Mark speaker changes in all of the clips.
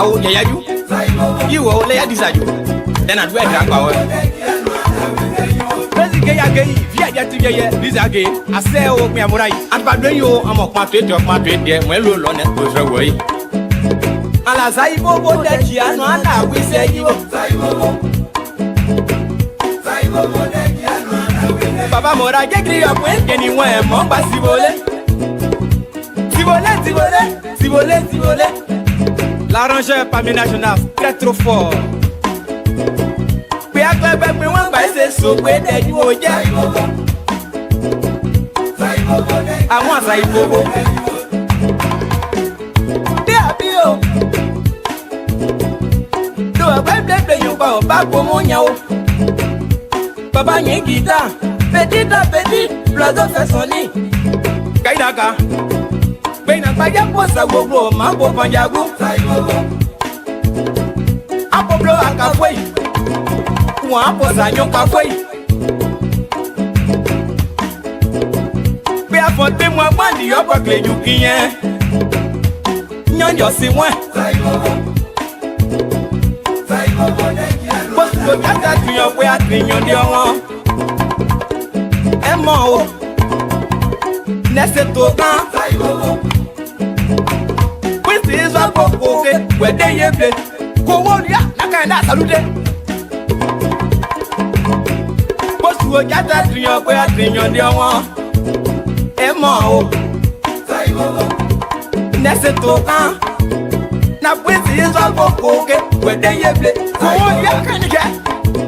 Speaker 1: Au ya you. You will lay a desire. Then I do a drag power. Via Yatija, this again. I say, oh, me, I'm right. And by doing you, I'm a part of my trade there. Well, you'll learn it goes away. Alas, I go that Gianna, we say you. Papa Mora, get me up when anywhere, Momba Sivole. L'arrangeur parmi national, très trop fort. Puis à quoi ben moi c'est so when you oh yeah. I want say bobo. Dia bio. Do a play you ba mo nya o. Baba yin guitar, petit blazo fait sonner. Kaidaka. Bena baya posa gogo mambo panjago. Apo blo akafoi. Apo sanyo kafoi. Be afonte mo bandi yo pa kle ju kiyen. Nyanjo si wen. Post go kaka tuyo we atinyo di won. E mo o. Nesse tokan. Questi è solo poco che guarda e vede. Come ya la canna salute. Posso già da trio poi a trio di uomo. E mo. Nesse tocan. Na questi è solo poco che guarda e vede. Come ya canna che.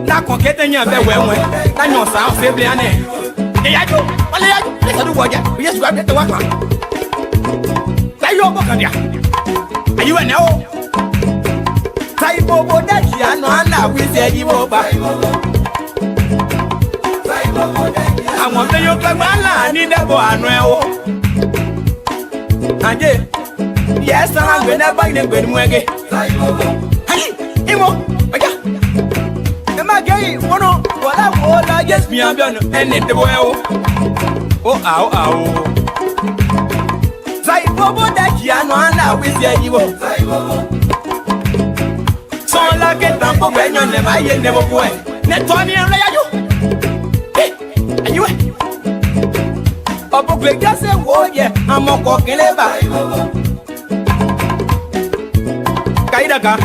Speaker 1: Na conquete nya be wewe. Na nyo sa o feble ane. E ya jo. Ole ya. Let's do what ya. Yes, we have to work. Say your book on ya. Are you a now? Say bobo that ya no ana we say you over. I want to you come ala ni the boy no. Anje. Yes, I'm going to buy them when we get. Hey, Imo. Oya. Emma gay, wono, wala yes me am and the boy. Oh, ow. Say bobo that ya no ana we say you over. So la get tampo when you never ye never boy. Netoni and lay you. Hey, are you? Opo kwe gase wo ye, amo ko keleba. Kaidaka.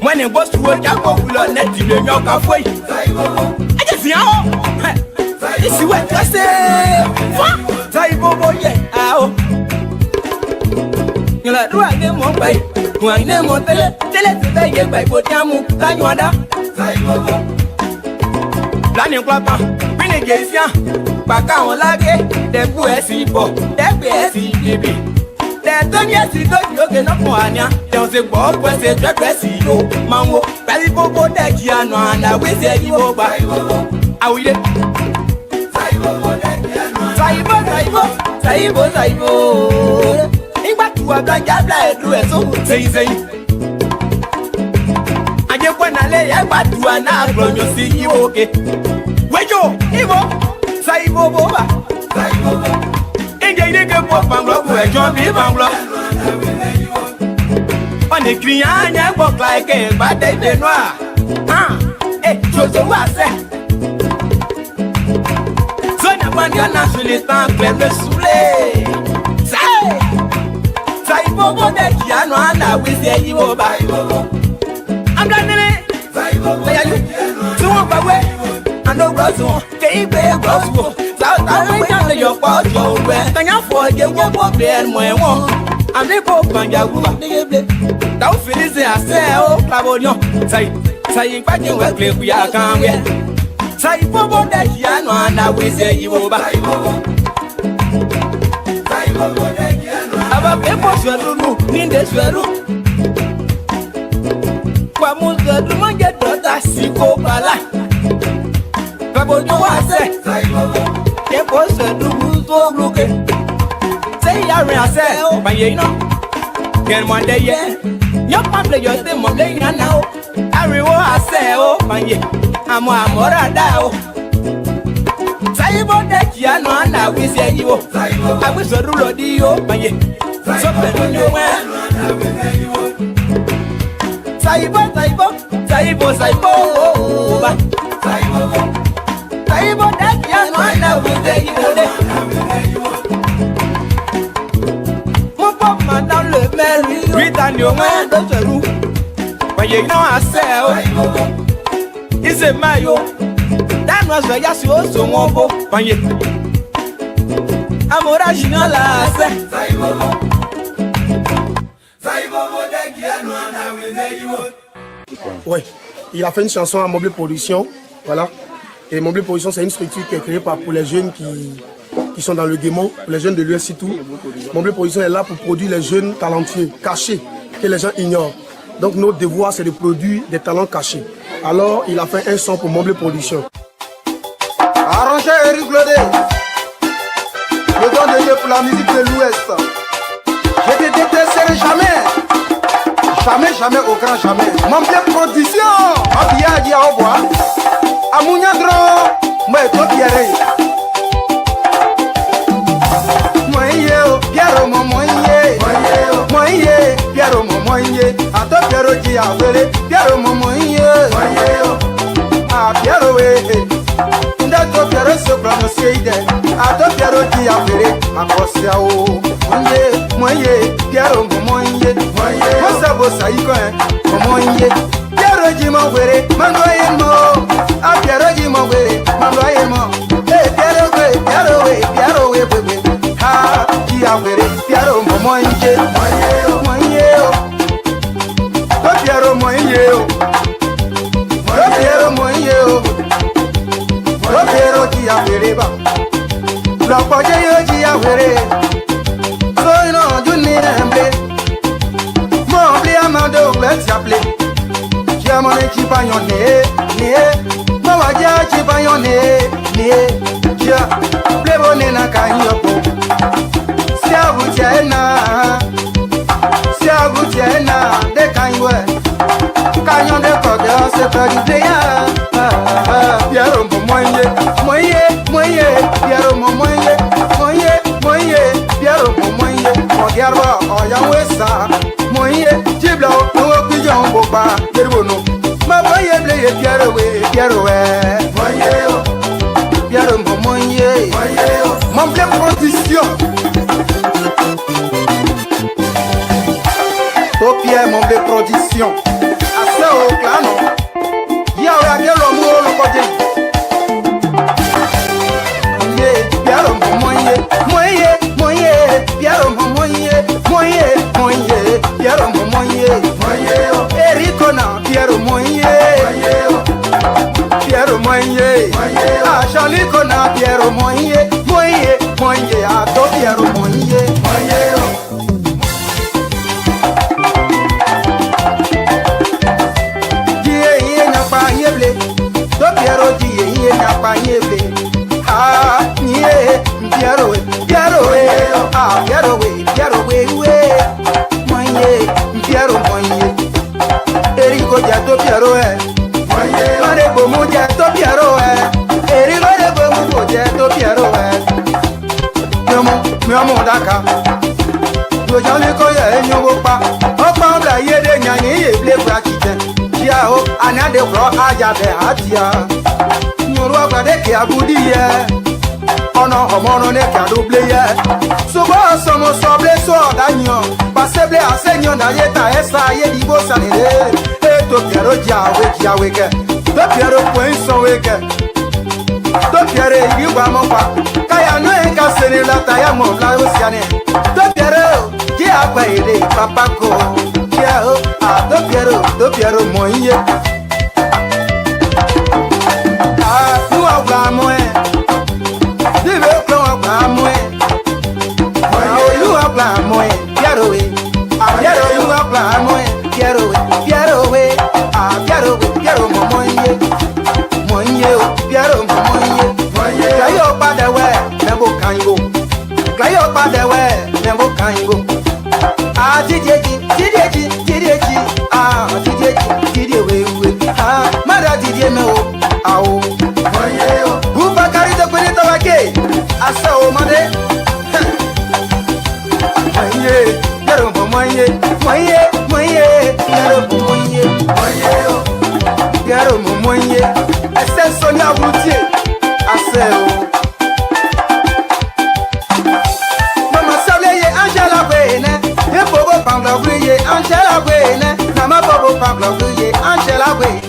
Speaker 1: When you boss to work out popular net in the Yoka foi. I just know. This is what I say. Say bobo ye. You like do I get more by? One name on tele ye by Botamu, Tanyada. Planning Papa, Pinagasia, Baka on Lage, the Buesi, the BSC. The 10 years ago, you get up one. There was a ball, was a dress, Mambo, Palipo, that Giano, and I will say you over. I will. Saibo. Back to a black guy, do it so say. I just want to lay a bat to an apple, you see you okay. Wait, yo, Ivo, Saibo Boba. Engage the Banglo, where John B. Banglo. On the Krian, I walk like a bad day, noir. Eh, so was it. So, now one your nationalist and claim the Sule. Say. Bobo that Giano and I will say you over. I'm done in it. Say you. So up away. And no Brazil. They bear Brazil. South Africa under your part. Thank you for your work there and my one. I'm the Pope and Yaguba. Don't finish it. I say, oh, Clavodio. Say, if I can work, we are coming. Say, Bobo that Giano and I will say you over. Aba pepo swelu ni nde swelu. Kwa muzedu mange dota siko bala. Kabo jo ase. Pepo swelu muzo bluke. Say ya re ase o pa ye no. Ken mwande ye. Yo pa play yo te mo play na now. Ari wo ase o pa ye. Amo amora da o. Saibo de Giano and I will say you. I wish a rule of the open. So, Saibo, Saibo, Saibo, Saibo, that young man I will take you. Move Madame Le Maire, read on your man, the room. When you know I say, it's a mayo. That was a yes, you also want when you. I'm original, I say.
Speaker 2: Ouais, il a fait une chanson à Mobile Production, voilà. Et Mobile Production, c'est une structure qui est créée pour les jeunes qui sont dans le guémon, les jeunes de l'US et tout. Mobile Production est là pour produire les jeunes talentueux, cachés, que les gens ignorent. Donc notre devoir, c'est de produire des talents cachés. Alors, il a fait un son pour Mobile Production.
Speaker 3: Arrangé Eric Lodé, le don de Dieu pour la musique de l'Ouest. Je te détesterai jamais. Jamais, jamais, au grand jamais. Mobile Production, Abia Dia Oboa, Amunyadro, moi toi Pierre. Moye, Pierre, moye, moye, Pierre, moye, à toi Pierre Dia Vele, Pierre, moye, ah Pierre, oui. Ndato Pierre se prononcer ide, à toi Pierre Dia Vele, à Kossiao, moye, Pierre, moye. Mosa bosa iko momoye Pierre ji mo were mandoye mo a Pierre ji mo were mandoye mo Pierre we bebe ha ji a were Pierre momoye moye o Pierre moye o Pierre moye o Pierre ji a were ba lo poje yo ji a were so no juni embe Amado, let's appeler. J'ai mon équipe à yonner, ma wadia qui va yonner, j'ai les bonnets na kanyopo. Si à vous tienne, des kanywe, kanyon de cordeur, c'est pas du déa. Pierre, moyen, Pierre, moyen, Pierre, mon garba, oh yawesa. Moye, Tiblo, no pigeon boba, Yeruno. Ma boye blé, Pierre, Pierre, moye, mon blé production. Au Pierre, mon blé production. À ça, au clan, Y'a quel homme au côté. Pierre, moye, Pierre, moye, Pierre moye, Erico na Pierre moye, Pierre moye, ah Jalico na Pierre moye, ah to Pierre moye, die na pa yeble, to Pierre die na pa yeble, ah nie Pierre we, ah Pierre we, Pierre moye, Erico jato Pierre mare bomu jato Pierre, Erico de bomu jato Pierre, mi amo daka, do jali ko ye nyobo pa, opa bla ye de nyani ye ble bra kite, dia o anade bro aja be atia, nyoro agbade ke abudi ye. Ono homono ne ka double ye. Subo somo soble so danyo. Paseble asenyo na yeta esa ye dibo sanere. E to Pierre dia weke. To Pierre point so weke. To Pierre yiwa mo pa. Kaya no e ka sene la taya mo la osiane. To Pierre ki agba ede papa ko. Kia o a to Pierre moye. Ah, tu agba mo e. Moye, ese Sonia Routier, assez. Mama Sableye, Angela Wayne, ye bobo pangla wuye, Angela Wayne, nama bobo pangla wuye, Angela Wayne,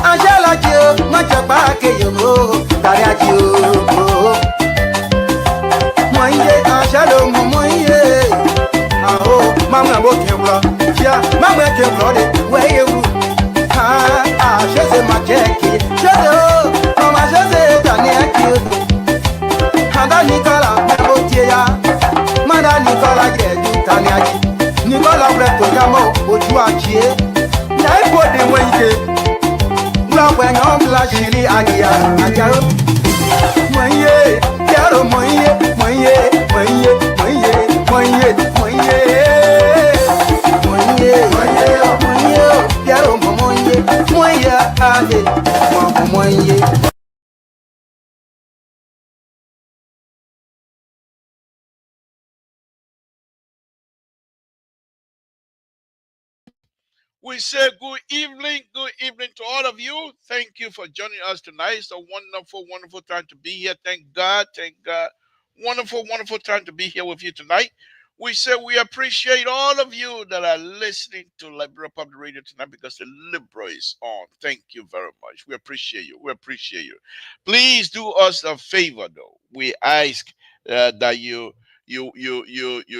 Speaker 3: Angela Dio, machapa ke yo, daria Dio. Moye, Angela moye, ah oh, mama mo kembla, tia, mama kembla de, where you? Ah, je sais ma Jackie, je sais, mama je sais, Daniel Dio, Handa Nicola, me ya. Mada Nicola Gredu Taniaji Nicola Breto Yamo Oju Achie Na ipo de wenke Ula wenyo mla shiri agia Ajaro Mwenye Yaro mwenye Mwenye Mwenye Mwenye Mwenye Mwenye Mwenye Mwenye Mwenye Yaro mwenye Mwenye Ale Mwenye
Speaker 4: We say good evening to all of you. Thank you for joining us tonight. It's a wonderful, wonderful time to be here. Thank God. Wonderful, wonderful time to be here with you tonight. We say we appreciate all of you that are listening to Liberia Public Radio tonight because the Libra is on. Thank you very much. We appreciate you. We appreciate you. Please do us a favor, though. We ask that you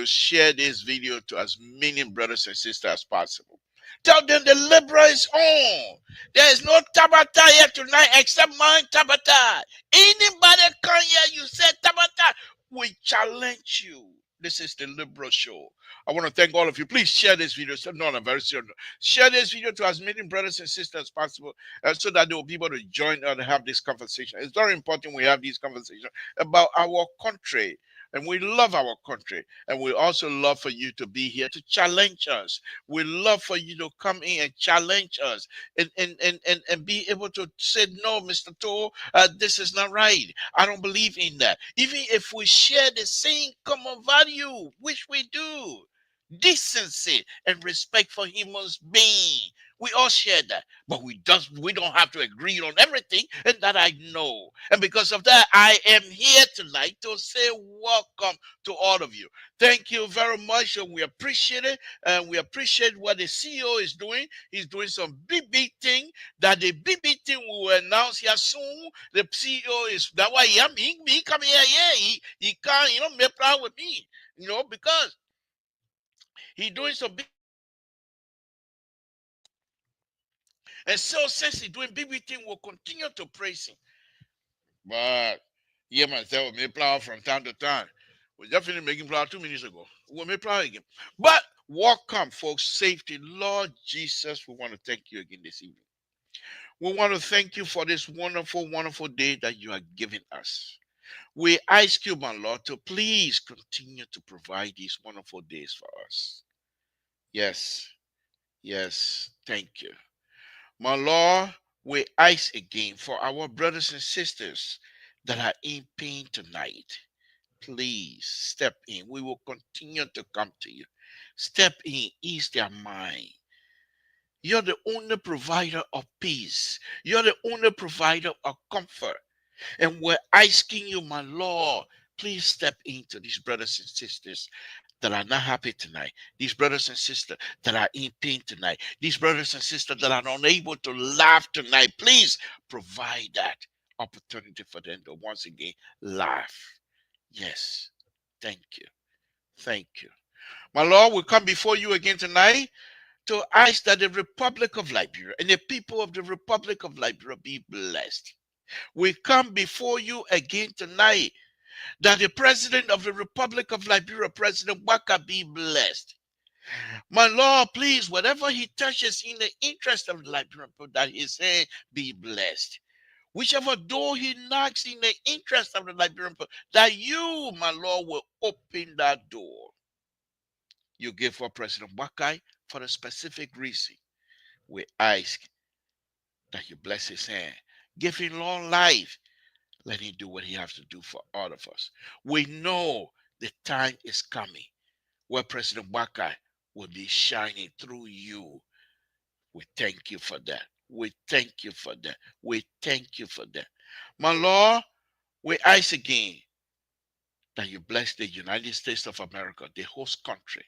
Speaker 4: share this video to as many brothers and sisters as possible. Tell them the Libra is on. There is no Tabata here tonight except mine Tabata. Anybody come here, you say Tabata, we challenge you. This is the Libra Show. I want to thank all of you. Please share this video. No, very serious. Share this video to as many brothers and sisters as possible so that they will be able to join and have this conversation. It's very important we have these conversations about our country. And we love our country. And we also love for you to be here to challenge us. We love for you to come in and challenge us and be able to say, no, Mr. Toe, this is not right. I don't believe in that. Even if we share the same common value, which we do, decency and respect for human beings. We all share that, but we don't have to agree on everything, and that I know. And because of that, I am here tonight to say welcome to all of you. Thank you very much, and we appreciate it. And we appreciate what the CEO is doing. He's doing some big thing. That the big thing we will announce here soon. The CEO is that why he come here. Yeah, he can't make plan with me. Because he's doing some big. And so since he's doing big thing, we'll continue to praise him. But yeah, myself may plow from time to time. We definitely making plow 2 minutes ago. We'll make plow again. But welcome, folks. Safety. Lord Jesus, we want to thank you again this evening. We want to thank you for this wonderful, wonderful day that you are giving us. We ask you, my Lord, to please continue to provide these wonderful days for us. Yes. Thank you. My Lord, we ask again for our brothers and sisters that are in pain tonight. Please step in. We will continue to come to you. Step in, ease their mind. You're the only provider of peace. You're the only provider of comfort. And we're asking you, my Lord, please step into these brothers and sisters that are not happy tonight. These brothers and sisters that are in pain tonight. These brothers and sisters that are unable to laugh tonight. Please provide that opportunity for them to once again laugh. Yes. Thank you. Thank you. My Lord, we come before you again tonight to ask that the Republic of Liberia and the people of the Republic of Liberia be blessed. We come before you again tonight that the President of the Republic of Liberia, President Waka, be blessed. My Lord, please, whatever he touches in the interest of the Liberian people, that his hand be blessed. Whichever door he knocks in the interest of the Liberian people, that you, my Lord, will open that door. You give for President Wakai for a specific reason. We ask that you bless his hand. Give him long life. Let him do what he has to do for all of us. We know the time is coming where President Wakai will be shining through you. We thank you for that. We thank you for that. We thank you for that. My Lord, we ask again that you bless the United States of America, the host country.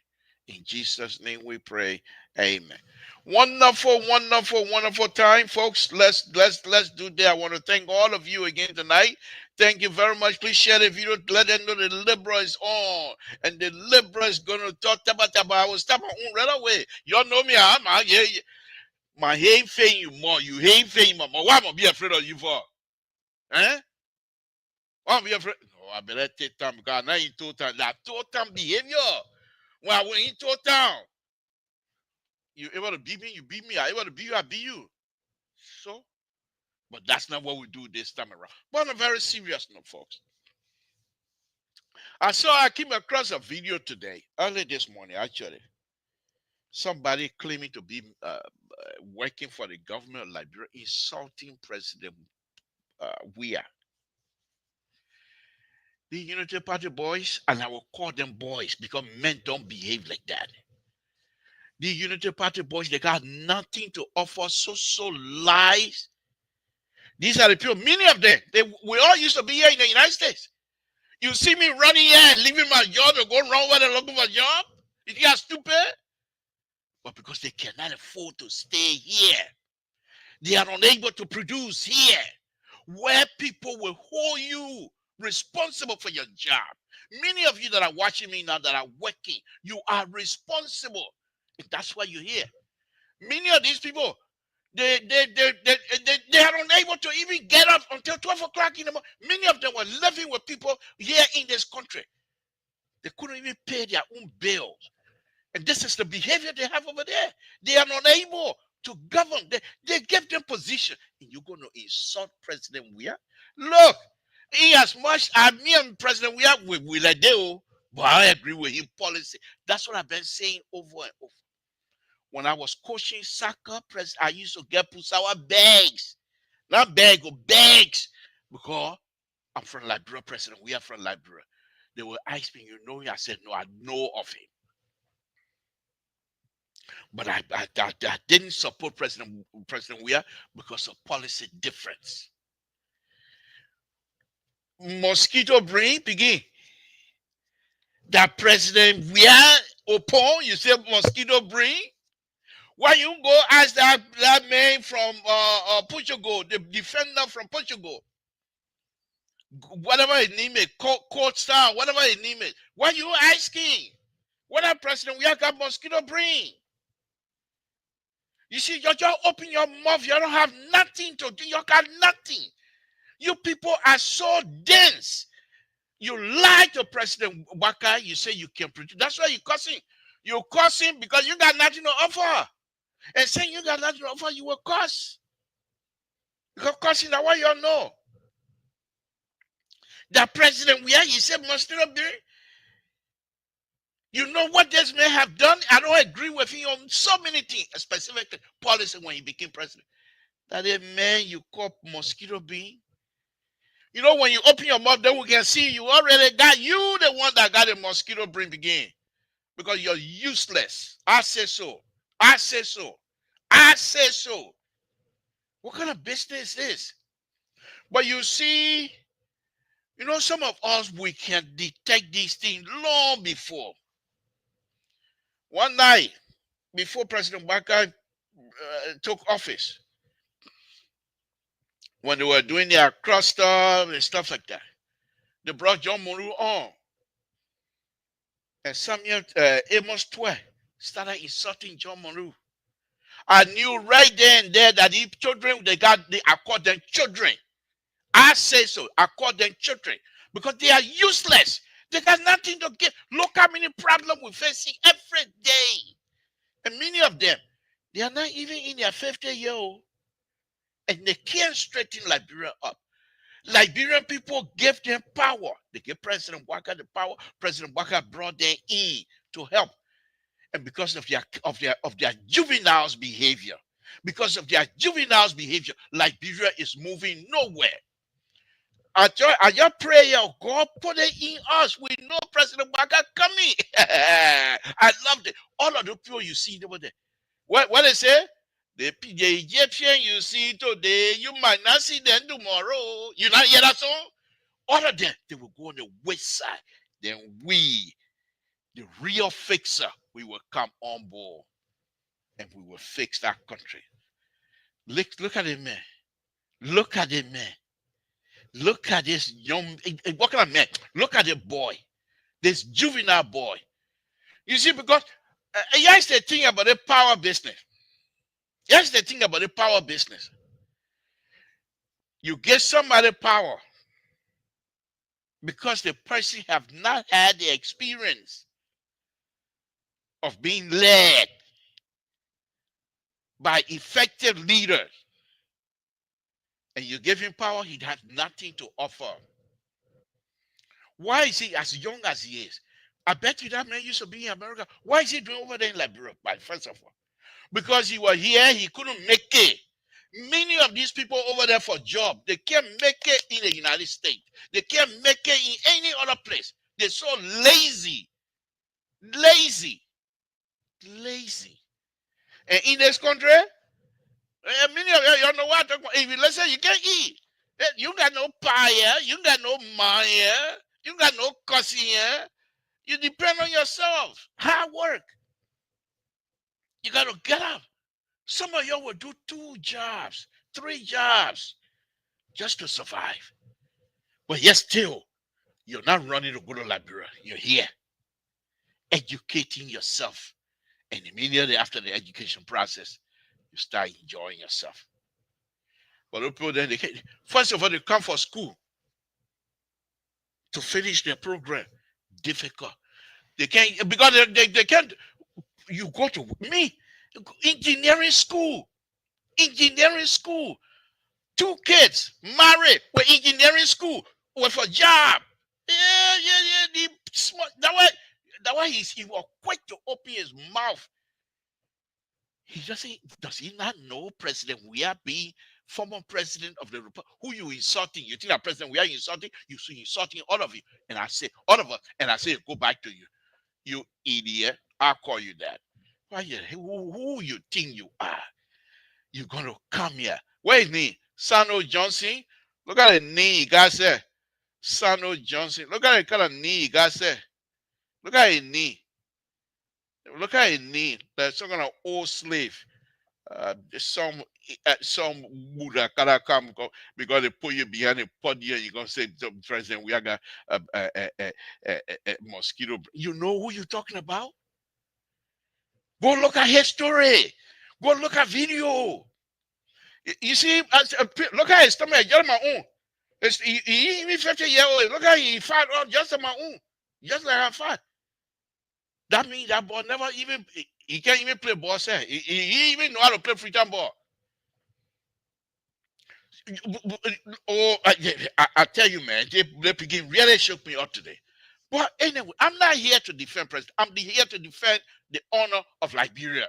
Speaker 4: In Jesus' name we pray. Amen. Wonderful, wonderful, wonderful time, folks. Let's do that. I want to thank all of you again tonight. Thank you very much. Please share the video. Let them know the Libra is on. And the Libra is gonna talk about. I will stop my own right away. Y'all know me. My hate fame you more. You hate fame more. Why am I be afraid of you for? Eh? Why am I be afraid? No, I better take time because now in total that total behavior. When I went into town, you able to beat me, you beat me. I able to beat you, I beat you. So, but that's not what we do this time around. But on a very serious note, folks. I came across a video today, early this morning, actually. Somebody claiming to be working for the government of Liberia, insulting President Weah. The Unity Party boys, and I will call them boys because men don't behave like that. The Unity Party boys, they got nothing to offer, so lies. These are the people, many of them, we all used to be here in the United States. You see me running here and leaving my job to go around where they're looking for a job? You think I'm stupid? But because they cannot afford to stay here, they are unable to produce here, where people will hold you responsible for your job. Many of you that are watching me now that are working, you are responsible. And that's why you're here. Many of these people, they are unable to even get up until 12 o'clock in the morning. Many of them were living with people here in this country. They couldn't even pay their own bills. And this is the behavior they have over there. They are unable to govern. They give them position. And you're going to insult President Weah? Look, in as much as me and President Weah, we like they, but I agree with his policy. That's what I've been saying over and over. When I was coaching soccer, I used to get Pusawa bags. Not bag or bags. Because I'm from Liberia, President. We are from Liberia. They will ask me, you know him? I said, no, I know of him. But I didn't support President Weah because of policy difference. Mosquito brain, begin. That President Weah upon, you say mosquito brain? Why you go ask that man from Portugal, the defender from Portugal, whatever his name is, court star, whatever his name is, why you asking? What a President Weah got mosquito brain? You see, you just open your mouth, you don't have nothing to do, you got nothing. You people are so dense. You lie to President Waka, you say you can produce. That's why you're cussing. You're cussing because you got nothing to offer. And saying you got nothing to offer, you will curse. Because cursing that why you all know. That President Weah, he said mosquito brain. You know what this man have done? I don't agree with him on so many things, specifically policy when he became president. That a man you call mosquito brain. You know, when you open your mouth, then we can see you already got you the one that got a mosquito brain begin. Because you're useless. I say so. I say so. I say so. What kind of business is this? But you see, you know, some of us, we can detect these things long before. One night, before President Baka took office, when they were doing their cross stuff and stuff like that, they brought John Monroe on. And Samuel Amos 12 started insulting John Monroe. I knew right there and there that the children, I call them children. I say so. I call them children because they are useless. They got nothing to give. Look how many problems we're facing every day. And many of them, they are not even in their 50-year-old. And they can't straighten Liberia up. Liberian people gave them power. They gave President Waka the power. President Waka brought them in to help. And because of their juveniles' behavior, Liberia is moving nowhere. At your prayer, God put it in us. We know President Waka coming. I loved it. All of the people you see over there. What they say? The Egyptian you see today, you might not see them tomorrow. You not hear that song? All of them, they will go on the west side. Then we, the real fixer, we will come on board and we will fix that country. Look at it, man. Look at it, man. Look at this young, what kind of man? Look at the boy, this juvenile boy. You see, because here's the thing about the power business. Here's the thing about the power business. You get somebody power because the person have not had the experience of being led by effective leaders. And you give him power, he has nothing to offer. Why is he as young as he is? I bet you that man used to be in America. Why is he doing over there in Liberia? First of all, because he was here, he couldn't make it. Many of these people over there for job, they can't make it in the United States. They can't make it in any other place. They're so lazy. Lazy. And in this country, many of you know what? If you listen, you can't eat. You got no pie here. You got no money here. You got no cussing here. You depend on yourself. Hard work. You got to get up. Some of you will do 2 jobs, 3 jobs just to survive. But yet still, you're not running to go to Liberia. You're here educating yourself. And immediately after the education process, you start enjoying yourself. But people then, first of all, they come for school to finish their program. Difficult. They can't, because they can't. You go to me, engineering school. 2 kids married with engineering school with a job. Yeah. That why he was quick to open his mouth. He does he not know President we are being former president of the Republic? Who you insulting? You think that president we are insulting? You insulting all of you. And I say, all of us, and I say, go back to you. You idiot. I'll call you that. Why who you think you are? You're gonna come here. Where is he? Sano Johnson. Look at the knee he got there. Sano Johnson. Look at the kind of knee he got there. Look at his knee. Look at his knee. That's some kind of old slave. Some Buddha gotta come because they put you behind a podium. You're gonna say, President, we got a mosquito. You know who you're talking about? Go look at history. Go look at video. You see, look at his stomach, just my own. He even 50-year old. Look at he fat up just on my own. Just like I fat. That means that boy never even, he can't even play ball, sir. He even know how to play free-time ball. Oh, I tell you, man, they begin really shook me up today. But anyway, I'm not here to defend President. I'm here to defend the honor of Liberia.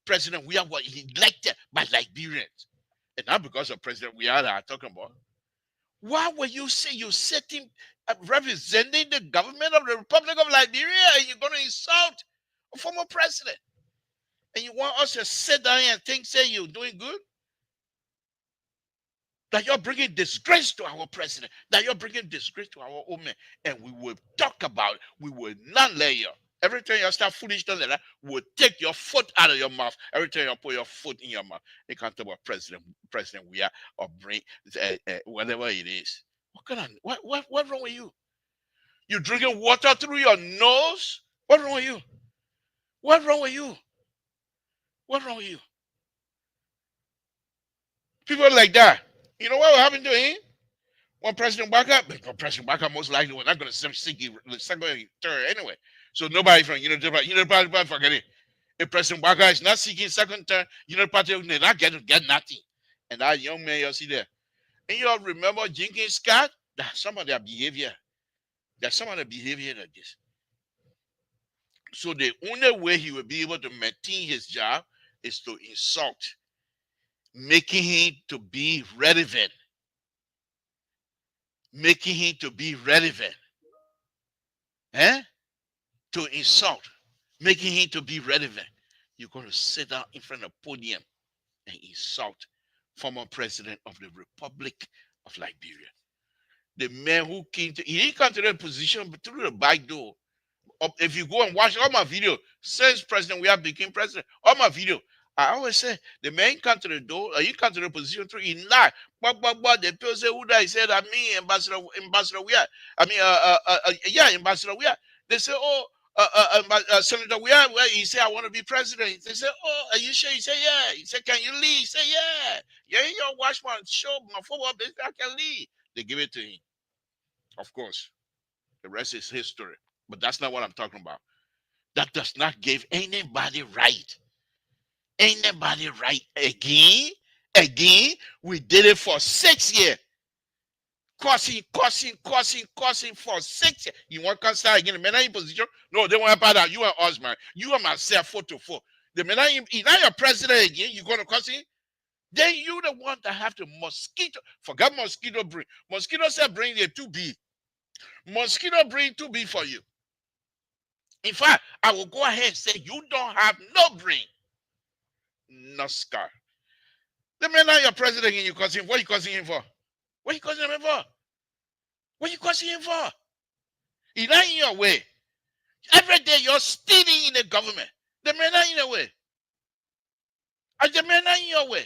Speaker 4: President, we are what he elected by Liberians. And not because of President we are that I'm talking about. Why would you say you're sitting representing the government of the Republic of Liberia and you're going to insult a former president? And you want us to sit down here and think, say you're doing good? That you're bringing disgrace to our president, that you're bringing disgrace to our women, and we will talk about it. We will not let you. Every time you start foolishness like that, we'll take your foot out of your mouth. Every time you put your foot in your mouth, you can't talk about president we are, or bring whatever it is. What's wrong with you? You drinking water through your nose? What's wrong with you? What's wrong with you? What's wrong with you? People like that. You know what will happen to him? When President Baka most likely we're not going to seek the second term anyway. So nobody from Unity Party forget it. If President Baka is not seeking second term, Unity Party will not get nothing. And that young man you see there. And you all remember Jenkins Scott? That's some of their behavior. There's some of the behavior like this. So the only way he will be able to maintain his job is to insult, making him to be relevant. Making him to be relevant. To insult, making him to be relevant. You're going to sit down in front of the podium and insult former president of the Republic of Liberia. The man who came to, he didn't come to that position but through the back door. If you go and watch all my video since President we have became president, all my video, I always say the man come to the door, he come to the position through he lie. But the people say who that? He said Ambassador we are. Yeah, Ambassador we are. They say, oh, Senator we are. Well, he said I want to be president. They say, oh, are you sure? He said, yeah. He said, can you lead? He said, yeah. Yeah, you watch my show, my football business, I can lead. They give it to him. Of course, the rest is history. But that's not what I'm talking about. That does not give anybody right. Anybody right. Again, we did it for 6 years. Cursing for 6 years. You want to start again? The men are in position? No, they want to that. You and us, man. You and myself, 4 to 4. The men are in, now you're president again. You're going to curse him? Then you the one that have the mosquito. Forget mosquito brain. Mosquito said bring the 2B. Mosquito brain 2B for you. In fact, I will go ahead and say you don't have no brain, no scar. The man now you're president and you cussing him. What are you cussing him for? What are you cussing him for? What are you cussing him for? He's not in your way. Every day you're stealing in the government. The man not in your way. And the man not in your way.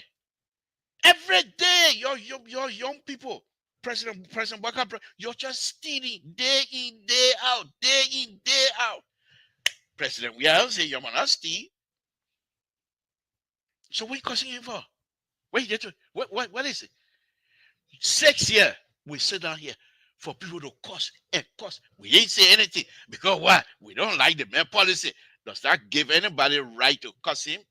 Speaker 4: Every day your young people, President Baka, you're just stealing day in, day out, day in, day out. President, we are saying you're not steal. So what are you cussing him for? What is it? 6 years we sit down here for people to cuss and cuss. We ain't say anything because why? We don't like the man policy. Does that give anybody right to cuss him?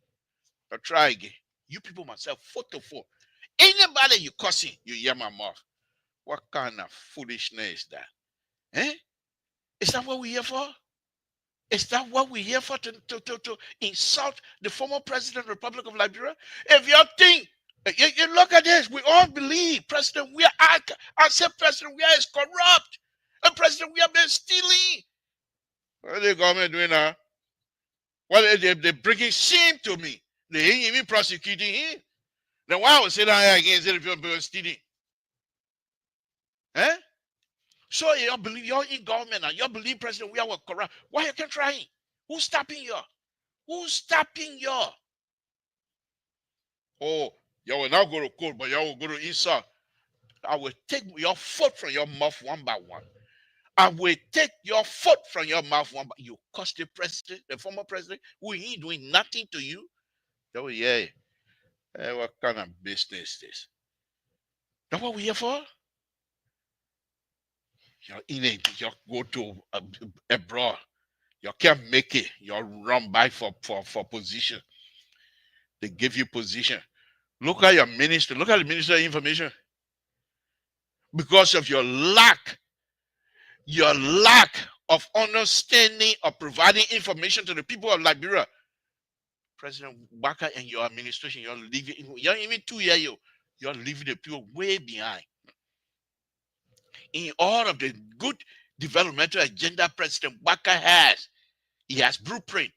Speaker 4: But try again. You people myself, 4 to 4. Anybody you cussing, you hear my mouth. What kind of foolishness is that? Eh? Is that what we're here for? Is that what we're here for? To insult the former president of the Republic of Liberia? If you think, you look at this, we all believe President we are, I said President we are is corrupt. And President we have been stealing. What is the government doing now? Well, they're bringing shame to me. They ain't even prosecuting him. Then why I would say that against the people stealing? Eh? So you believe you're in government and you believe President we are corrupt. Why you can't try him? Who's stopping you? Who's stopping you? Oh, you will not go to court, but you will go to insult. I will take your foot from your mouth one by one. I will take your foot from your mouth one by one. You cuss the president, the former president, who ain't doing nothing to you. Oh, yeah. What kind of business is this? That's what we're here for? You go to abroad. You can't make it. You run by for position. They give you position. Look at your minister. Look at the Minister of Information. Because of your lack of understanding of providing information to the people of Liberia, President Baka and your administration, you're even 2 years, you're leaving the people way behind. In all of the good developmental agenda President Baka has, he has blueprint.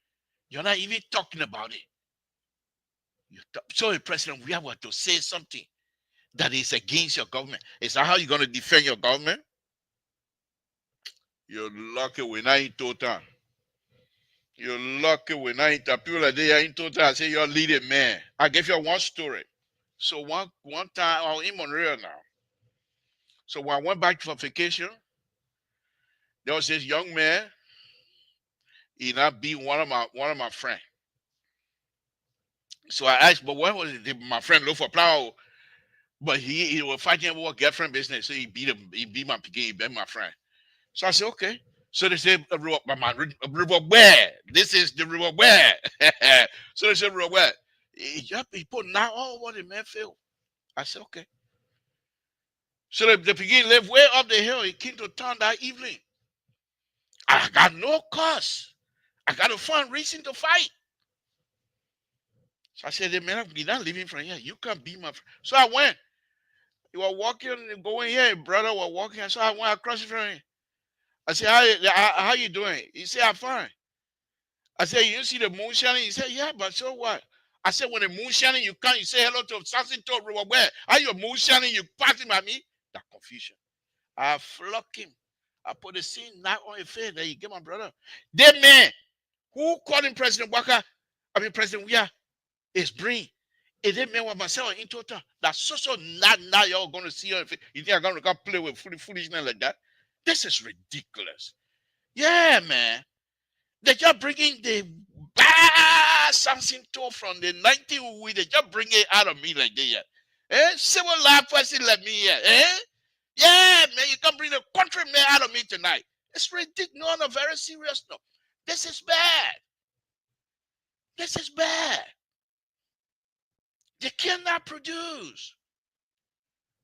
Speaker 4: You're not even talking about it. So the president, we have to say something that is against your government. Is that how you're going to defend your government? You're lucky we're not in total. You're lucky we're not in total. People like they are in total. I say you're a leading man. I give you one story. So one time I was in Monreal now. So when I went back for vacation, there was this young man. He not be one of my friends. So I asked, but what was it? My friend look for plow, but he was fighting over girlfriend business. So he beat my picking, he beat my friend. So I said, okay. So they said, river where? This is the river where? So they said, river where? He put now all what the man feel. I said, okay. So the picking lived way up the hill. He came to town that evening. I got no cause. I got to find reason to fight. So I said, man, you're not leaving from here. You can't be my friend. So I went. He was walking, going here. Brother was walking. So I went across from him. I said, how you doing? He said, I'm fine. I said, you see the moon shining? He said, yeah, but so what? I said, when the moon shining, you come, you say hello to Samson to where? Are you moon shining? You passing by me? That confusion. I flock him. I put the scene knife on his face. There you get my brother. That man who called him President Waka, President Wia, is bring. It didn't mean what myself in total. That's so now you're going to see her. You think I'm going to come play with foolishness like that? This is ridiculous. Yeah, man. They just bringing the bad Samson tool from the 90 we they just bring it out of me like that. Civil life person like me here. Yeah, man, you can bring the country man out of me tonight. It's ridiculous. No, no, very serious. No. This is bad. This is bad. They cannot produce.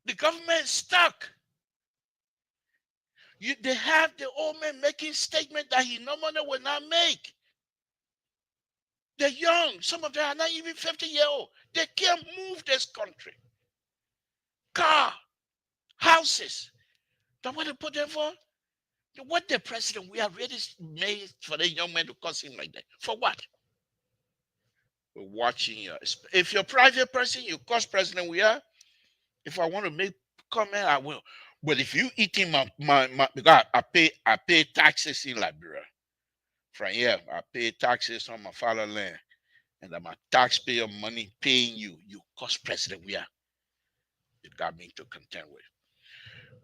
Speaker 4: The government is stuck. They have the old man making statement that he normally will not make. They're young. Some of them are not even 50-year-old. They can't move this country. Car, houses. That's what they put them for. What the president we have really made for the young man to curse him like that? For what? We're watching you. If you're a private person, you curse president we are. If I want to make comment, I will. But if you eating my because I pay taxes in Liberia. From here, I pay taxes on my fatherland, and that my taxpayer money paying you. You cost president we are. You got me to contend with.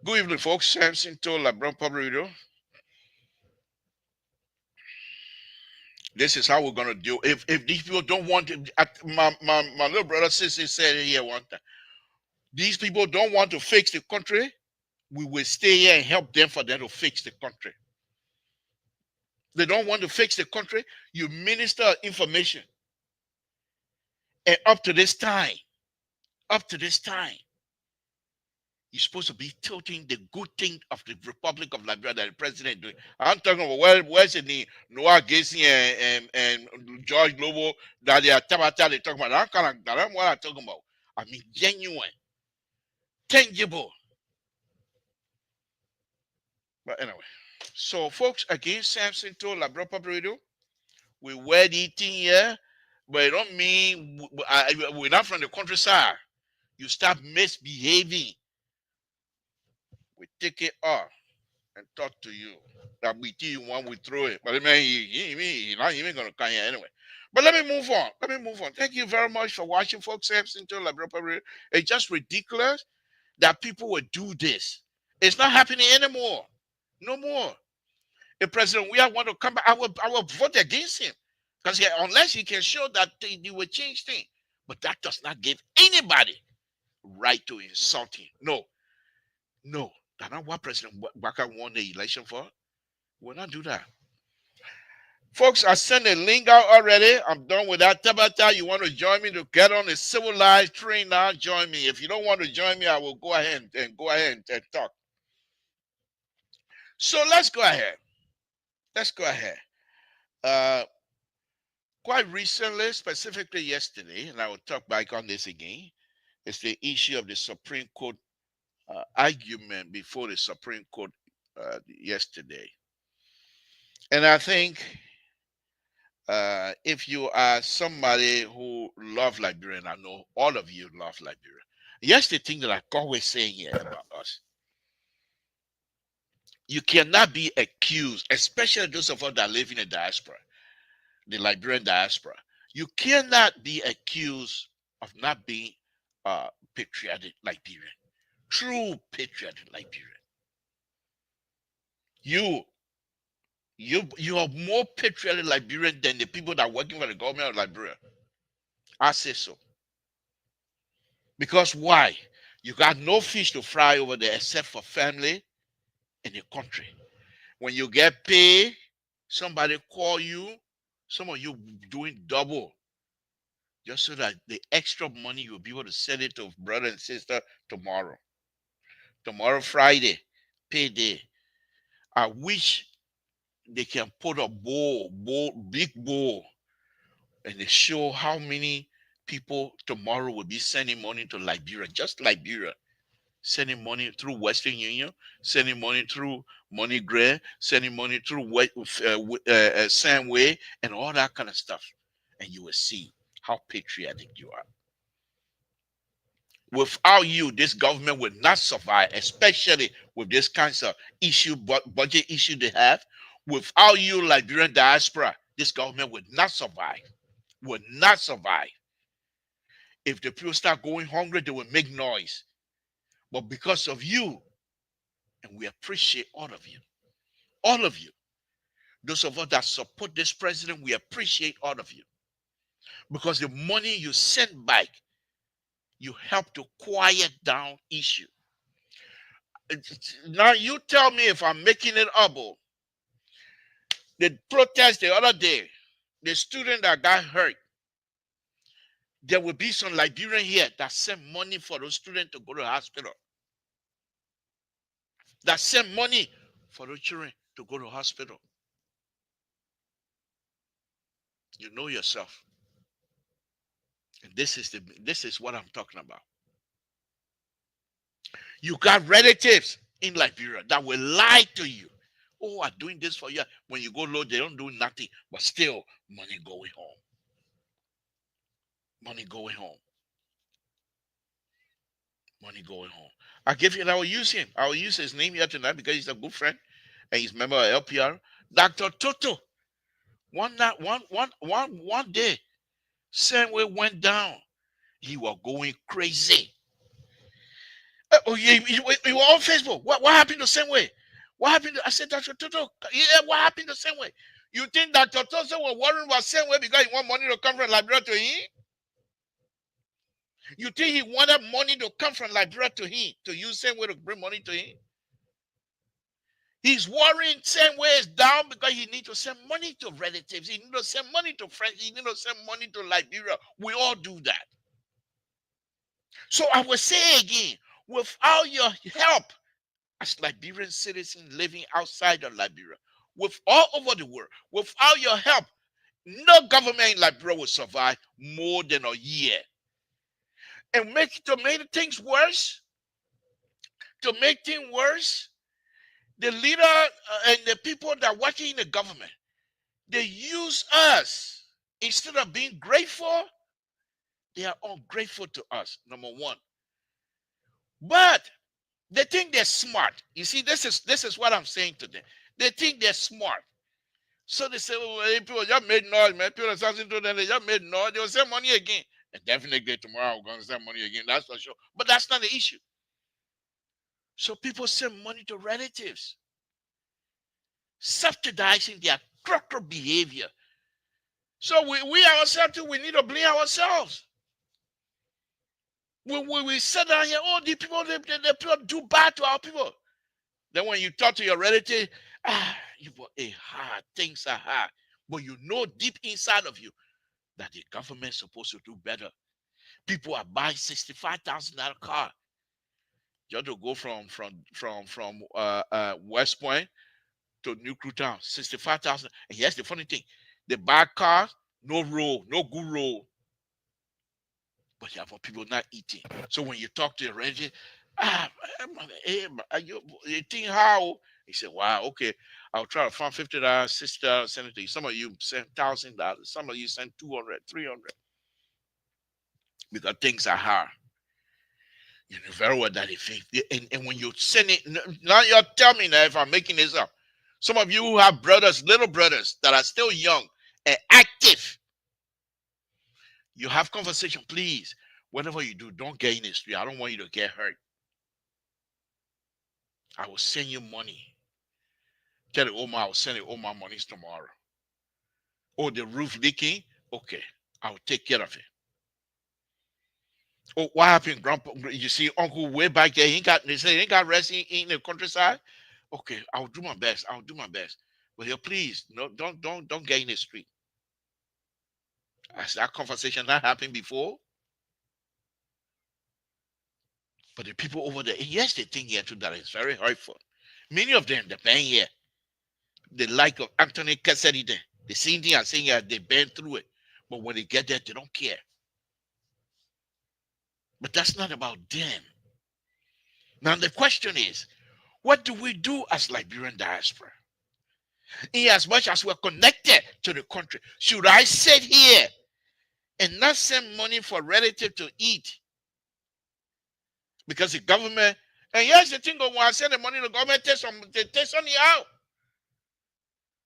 Speaker 4: Good evening, folks. Samson told LeBron Public Radio. This is how we're gonna do. If these people don't want to, my little brother sister said it here one time. These people don't want to fix the country. We will stay here and help them for them to fix the country. They don't want to fix the country. You minister information. And up to this time, you're supposed to be tilting the good thing of the Republic of Liberia that the president is doing. I'm talking about where's the Noah Gacy and George Lobo that they are Tabata they talking about. That's what I'm talking about. I mean genuine, tangible. But anyway, so folks, again, Samson told Labra Public Radio, we were eating here, but it don't mean we're not from the countryside. You stop misbehaving. We take it off and talk to you. That we tell you one, we throw it. But I mean, he's not even going to come here anyway. But let me move on. Thank you very much for watching, folks. Samson told Labra Public Radio. It's just ridiculous that people would do this. It's not happening anymore. No more. If President Weah want to come back, I will vote against him. Because unless he can show that he will change things. But that does not give anybody right to insult him. No. That's not what President Waka won the election for. We'll not do that. Folks, I sent a link out already. I'm done with that. Tabata, you want to join me to get on a civilized train now? Join me. If you don't want to join me, I will go ahead and talk. So let's go ahead. Quite recently, specifically yesterday, and I will talk back on this again, it's the issue of the Supreme Court argument before the Supreme Court yesterday. And I think if you are somebody who loves Liberia, and I know all of you love Liberia, here's the thing that I'm always saying here about us. You cannot be accused, especially those of us that live in the diaspora, the Liberian diaspora. You cannot be accused of not being patriotic Liberian, true patriotic Liberian. You are more patriotic Liberian than the people that are working for the government of Liberia. I say so. Because why? You got no fish to fry over there except for family in the country. When you get paid, somebody call you, some of you doing double, just so that the extra money you'll be able to send it to brother and sister tomorrow. Tomorrow, Friday, payday. I wish they can put a big bowl, and they show how many people tomorrow will be sending money to Liberia, just Liberia. Sending money through Western Union, sending money through MoneyGram, sending money through Sandway, and all that kind of stuff. And you will see. how patriotic you are. Without you, this government will not survive, especially with this kinds of budget issue they have. Without you, Liberian diaspora, this government would not survive. Would not survive. If the people start going hungry, they will make noise. But because of you, and we appreciate all of you, those of us that support this president, we appreciate all of you. Because the money you send back, you help to quiet down issue. Now you tell me if I'm making it up. The protest the other day, the student that got hurt, there will be some Liberian here that send money for those students to go to the hospital. That send money for the children to go to the hospital. You know yourself. And this is what I'm talking about. You got relatives in Liberia that will lie to you. Oh, I'm doing this for you. When you go low, they don't do nothing, but still money going home. Money going home. Money going home. I give you, and I will use him. I will use his name here tonight because he's a good friend and he's a member of LPR. Dr. Toto. One day, Samuel went down. He was going crazy. Oh, you were on Facebook. What happened to Samuel? What happened to, I said, Dr. Toto, yeah, what happened to Samuel? You think Dr. Toto was worrying about Samuel because he want money to come from Liberia to him? You think he wanted money to come from Liberia to him, to use Samuel to bring money to him? He's worrying Samuel is down because he needs to send money to relatives. He needs to send money to friends. He needs to send money to Liberia. We all do that. So I will say again, without your help, as Liberian citizens living outside of Liberia, with all over the world, without your help, no government in Liberia will survive more than a year. And to make things worse, the leader and the people that are working in the government, they use us. Instead of being grateful, they are ungrateful to us, number one. But they think they're smart. You see, this is what I'm saying to them. They think they're smart. So they say, well, people just made noise, man. People are something to them, they just made noise. They will send money again. And definitely tomorrow we're going to send money again. That's for sure. But that's not the issue. So people send money to relatives, subsidizing their crooked behavior. So we ourselves too, we need to blame ourselves. We sit down here, oh, the people do bad to our people. Then when you talk to your relative, things are hard. But you know deep inside of you that the government is supposed to do better. People are buying $65,000 car. You have to go from West Point to New Crew Town, 65,000. And here's the funny thing: they buy cars, no road, no good road. But you have people not eating. So when you talk to your relative, you think how? He said, wow, okay, I'll try to find $50, $60, send it to you. Some of you send $1,000, some of you send 200, 300. Because things are hard. You know very well that if and when you send it, now you're telling me now if I'm making this up. Some of you who have brothers, little brothers that are still young and active, you have conversation, please. Whatever you do, don't get in the street. I don't want you to get hurt. I will send you money. Tell the Oma I will send the Oma monies tomorrow. Oh, the roof leaking? Okay, I will take care of it. Oh, what happened, Grandpa? You see, Uncle way back there, they say he ain't got rest in the countryside. Okay, I'll do my best. But here, please, no, don't get in the street. Has that conversation not happened before? But the people over there, yes, they think here too that it's very hurtful. Many of them, they been here. The like of Anthony Cassidy, the same thing I'm saying here, they been through it. But when they get there, they don't care. But that's not about them. Now the question is, what do we do as Liberian diaspora? In as much as we're connected to the country, should I sit here and not send money for relative to eat. Because the government, and here's the thing, when I send the money, the government takes some it out.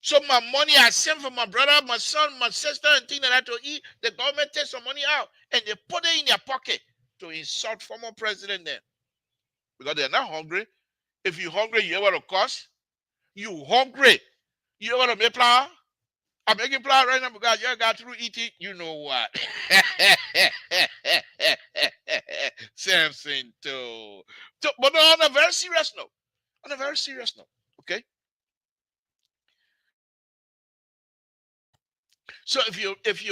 Speaker 4: So my money I send for my brother, my son, my sister, and things like that to eat, the government takes some money out and they put it in their pocket to insult former president then. Because they're not hungry. If you're hungry, you know what it costs? You hungry. You know what I make flour? I'm making flour right now because you got through eating. You know what? Samson too. But on a very serious note. On a very serious note. Okay. So if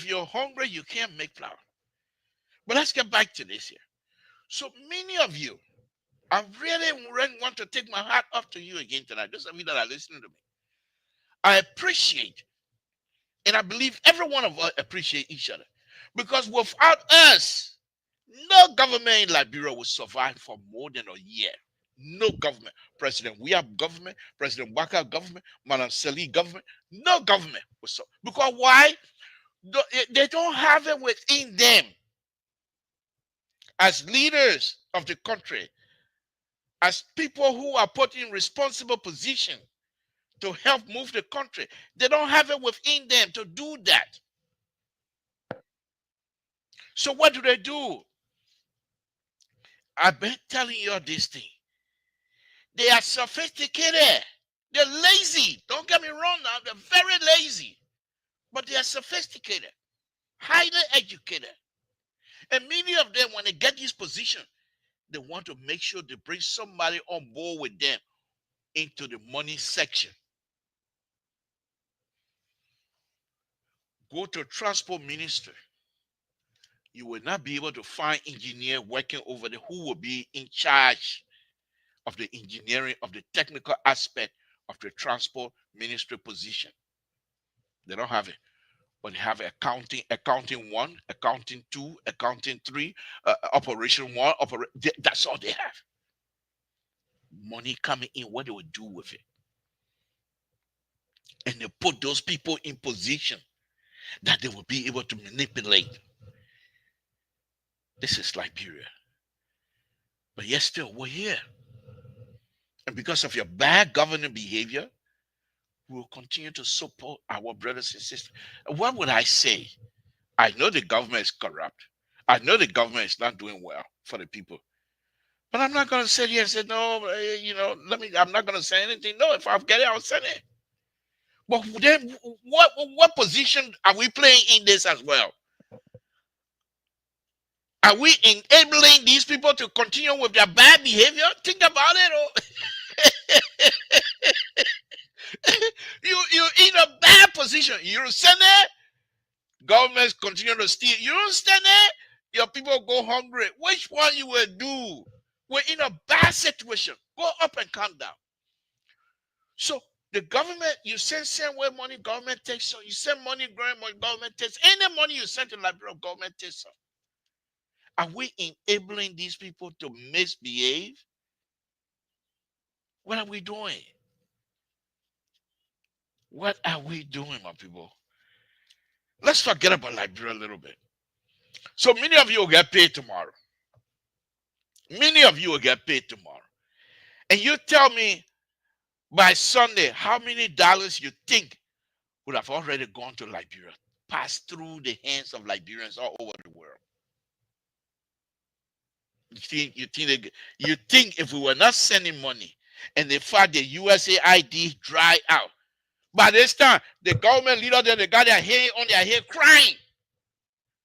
Speaker 4: you're hungry, you can't make flour. But let's get back to this here. So many of you, I really want to take my hat off to you again tonight. Those of you that are listening to me. I appreciate, and I believe every one of us appreciate each other. Because without us, no government in Liberia will survive for more than a year. No government. President we have government, President Waka government, Madam Sali government, no government will survive. Because why? They don't have it within them. As leaders of the country, as people who are put in responsible position to help move the country, they don't have it within them to do that. So what do? I've been telling you this thing. They are sophisticated. They're lazy. Don't get me wrong now. They're very lazy. But they are sophisticated, highly educated. And many of them, when they get this position, they want to make sure they bring somebody on board with them into the money section. Go to transport ministry. You will not be able to find engineer working over there who will be in charge of the engineering, of the technical aspect of the transport ministry position. They don't have it. But they have accounting 1, accounting 2, accounting 3, operation 1, that's all they have. Money coming in, what they will do with it. And they put those people in position that they will be able to manipulate. This is Liberia. But yet still, we're here. And because of your bad governing behavior, we will continue to support our brothers and sisters. What would I say? I know the government is corrupt. I know the government is not doing well for the people. But I'm not going to sit here and say, no, I'm not going to say anything. No, if I get it, I'll send it. But then what position are we playing in this as well? Are we enabling these people to continue with their bad behavior? Think about it. You're in a bad position. You send it, governments continue to steal. You don't stand there, your people go hungry. Which one you will do? We're in a bad situation. Go up and calm down. So the government, you send where money, government takes some. You send money, growing money, government takes. Any money you send to Liberia, government takes some. Are we enabling these people to misbehave? What are we doing? What are we doing, my people? Let's forget about Liberia a little bit. So many of you will get paid tomorrow. Many of you will get paid tomorrow. And you tell me by Sunday how many dollars you think would have already gone to Liberia, passed through the hands of Liberians all over the world. You think if we were not sending money and the fact the USAID dry out, by this time the government leader there, they got their hair on their head crying.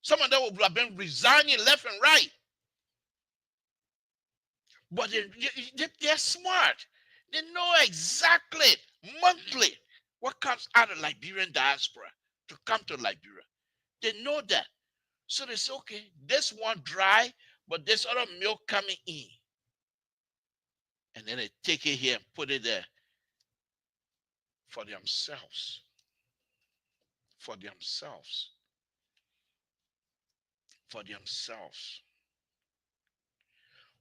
Speaker 4: Some of them would have been resigning left and right. But they're smart. They know exactly monthly what comes out of Liberian diaspora to come to Liberia. They know that. So they say, okay, this one dry, but this other milk coming in. And then they take it here and put it there for themselves. For themselves. For themselves.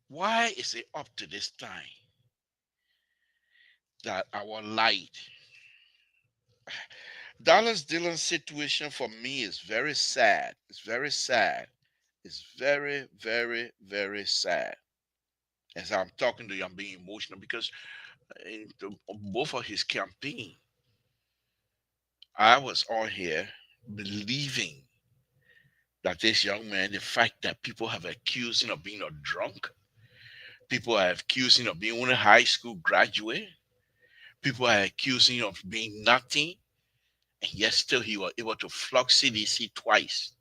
Speaker 4: Why is it up to this time that our light, Dallas Dylan's situation for me is very sad. It's very sad. It's very, very, very sad. As I'm talking to you, I'm being emotional because both of his campaign, I was on here believing that this young man, the fact that people have accused him of being a drunk, people are accusing him of being only a high school graduate, people are accusing him of being nothing, and yet still he was able to flog CDC twice.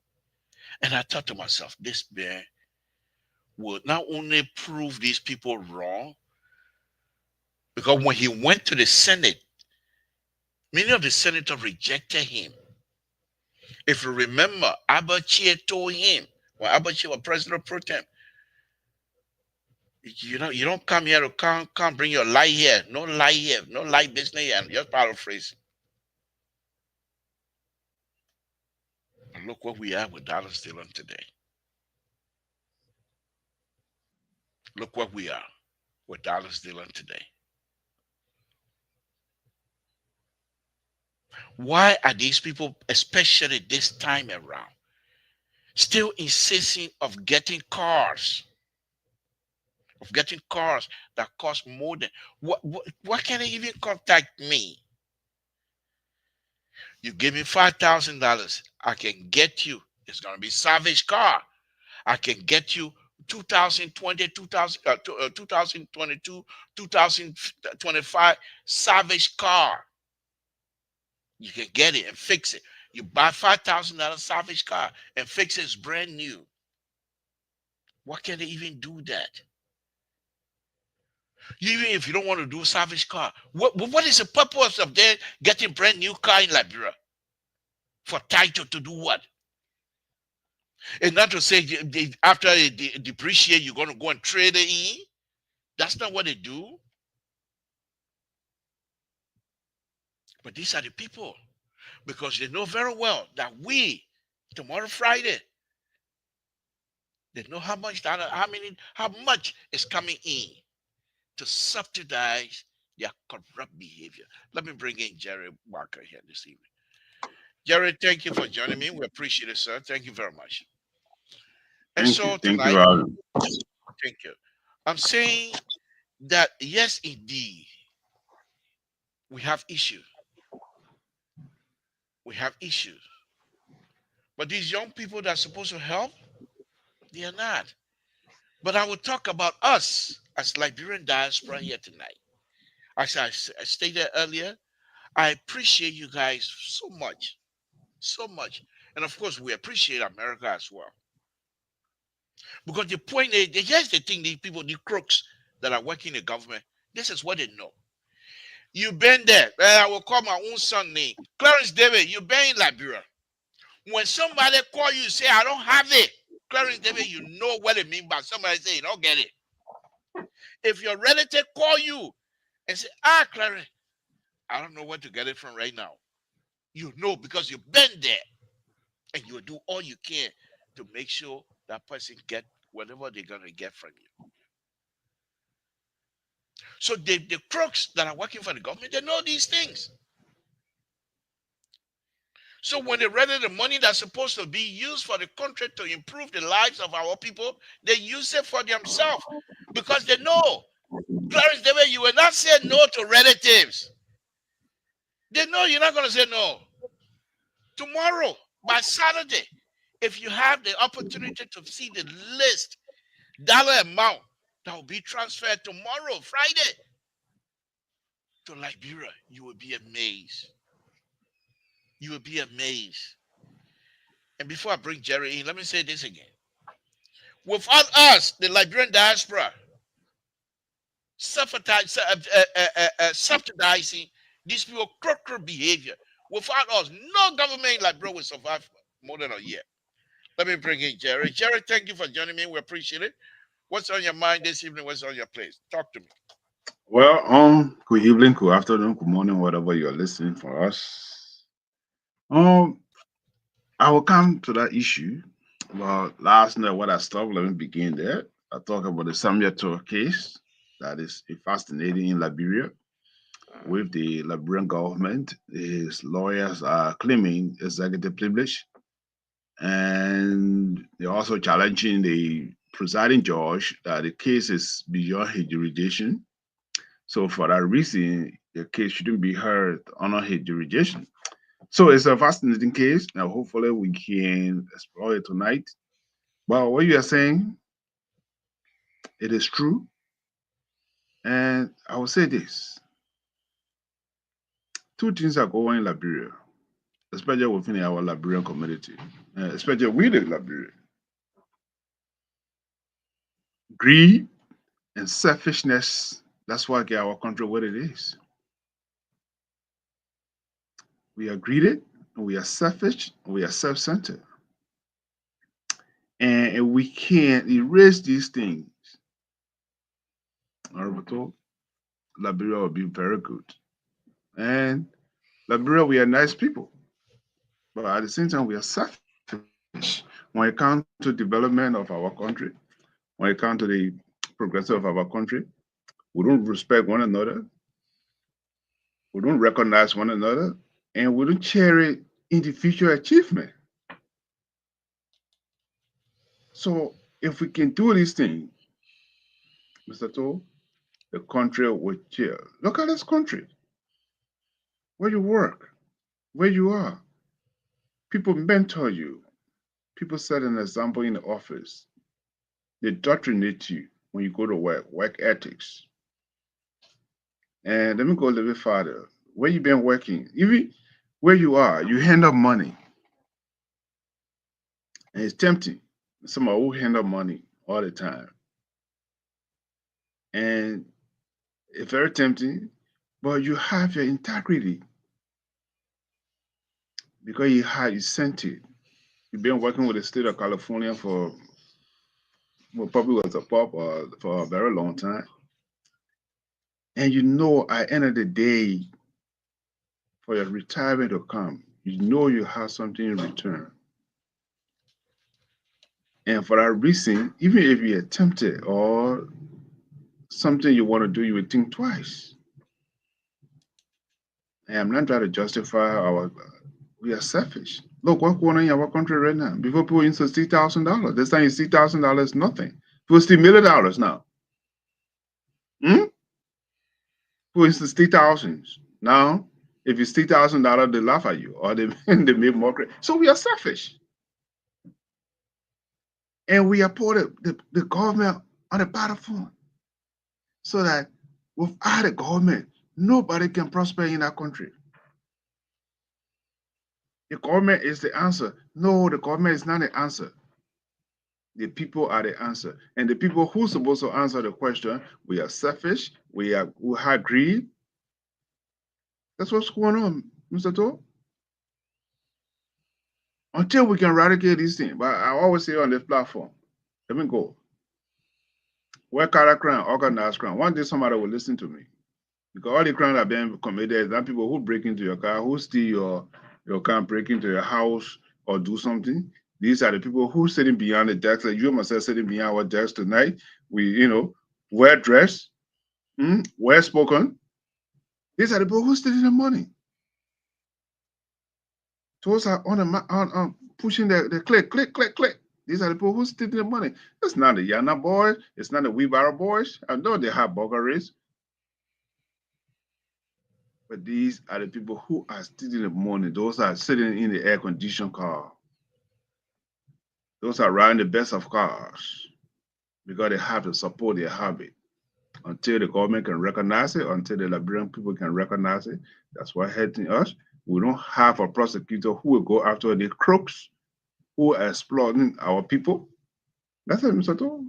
Speaker 4: And I thought to myself, this man will not only prove these people wrong, because when he went to the Senate, many of the senators rejected him. If you remember, Abachie told him, when Abachie was president pro tem, you don't come here to come bring your lie here. No lie here. No lie business here. I'm just paraphrasing. And look what we have with Dallas Dillon today. Look what we are with Dallas Dillon today. Why are these people, especially this time around, still insisting of getting cars? Of getting cars that cost more than what can they even contact me? You give me $5,000, I can get you. It's gonna be salvage car. I can get you 2020, 2022, 2025 salvage car. You can get it and fix it. You buy $5,000 salvage car and fix it, it's brand new. What can they even do that? Even if you don't want to do salvage car, what is the purpose of them getting brand new car in Liberia? For title to do what? And not to say after they depreciate, you're going to go and trade it in. That's not what they do. But these are the people, because they know very well that tomorrow Friday, they know how much is coming in to subsidize their corrupt behavior. Let me bring in Jerry Walker here this evening. Jerry, thank you for joining me. We appreciate it, sir. Thank you very much. And so tonight, thank you. I'm saying that yes, indeed, we have issues. We have issues. But these young people that are supposed to help, they are not. But I will talk about us as Liberian diaspora here tonight. As I stated earlier, I appreciate you guys so much. So much. And of course, we appreciate America as well. Because the point is, here's the thing, these people, the crooks that are working in the government, this is what they know. You've been there. I will call my own son name. Clarence David, you've been in Liberia. When somebody call you, say, I don't have it. Clarence David, you know what it means by somebody say, you don't get it. If your relative call you and say, Clarence, I don't know where to get it from right now. You know, because you've been there. And you will do all you can to make sure that person get whatever they're going to get from you. So the crooks that are working for the government, they know these things. So when they render the money that's supposed to be used for the country to improve the lives of our people, they use it for themselves because they know. Clarence David, you will not say no to relatives. They know you're not going to say no. Tomorrow, by Saturday, if you have the opportunity to see the list, dollar amount that will be transferred tomorrow, Friday, to Liberia, you will be amazed. You will be amazed. And before I bring Jerry in, let me say this again. Without us, the Liberian diaspora, subsidizing these people crooked behavior, without us, no government in Liberia will survive more than a year. Let me bring in Jerry. Jerry, thank you for joining me. We appreciate it. What's on your mind this evening? What's on your plate? Talk to me.
Speaker 5: Well, good evening, good afternoon, good morning, whatever you're listening for us. I will come to that issue. Well, last night, what I stopped, let me begin there. I talk about the Samson case that is fascinating in Liberia. with the Liberian government. His lawyers are claiming executive privilege, and they're also challenging the presiding judge that the case is beyond his jurisdiction. So for that reason, the case shouldn't be heard under his jurisdiction. So it's a fascinating case. Now, hopefully, we can explore it tonight. Well, what you are saying, it is true. And I will say this: two things are going in Liberia, especially within our Liberian community, especially with the Liberia. Greed and selfishness, that's what get our country what it is. We are greedy, and we are selfish, and we are self-centered. And we can't erase these things. Honorable, Liberia will be very good. And Liberia, we are nice people. But at the same time, we are selfish when it comes to development of our country, when it comes to the progress of our country. We don't respect one another, we don't recognize one another, and we don't cherish individual achievement. So if we can do these things, Mr. Toll, the country will chill. Look at this country, where you work, where you are. People mentor you. People set an example in the office. They doctrinate you when you go to work ethics. And let me go a little bit farther. Where you been working, even where you are, you handle money. And it's tempting. Someone who handle money all the time. And it's very tempting, but you have your integrity because you sent it. You've been working with the state of California for well, probably was a pop for a very long time. And you know at the end of the day, for your retirement to come, you know you have something in return. And for that reason, even if you attempt it or something you want to do, you would think twice. And I'm not trying to justify we are selfish. Look, what's going on in our country right now? Before people used to $60,000. This time $60,000 is nothing. People still $1 million now. Hmm? People used to $60,000. Now, if it's $60,000, they laugh at you or they, they make mockery. So we are selfish. And we put the government on the platform so that without the government, nobody can prosper in our country. The government is the answer. No, the government is not the answer. The people are the answer. And the people who's supposed to answer the question, we are selfish, we have greed. That's what's going on, Mr. To. Until we can eradicate these things. But I always say on this platform, let me go. Where character crime, organized crime. One day somebody will listen to me. Because all the crimes that are being committed is not people who break into your car, who steal your car, break into your house or do something. These are the people who sitting behind the desk, like you and myself sitting behind our desk tonight. We, wear dress, well spoken. These are the people who stealing the money. Those are on pushing the click, click, click, click. These are the people who stealing the money. It's not the Yana boys. It's not the Wheelbarrow boys. I know they have burglaries. But these are the people who are stealing the money. Those are sitting in the air-conditioned car. Those are riding the best of cars because they have the support they have it. Until the government can recognize it, until the Liberian people can recognize it, that's what's hurting us. We don't have a prosecutor who will go after the crooks who are exploiting our people. That's it, Mr. Toll.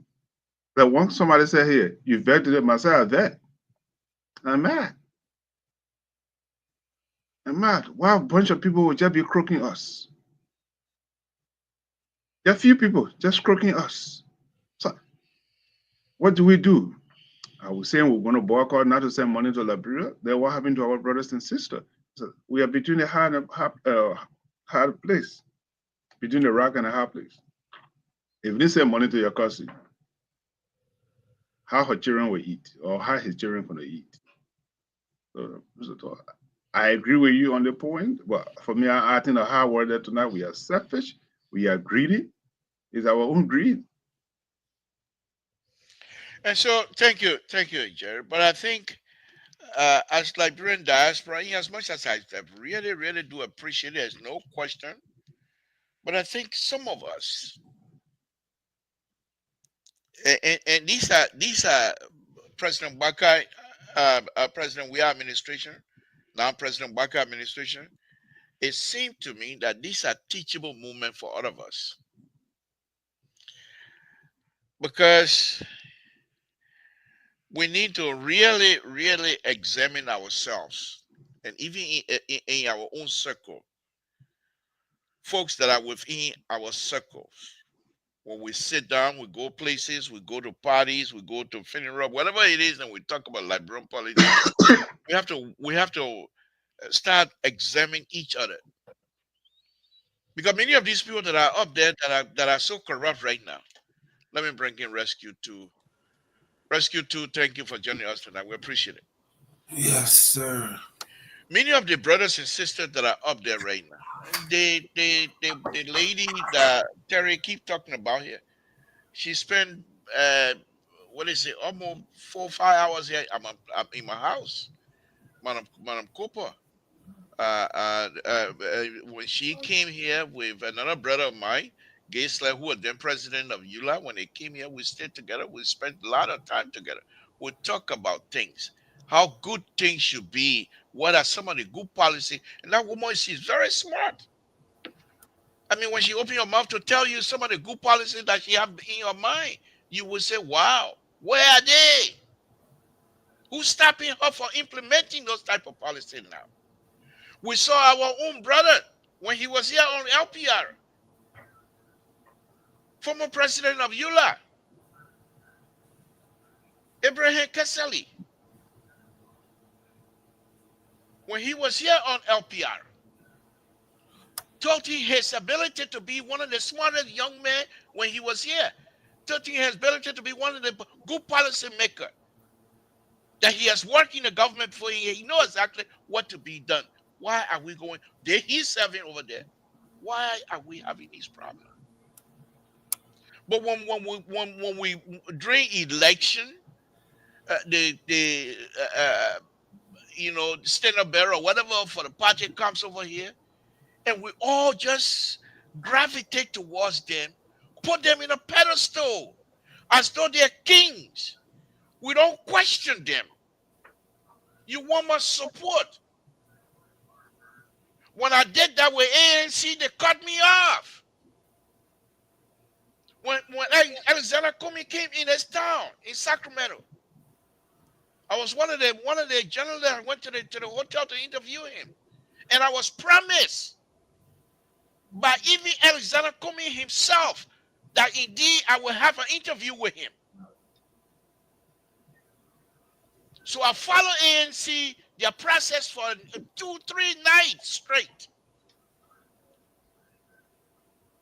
Speaker 5: That once somebody said here, you vetted it myself, that. I'm mad. I'm mad. Why a bunch of people will just be crooking us? There are few people just crooking us. So what do? I was saying we're going to boycott not to send money to Liberia. Then what happened to our brothers and sisters? So we are between a hard place, between the rock and a hard place. If they send money to your cousin, how her children will eat or how his children going to eat. So, I agree with you on the point, but for me, I think the hard word there tonight, we are selfish, we are greedy. It's our own greed.
Speaker 4: And so, thank you, Jerry. But I think, as Liberian diaspora, in as much as I really, really do appreciate it, there's no question. But I think some of us, and these are President Bakai, President Weah administration, now President Bakai administration. It seemed to me that these are teachable moments for all of us, because we need to really, really examine ourselves, and even in our own circle, folks that are within our circles. When we sit down, we go places, we go to parties, we go to funeral, whatever it is, and we talk about Liberian politics. We have to start examining each other, because many of these people that are up there that are so corrupt right now. Let me bring in Rescue 2. Rescue 2, thank you for joining us tonight. We appreciate it.
Speaker 1: Yes, sir.
Speaker 4: Many of the brothers and sisters that are up there right now, the lady that Terry keep talking about here, she spent, uh, what is it, almost 4 or 5 hours here. I'm in my house, Madam Cooper. When she came here with another brother of mine, Gaisler, who was then president of EULA, when they came here, we stayed together. We spent a lot of time together. We talk about things, how good things should be, what are some of the good policy. And that woman, she's very smart. I mean, when she opened her mouth to tell you some of the good policies that she have in her mind, you will say, wow, where are they? Who's stopping her from implementing those type of policies now? We saw our own brother when he was here on LPR, former president of EULA, Abraham Kesseli, when he was here on LPR, touting his ability to be one of the smartest young men when he was here, touting his ability to be one of the good policy makers, that he has worked in the government before. He knows exactly what to be done. Why are we going? He's serving over there. Why are we having these problems? But when we during election, the stand up bearer or whatever for the party comes over here, and we all just gravitate towards them, put them in a pedestal as though they're kings. We don't question them. You want my support. When I did that with ANC, they cut me off. When Alexander Comey came in his town in Sacramento, I was one of the generals that went to the hotel to interview him, and I was promised by even Alexander Comey himself that indeed I will have an interview with him. So I followed ANC their process for 2-3 nights straight,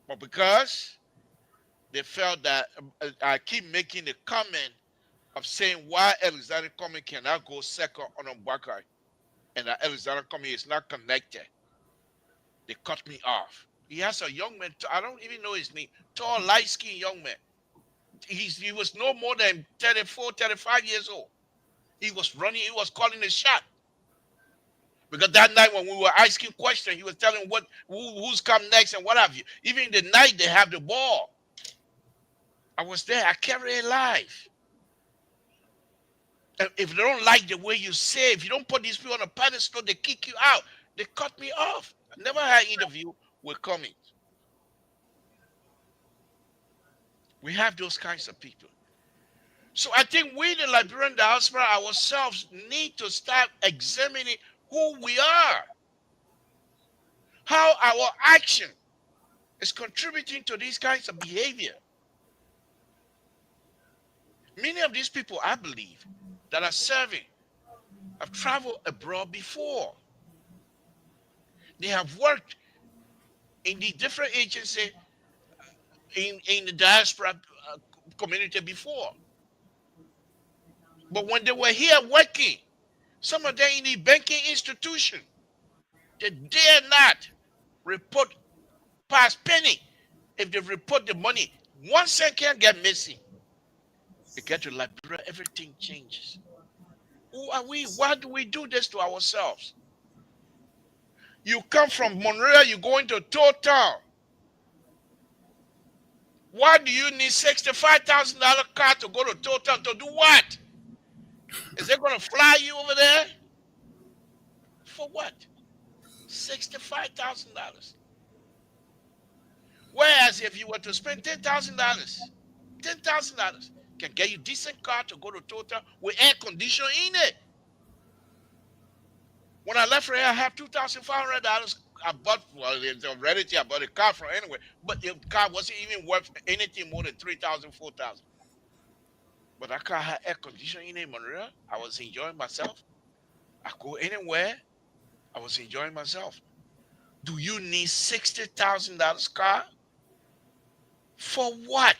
Speaker 4: but because they felt that I keep making the comment of saying why Alexander Comey cannot go second on Mbaka, and that Alexander Comey is not connected, they cut me off. He has a young man, I don't even know his name, tall, light-skinned young man. He was no more than 34, 35 years old. He was running, he was calling the shot. Because that night when we were asking questions, he was telling who's come next and what have you. Even the night they have the ball, I was there, I carried it live. And if they don't like the way you say, if you don't put these people on a pedestal, they kick you out. They cut me off. I never had an interview with Cummings. We have those kinds of people. So I think we, the Liberian diaspora ourselves, need to start examining who we are, how our action is contributing to these kinds of behavior. Many of these people, I believe, that are serving have traveled abroad before. They have worked in the different agencies in the diaspora community before. But when they were here working, Some of them in the banking institution, they dare not report past penny. If they report the money, 1 cent can't get missing. They get to Liberia, everything changes. Who are we? Why do we do this to ourselves? You come from Monrovia, you go into Total. Why do you need $65,000 car to go to Total to do what? Is it going to fly you over there? For what? $65,000. Whereas if you were to spend $10,000 can get you decent car to go to Total with air conditioning in it. When I left here, I have $2,500. I bought, well, in reality, I bought a car from anywhere, but the car wasn't even worth anything more than $3,000, $4,000. But that car had air conditioning in it, Monrovia. I was enjoying myself. I go anywhere. I was enjoying myself. Do you need $60,000 car? For what?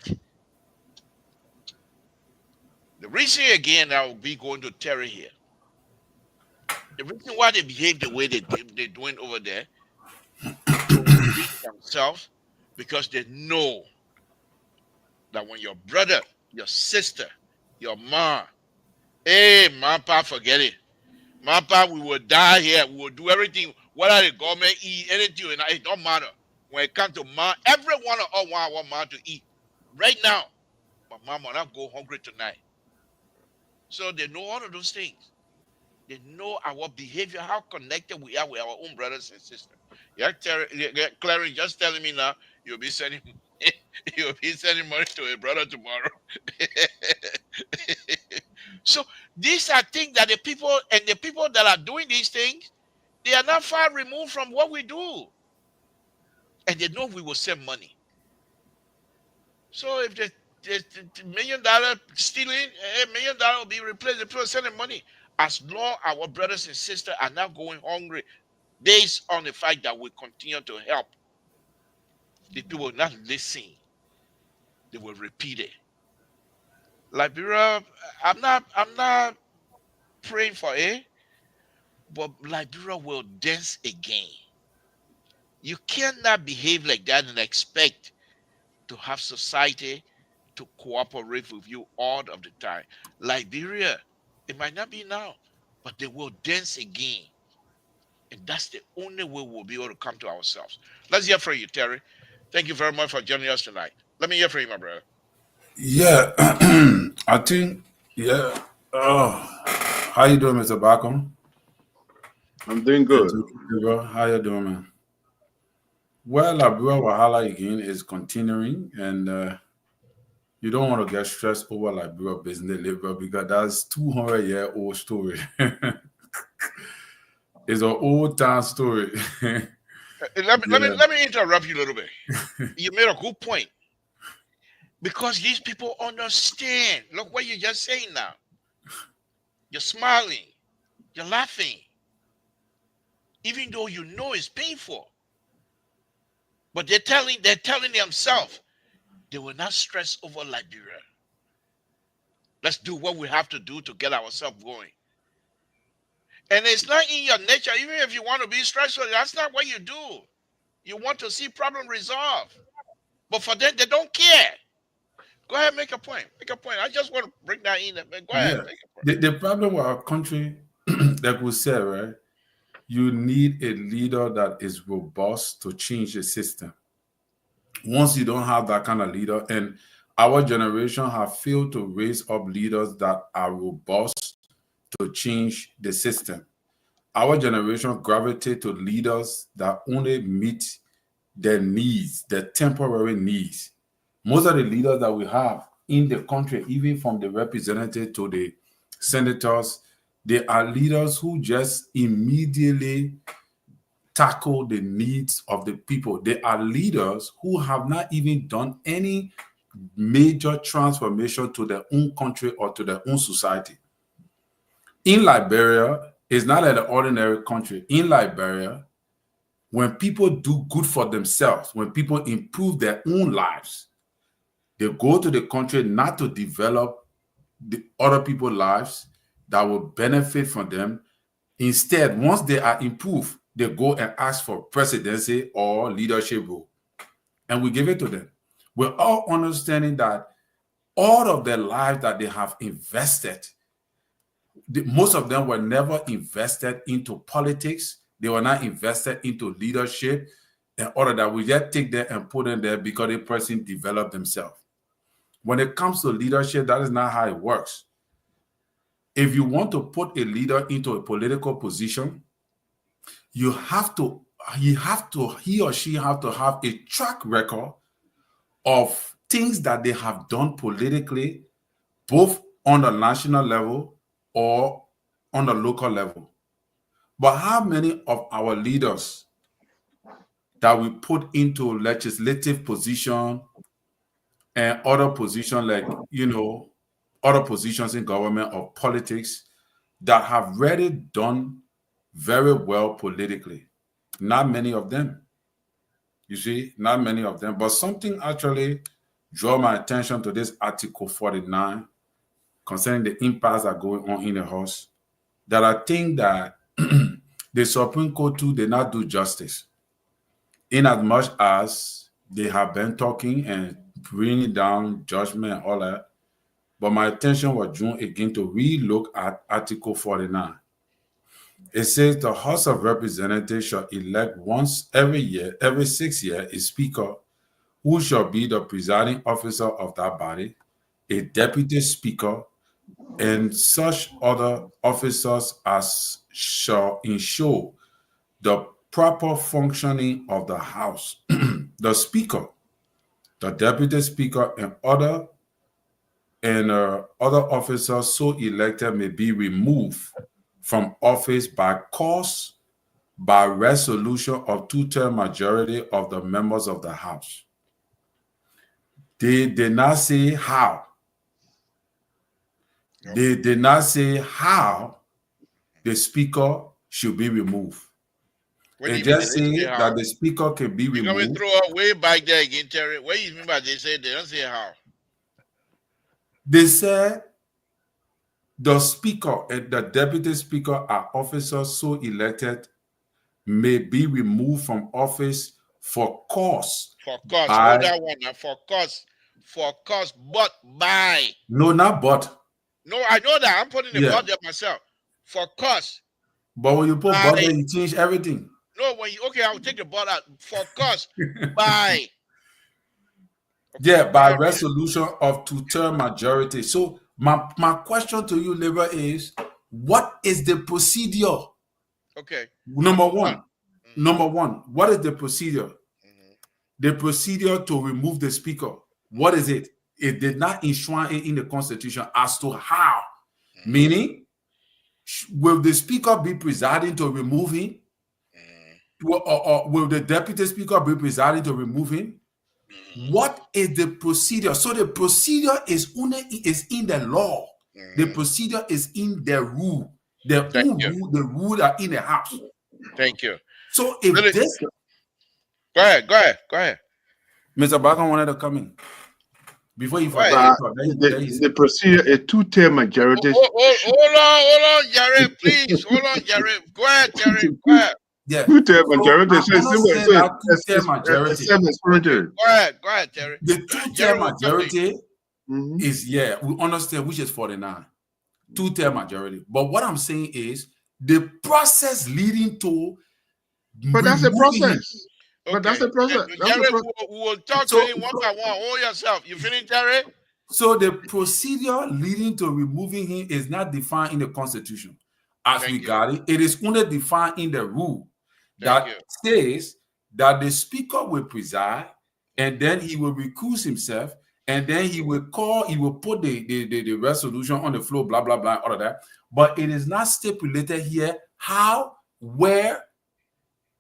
Speaker 4: The reason again I will be going to Terry here. The reason why they behave the way they're doing over there, themselves, because they know that when your brother, your sister, your mom, hey, Mapa, forget it. Mapa, we will die here. We will do everything. Whether the government eat anything, it don't matter. When it comes to mom, everyone of us want our mom to eat. Right now, my mom will not go hungry tonight. So they know all of those things. They know our behavior, how connected we are with our own brothers and sisters. Yeah, Clary, just telling me now, you'll be sending money to a brother tomorrow. So these are things that the people that are doing these things, they are not far removed from what we do. And they know we will send money. So if the $1 million stealing, $1 million will be replaced. The people sending money. As long our brothers and sisters are not going hungry, based on the fact that we continue to help, the people will not listen. They will repeat it. Liberia, I'm not praying for it, but Liberia will dance again. You cannot behave like that and expect to have society to cooperate with you all of the time. Liberia, it might not be now, but they will dance again. And that's the only way we'll be able to come to ourselves. Let's hear from you, Terry. Thank you very much for joining us tonight. Let me hear from you, my brother.
Speaker 6: Yeah, I think, yeah. How you doing, Mr. Backham?
Speaker 5: I'm doing good.
Speaker 6: How you doing, man? Well, Liberia Wahala again is continuing, and you don't want to get stressed over Liberia business labor because that's 200-year-old story. It's an old time story.
Speaker 4: Let me interrupt you a little bit. You made a good point. Because these people understand. Look what you're just saying now. You're smiling. You're laughing. Even though you know it's painful. But they're telling themselves they will not stress over Liberia. Let's do what we have to do to get ourselves going. And it's not in your nature, even if you want to be stressful, that's not what you do. You want to see problem resolved. But for them, they don't care. Go ahead, make a point. Make a point. I just want to bring that in. Go ahead, make a point.
Speaker 6: The problem with our country, like we said, right? You need a leader that is robust to change the system. Once you don't have that kind of leader, and our generation have failed to raise up leaders that are robust to change the system. Our generation gravitate to leaders that only meet their needs, their temporary needs. Most of the leaders that we have in the country, even from the representative to the senators, they are leaders who just immediately tackle the needs of the people. They are leaders who have not even done any major transformation to their own country or to their own society. In Liberia, it's not an ordinary country. In Liberia, when people do good for themselves, when people improve their own lives, they go to the country not to develop the other people's lives that will benefit from them, Instead, once they are improved, they go and ask for presidency or leadership role. And we give it to them. We're all understanding that all of their lives that they have invested, most of them were never invested into politics. They were not invested into leadership in order that we just take them and put them there because the person developed themselves. When it comes to leadership, that is not how it works. If you want to put a leader into a political position, he or she have to have a track record of things that they have done politically, both on the national level or on the local level. But how many of our leaders that we put into legislative position and other positions like, other positions in government or politics that have really done very well politically? Not many of them. You see, not many of them. But something actually drew my attention to this Article 49 concerning the impasse that are going on in the House, that I think that the Supreme Court too did not do justice, in as much as they have been talking and bringing down judgment and all that. But my attention was drawn again to re-look at Article 49. It says the House of Representatives shall elect once every year, every 6 years, a speaker who shall be the presiding officer of that body, a deputy speaker, and such other officers as shall ensure the proper functioning of the House. The speaker, the deputy speaker, and other officers so elected may be removed from office by resolution of two-thirds majority of the members of the House. They did not say how.
Speaker 4: Yep.
Speaker 6: They did not say how the speaker should be removed. They just say that the speaker can be removed.
Speaker 4: Can we throw up way back there again, Terry? What do you mean by they say they don't say how?
Speaker 6: They said the speaker and the deputy speaker are officers so elected may be removed from office for cause.
Speaker 4: For cause. Hold that one now. For cause. For cause, but by.
Speaker 6: No, not but.
Speaker 4: No, I know that. I'm putting the but there myself. For cause.
Speaker 6: But when you put but there, you change everything.
Speaker 4: No, okay, I'll take the but out. For cause, by.
Speaker 6: Okay, yeah, by resolution of two-thirds majority. So my question to you, Labor, is what is the procedure?
Speaker 4: Okay.
Speaker 6: Number one, what is the procedure? The procedure to remove the speaker. What is it? It did not enshrine it in the Constitution as to how. Meaning, will the speaker be presiding to remove him? Or will the deputy speaker be presiding to remove him? What is the procedure? So the procedure is in the law. The procedure is in the rule. The rule are in the House.
Speaker 4: Thank you.
Speaker 6: So if this...
Speaker 4: Go ahead.
Speaker 6: Mr. Bakan wanted to come in. Before you forget,
Speaker 5: the procedure, a two-thirds majority.
Speaker 4: Hold on, Jared, please. Hold on, Jared. Go ahead, Jared. Go ahead.
Speaker 6: Yeah.
Speaker 5: Two-thirds majority.
Speaker 4: Go ahead, Terry.
Speaker 6: The two-thirds majority is, we understand which is 49. Two-thirds majority. But what I'm saying is the process leading to.
Speaker 5: But that's a process.
Speaker 4: Okay.
Speaker 5: But that's the process.
Speaker 4: Jared, we will talk to him one by one. Hold yourself. You finished, Jared?
Speaker 6: So the procedure leading to removing him is not defined in the Constitution. As we got it, it is only defined in the rule that says that the speaker will preside and then he will recuse himself and then he will put the resolution on the floor, blah, blah, blah, all of that. But it is not stipulated here how, where,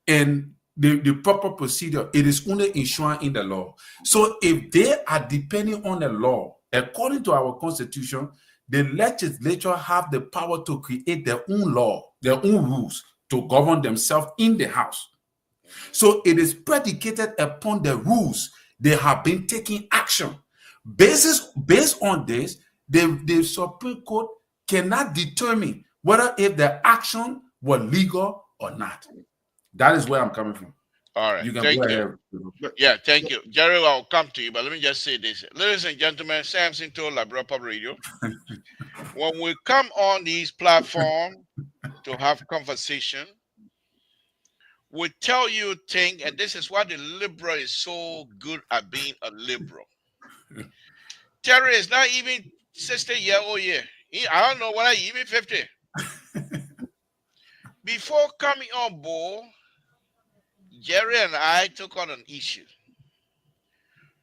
Speaker 6: and the proper procedure. It is only enshrined in the law. So if they are depending on the law, according to our Constitution, the legislature have the power to create their own law, their own rules to govern themselves in the House. So it is predicated upon the rules. They have been taking action. Based on this, the Supreme Court cannot determine whether if the action were legal or not. That is where I'm coming from.
Speaker 4: All right.
Speaker 6: You can
Speaker 4: Thank
Speaker 6: go
Speaker 4: you.
Speaker 6: ahead.
Speaker 4: Yeah, thank you. Jerry, I'll come to you, but let me just say this. Ladies and gentlemen, Samson told Labrador Pub Radio. When we come on these platforms to have conversation, we tell you things, and this is why the liberal is so good at being a liberal. Terry is not even 60-year-old yet. I don't know whether he even 50. Before coming on board, Jerry and I took on an issue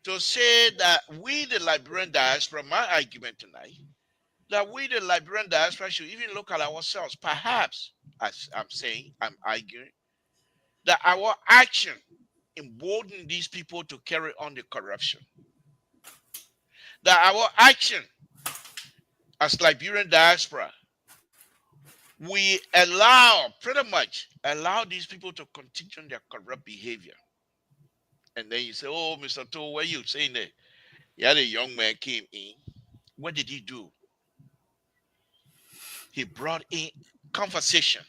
Speaker 4: to say that we, the Liberian diaspora, my argument tonight, that we, the Liberian diaspora, should even look at ourselves. Perhaps, as I'm saying, I'm arguing, that our action embolden these people to carry on the corruption. That our action as Liberian diaspora, we pretty much allow these people to continue their corrupt behavior. And then you say, oh, Mr. Toh, what are you saying there? Yeah, the young man came in. What did he do? He brought in conversation.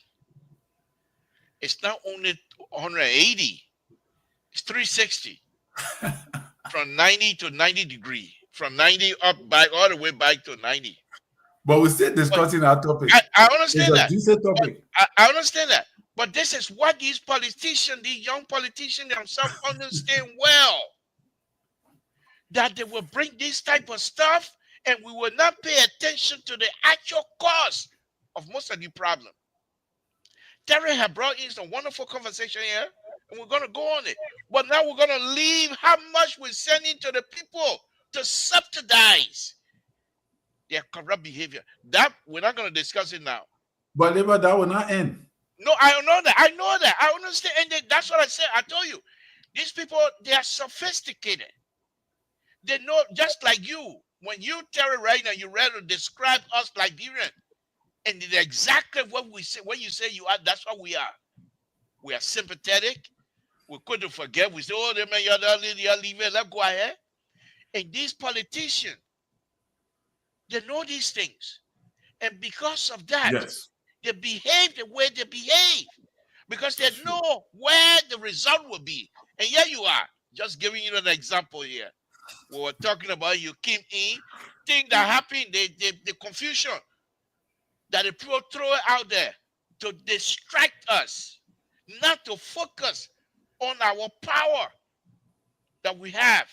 Speaker 4: It's not only 180, it's 360. From 90 to 90 degree. From 90 up back all the way back to 90.
Speaker 6: But we're still discussing our topic.
Speaker 4: I understand that.
Speaker 6: It's a decent topic.
Speaker 4: I understand that. But this is what these politicians, these young politicians themselves understand well. That they will bring this type of stuff and we will not pay attention to the actual cause of most of the problem. Terry had brought in some wonderful conversation here, and we're going to go on it. But now we're going to leave how much we're sending to the people to subsidize their corrupt behavior. That we're not going to discuss it now.
Speaker 6: But Labor, that will not end.
Speaker 4: No, I know that. I know that. I understand. And that's what I said. I told you. These people, they are sophisticated. They know, just like you. When you, Terry, right now, you ready to describe us Liberian. And it's exactly what we say. When you say you are, that's what we are. We are sympathetic. We couldn't forget. We say, oh, they man, you're leaving. Let's go ahead. And these politicians, they know these things. And because of that,
Speaker 6: yes,
Speaker 4: they behave the way they behave. Because they know where the result will be. And here you are. Just giving you an example here. We were talking about you came in, things that happened, the confusion that the people throw out there to distract us, not to focus on our power that we have,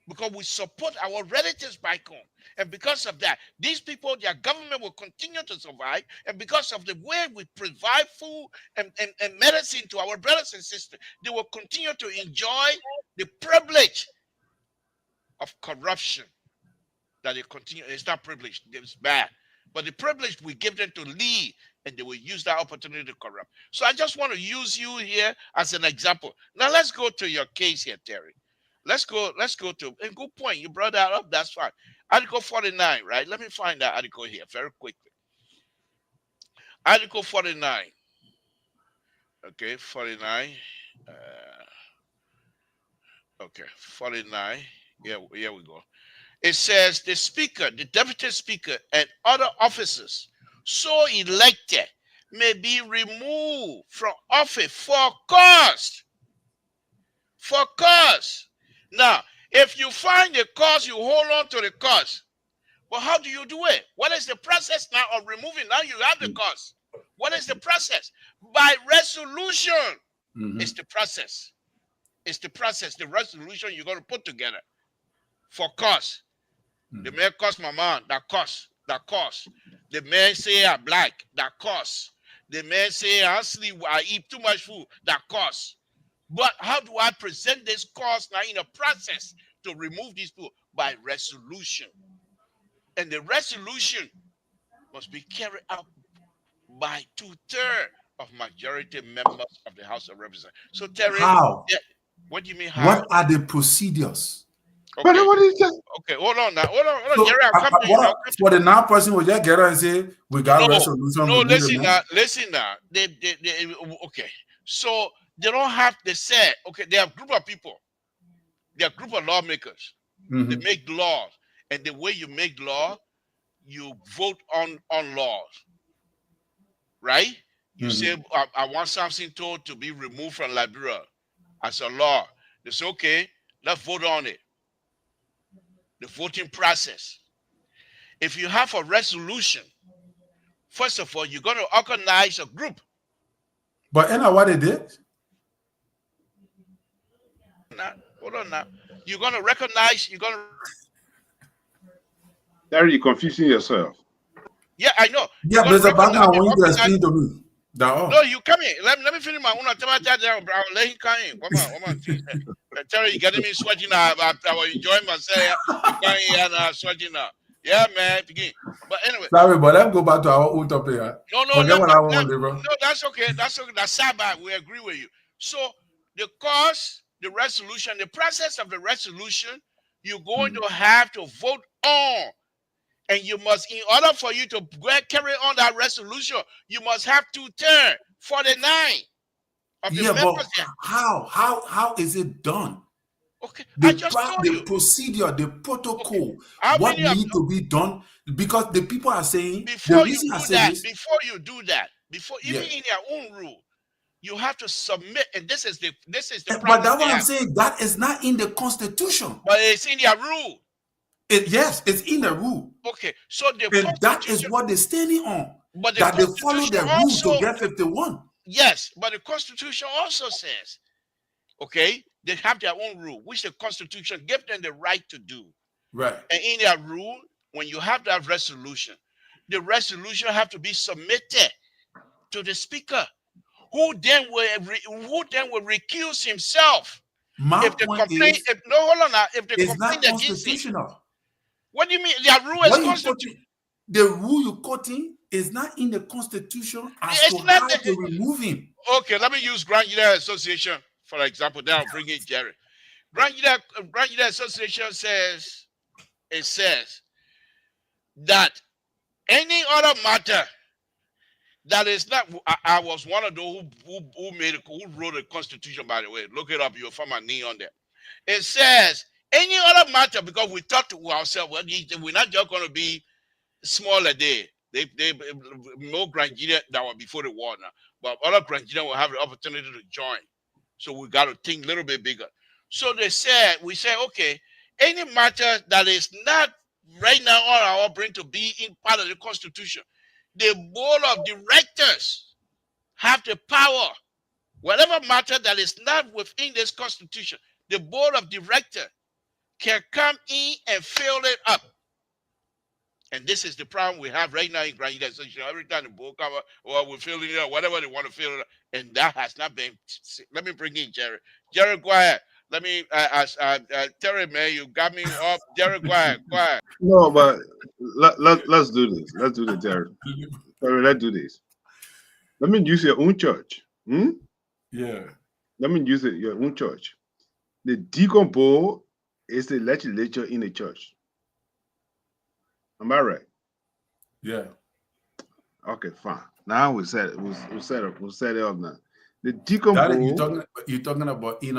Speaker 4: because we support our relatives back home. And because of that, these people, their government will continue to survive. And because of the way we provide food and medicine to our brothers and sisters, they will continue to enjoy the privilege of corruption that they continue. It's not privilege, it's bad. But the privilege we give them to lead, and they will use that opportunity to corrupt. So I just want to use you here as an example. Now let's go to your case here, Terry. Let's go to, and good point. You brought that up, that's fine. Article 49, right? Let me find that article here very quickly. Article 49. Okay, 49. Okay, 49. Here we go. It says the speaker, the deputy speaker, and other officers so elected may be removed from office for cause. For cause. Now, if you find the cause, you hold on to the cause. But how do you do it? What is the process now of removing? Now you have the cause. What is the process? By resolution. It's the process. It's the process, the resolution you're going to put together for cause. The man curse my man, that cause. The man say I'm black, that cause. The man say I eat too much food, that cause. But how do I present this cause now in a process to remove these people? By resolution. And the resolution must be carried out by 2/3 of majority members of the House of Representatives. So Terry,
Speaker 6: how?
Speaker 4: What do you mean how?
Speaker 6: What are the procedures?
Speaker 4: Okay.
Speaker 5: But what is that?
Speaker 4: Okay, hold on now. Hold on.
Speaker 6: So,
Speaker 4: Jerry, I'll come to you.
Speaker 6: for the now person will just get out and say we got resolution.
Speaker 4: No, listen now. They okay. So they don't have to say, okay, they have a group of people. They are a group of lawmakers. They make laws. And the way you make law, you vote on laws. Right? You say, I want Samson told to be removed from Liberia as a law. They say, okay, let's vote on it. The voting process. If you have a resolution, first of all, you're going to organize a group.
Speaker 6: But ain't that what they did?
Speaker 4: Now, hold on now. You're going to recognize,
Speaker 5: There you're confusing yourself.
Speaker 4: Yeah, I know.
Speaker 6: Yeah, there's a background I want you to explain to me.
Speaker 4: No, you come in. Let me finish my own. I'll let him come in. Come on. Terry, you getting me sweating now. I was enjoying myself. You come here and sweating now. Yeah, man. Begin. But anyway.
Speaker 6: Sorry, but let's go back to our own topic.
Speaker 4: No, that's okay. That's okay. That's Sabbath. We agree with you. So the cause, the resolution, the process of the resolution, you're going to have to vote on. And you must, in order for you to carry on that resolution, you must have 2/3, 49 of the members.
Speaker 6: But how is it done?
Speaker 4: Okay, I just told you.
Speaker 6: The procedure, the protocol,
Speaker 4: okay.
Speaker 6: what needs to be done, because the people are saying
Speaker 4: before you do that, even in your own rule, you have to submit, and this is the problem.
Speaker 6: But that's what I'm saying. That is not in the Constitution.
Speaker 4: But it's in your rule.
Speaker 6: Yes, it's in the rule.
Speaker 4: Okay, so
Speaker 6: that is what they're standing on.
Speaker 4: But
Speaker 6: that they follow the rules to get 51.
Speaker 4: Yes, but the Constitution also says, okay, they have their own rule, which the Constitution gives them the right to do.
Speaker 6: Right.
Speaker 4: And in their rule, when you have that resolution, the resolution have to be submitted to the Speaker, who then will recuse himself.
Speaker 6: If the complaint,
Speaker 4: if the
Speaker 6: it's not constitutional.
Speaker 4: What do you mean? Their rule is constitutional.
Speaker 6: The rule you're quoting is not in the Constitution as to how to remove him.
Speaker 4: Okay, let me use Grand United Association for example. Then I'll bring in Jerry. Grand United Association says that any other matter that is not. I was one of those who wrote the Constitution. By the way, look it up. You'll find my name on there. It says any other matter, because we thought to ourselves, well, we're not just going to be smaller there. They no Grandidia that were before the war now, but other Grandidia will have the opportunity to join. So we got to think a little bit bigger. So we said, okay, any matter that is not right now on our brain to be in part of the Constitution, the board of directors have the power. Whatever matter that is not within this Constitution, the board of directors can come in and fill it up. And this is the problem we have right now in Grand United Association. Every time the board cover, or we're filling it up, whatever they want to fill it up, and that has not been. Let me bring in Jerry. Jerry, go ahead. Let me, Terry, man, you got me up. Jerry, go ahead. Go ahead.
Speaker 5: No, but let's do this. Let's do this, Jerry. Terry, let's do this. Let me use your own church.
Speaker 6: Yeah.
Speaker 5: Let me use your own church. The deacon board is the legislature in the church. Am I right?
Speaker 6: Yeah.
Speaker 5: Okay, fine. Now we set it up now. The deacon board.
Speaker 6: You're talking about in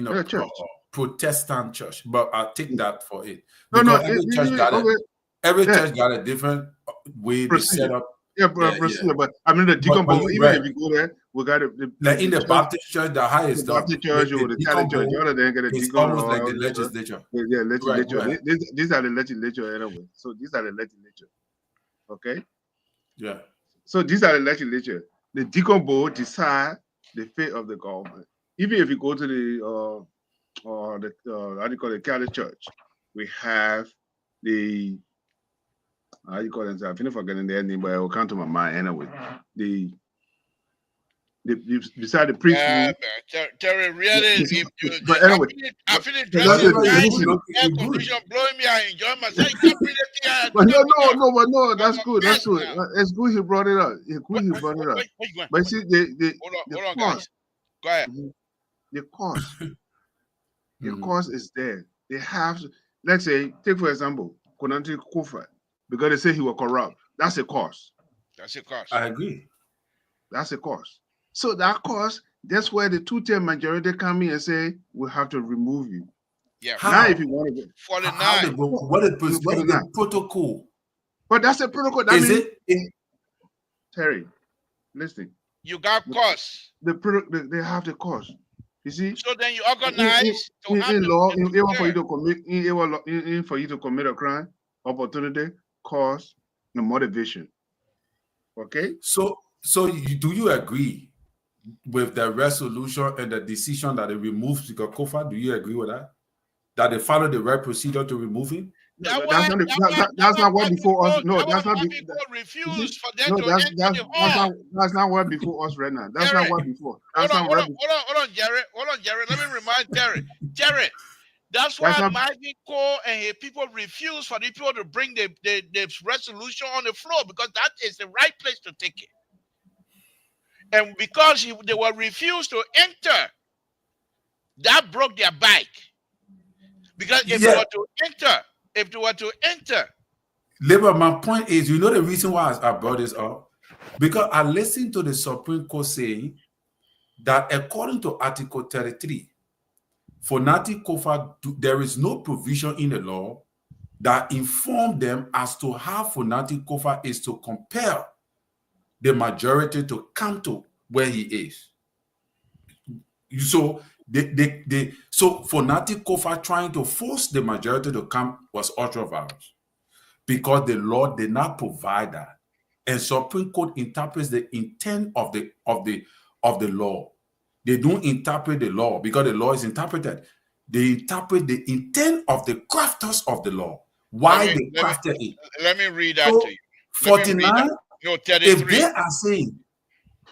Speaker 6: a
Speaker 5: church.
Speaker 6: Protestant church, but I'll take that for it.
Speaker 5: No,
Speaker 6: every church got a different way to set up.
Speaker 5: Yeah, but I mean the deacon board. Even if you go there, we got
Speaker 6: like in the Baptist church, the highest
Speaker 5: Baptist church or the Catholic church. All of them get a deacon.
Speaker 6: It's almost like the legislature.
Speaker 5: Yeah, legislature.
Speaker 6: Right.
Speaker 5: These are the legislature anyway. So these are the legislature. Okay.
Speaker 6: Yeah.
Speaker 5: So these are the legislature. The deacon board decide the fate of the government. Even if you go to the how do you call it, Catholic church, we have the how you call it? I finish forgetting their name, but it will come to my mind anyway. The beside the priest.
Speaker 4: Yeah, Terry, really.
Speaker 5: But anyway,
Speaker 4: I finished dressing air condition blowing me. I enjoy myself. You can't breathe it.
Speaker 5: But no, that's good. That's good. It's good he brought it up. But see,
Speaker 4: hold on, guys. Go ahead.
Speaker 5: The cost. The cost is there. They have to, let's say, take for example, Konanti Kufa, because they say he was corrupt. That's a cost.
Speaker 4: That's a cost.
Speaker 6: I agree.
Speaker 5: That's a cost. So that cost, that's where the 2/3 majority come in and say, we have to remove you.
Speaker 4: Yeah.
Speaker 5: Now, if you want to go
Speaker 4: 49.
Speaker 6: What is the protocol?
Speaker 5: But that's a protocol. That means Terry, listen.
Speaker 4: You got cause.
Speaker 5: They have the cause. You see?
Speaker 4: So then you organize to have
Speaker 5: in law,
Speaker 4: the
Speaker 5: in order for you to commit, for you to commit a crime, opportunity, cause, and motivation. Okay.
Speaker 6: So do you agree with the resolution and the decision that they remove Speaker Kofa? Do you agree with that? That they follow the right procedure to remove him?
Speaker 5: That's not what before us. No, that's not.
Speaker 4: Refused for them
Speaker 5: No,
Speaker 4: to enter the hall.
Speaker 5: That's not what before us right now. That's not what before.
Speaker 4: Hold on, Jerry. Let me remind Terry. Jerry, that's why Marvin Cole and his people refuse for the people to bring the resolution on the floor, because that is the right place to take it. And because they were refused to enter, that broke their bike. Because if they were to enter.
Speaker 6: Labor, my point is, you know the reason why I brought this up? Because I listened to the Supreme Court saying that according to Article 33, for Nati Kofa, there is no provision in the law that inform them as to how Fonati Kofa is to compel the majority to come to where he is. So so Fonati Kofa trying to force the majority to come was ultra-virus because the law did not provide that, and Supreme Court interprets the intent of the law. They don't interpret the law because the law is interpreted. They interpret the intent of the crafters of the law. Why they crafted it.
Speaker 4: Let me read that to you.
Speaker 6: 49.
Speaker 4: No, 33.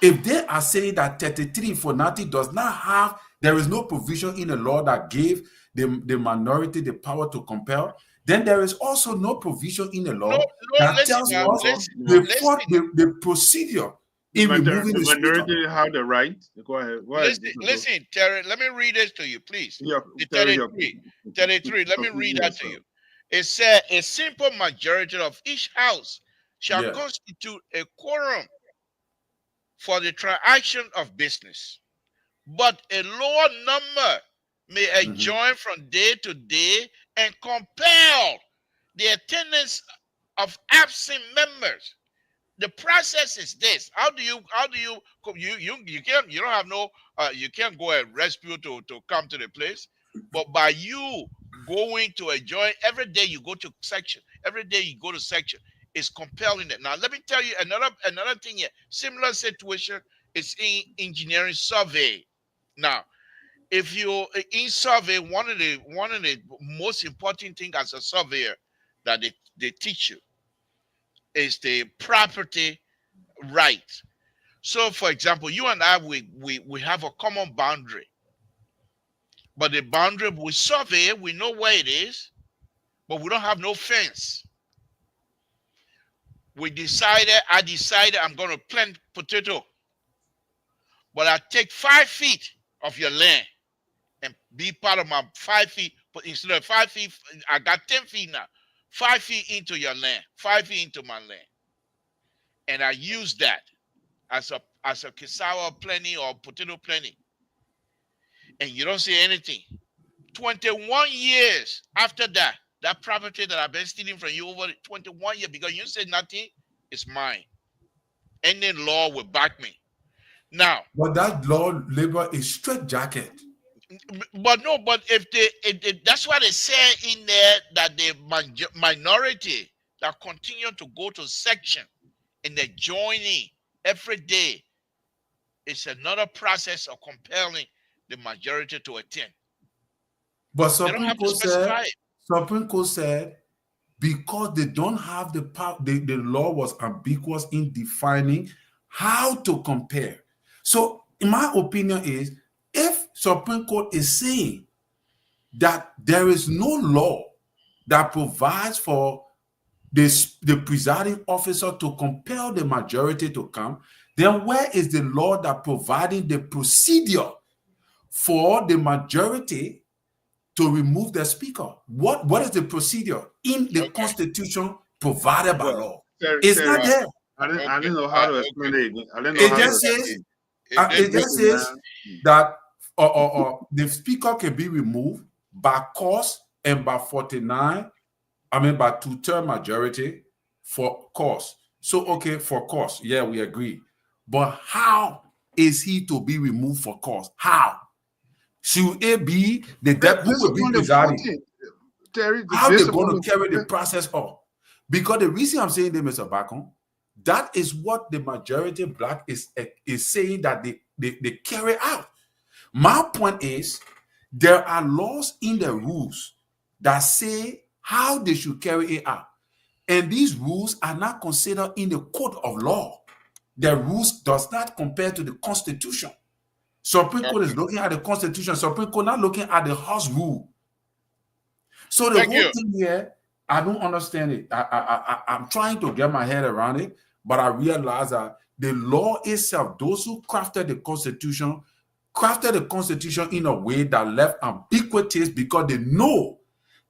Speaker 6: If they are saying that 33 Fonati does not have, there is no provision in the law that gave the minority the power to compel, then there is also no provision in the law that tells us the procedure in removing the
Speaker 5: minority have the right. Go ahead.
Speaker 4: Listen, Terry, let me read this to you, please. The 33. Let me read that to you. It said, a simple majority of each house shall constitute a quorum for the transaction of business, but a lower number may adjourn from day to day and compel the attendance of absent members. The process is this. You don't have no you can't go and arrest people to come to the place, but by you going to adjourn every day you go to section, is compelling it. Now let me tell you another thing here. Similar situation is in engineering survey. Now, if you in survey, one of the most important things as a surveyor that they teach you is the property right. So, for example, you and I, we have a common boundary, but the boundary we survey, we know where it is, but we don't have no fence. I decided I'm going to plant potato, but I take 5 feet of your land and be part of my 5 feet. But instead of 5 feet, I got 10 feet now. 5 feet into your land, 5 feet into my land, and I use that as a cassava planting or potato planting, and you don't say anything. 21 years after that, that property that I've been stealing from you over 21 years, because you said nothing, it's mine. Any law will back me. Now,
Speaker 6: but that law labor is straight jacket.
Speaker 4: But if that's what they say in there, that the minority that continue to go to section and they're joining every day, it's another process of compelling the majority to attend.
Speaker 6: But Supreme Court said because they don't have the power, the law was ambiguous in defining how to compare. So, in my opinion, is if Supreme Court is saying that there is no law that provides for the presiding officer to compel the majority to come, then where is the law that providing the procedure for the majority to remove the speaker? What is the procedure in the Constitution provided by law? It's not there.
Speaker 5: I didn't know how to explain it.
Speaker 6: It just says that the speaker can be removed by cause and by 49. I mean by 2/3 majority for cause. So, okay, for cause, yeah, we agree. But how is he to be removed for cause? How? Should it be the debt? Who
Speaker 5: Based
Speaker 6: will be
Speaker 5: upon the
Speaker 6: presiding?
Speaker 5: 14th, Terry,
Speaker 6: How they
Speaker 5: based
Speaker 6: going
Speaker 5: upon
Speaker 6: to carry the
Speaker 5: the
Speaker 6: process up? Because the reason I'm saying this, Mr. Bacon, that is what the majority black is saying that they carry out. My point is, there are laws in the rules that say how they should carry it out. And these rules are not considered in the code of law. The rules does not compare to the Constitution. Supreme Court is looking at the Constitution. Supreme Court not looking at the House rule. So the
Speaker 4: Thank
Speaker 6: whole
Speaker 4: you.
Speaker 6: thing here, I don't understand it. I'm trying to get my head around it, but I realize that the law itself, those who crafted the Constitution in a way that left ambiguities because they know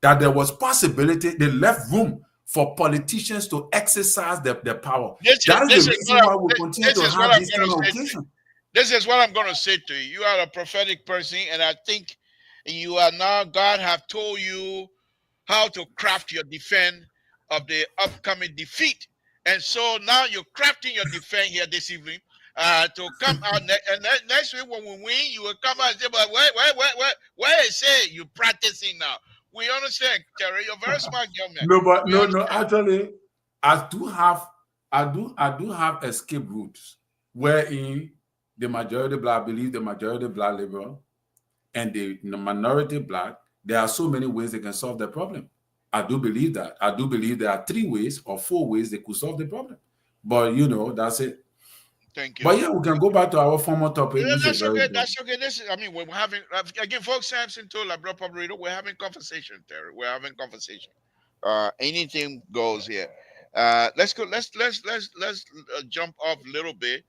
Speaker 6: that there was possibility. They left room for politicians to exercise their power. That is the reason why we continue to have this kind of occasion.
Speaker 4: This is what I'm going to say to you. You are a prophetic person, and I think you are now, God have told you how to craft your defense of the upcoming defeat. And so now you're crafting your defense here this evening to come out. And next week when we win, you will come out and say, but where is it? You're practicing now. We understand, Terry. You're very smart, young man.
Speaker 6: No. Actually, I do have escape routes wherein the majority black believe the majority black liberal and the minority black. There are so many ways they can solve the problem. I do believe that. I do believe there are 3 ways or 4 ways they could solve the problem. But that's it.
Speaker 4: Thank you.
Speaker 6: But yeah, we can go back to our former topic.
Speaker 4: Yeah, that's okay. That's okay. We're having again. Folks, Samson told like Bro Pablito, we're having conversation, Terry. We're having conversation. Anything goes here. Let's go. Let's jump off a little bit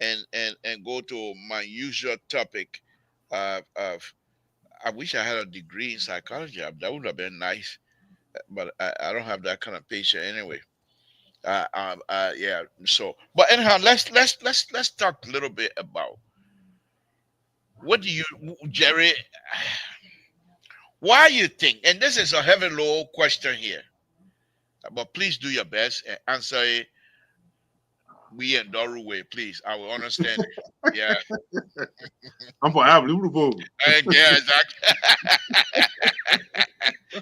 Speaker 4: and go to my usual topic of. I wish I had a degree in psychology. That would have been nice, but I don't have that kind of patience anyway. Yeah. So, but anyhow, let's talk a little bit about what do you, Jerry? Why you think? And this is a heavy low question here, but please do your best and answer it. We in Doru way, please. I will understand it. Yeah.
Speaker 5: I'm for having Liverpool.
Speaker 4: Yeah, exactly.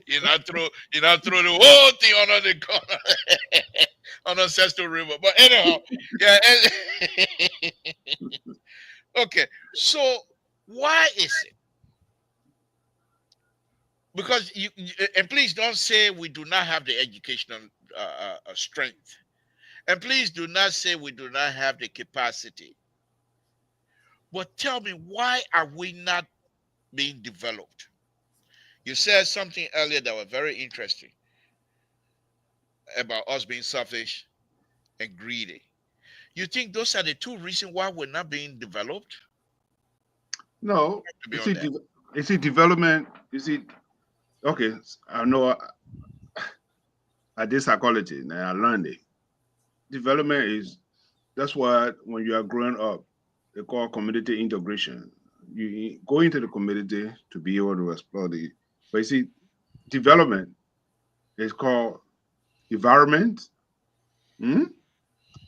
Speaker 4: you not throw the whole thing on the corner on Ancestral River. But anyhow, yeah. Okay, so why is it? Because you and please don't say we do not have the educational strength, and please do not say we do not have the capacity. But tell me, why are we not being developed? You said something earlier that was very interesting about us being selfish and greedy. You think those are the 2 reasons why we're not being developed?
Speaker 5: No, you see development. You see, okay. I know. I did psychology and I learned it. Development is that's what when you are growing up, they call community integration. You go into the community to be able to explore the. But you see, development is called environment,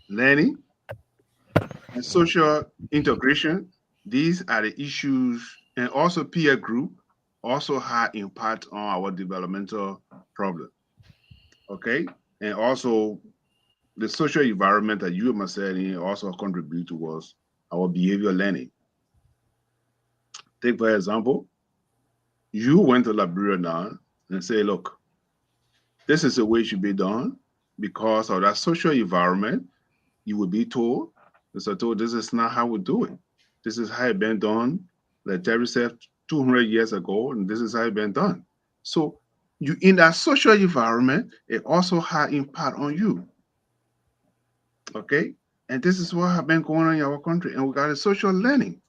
Speaker 5: learning, and social integration. These are the issues, and also peer group also had impact on our developmental problem. Okay, and also the social environment that you must say also contribute towards our behavior learning. Take for example, you went to Liberia now and say, look, this is the way it should be done because of that social environment. You will be told, this is not how we do it. This is how it been done, like Terry said 200 years ago, and this is how it been done. So you in that social environment, it also had impact on you. Okay, and this is what have been going on in our country, and we got a social learning.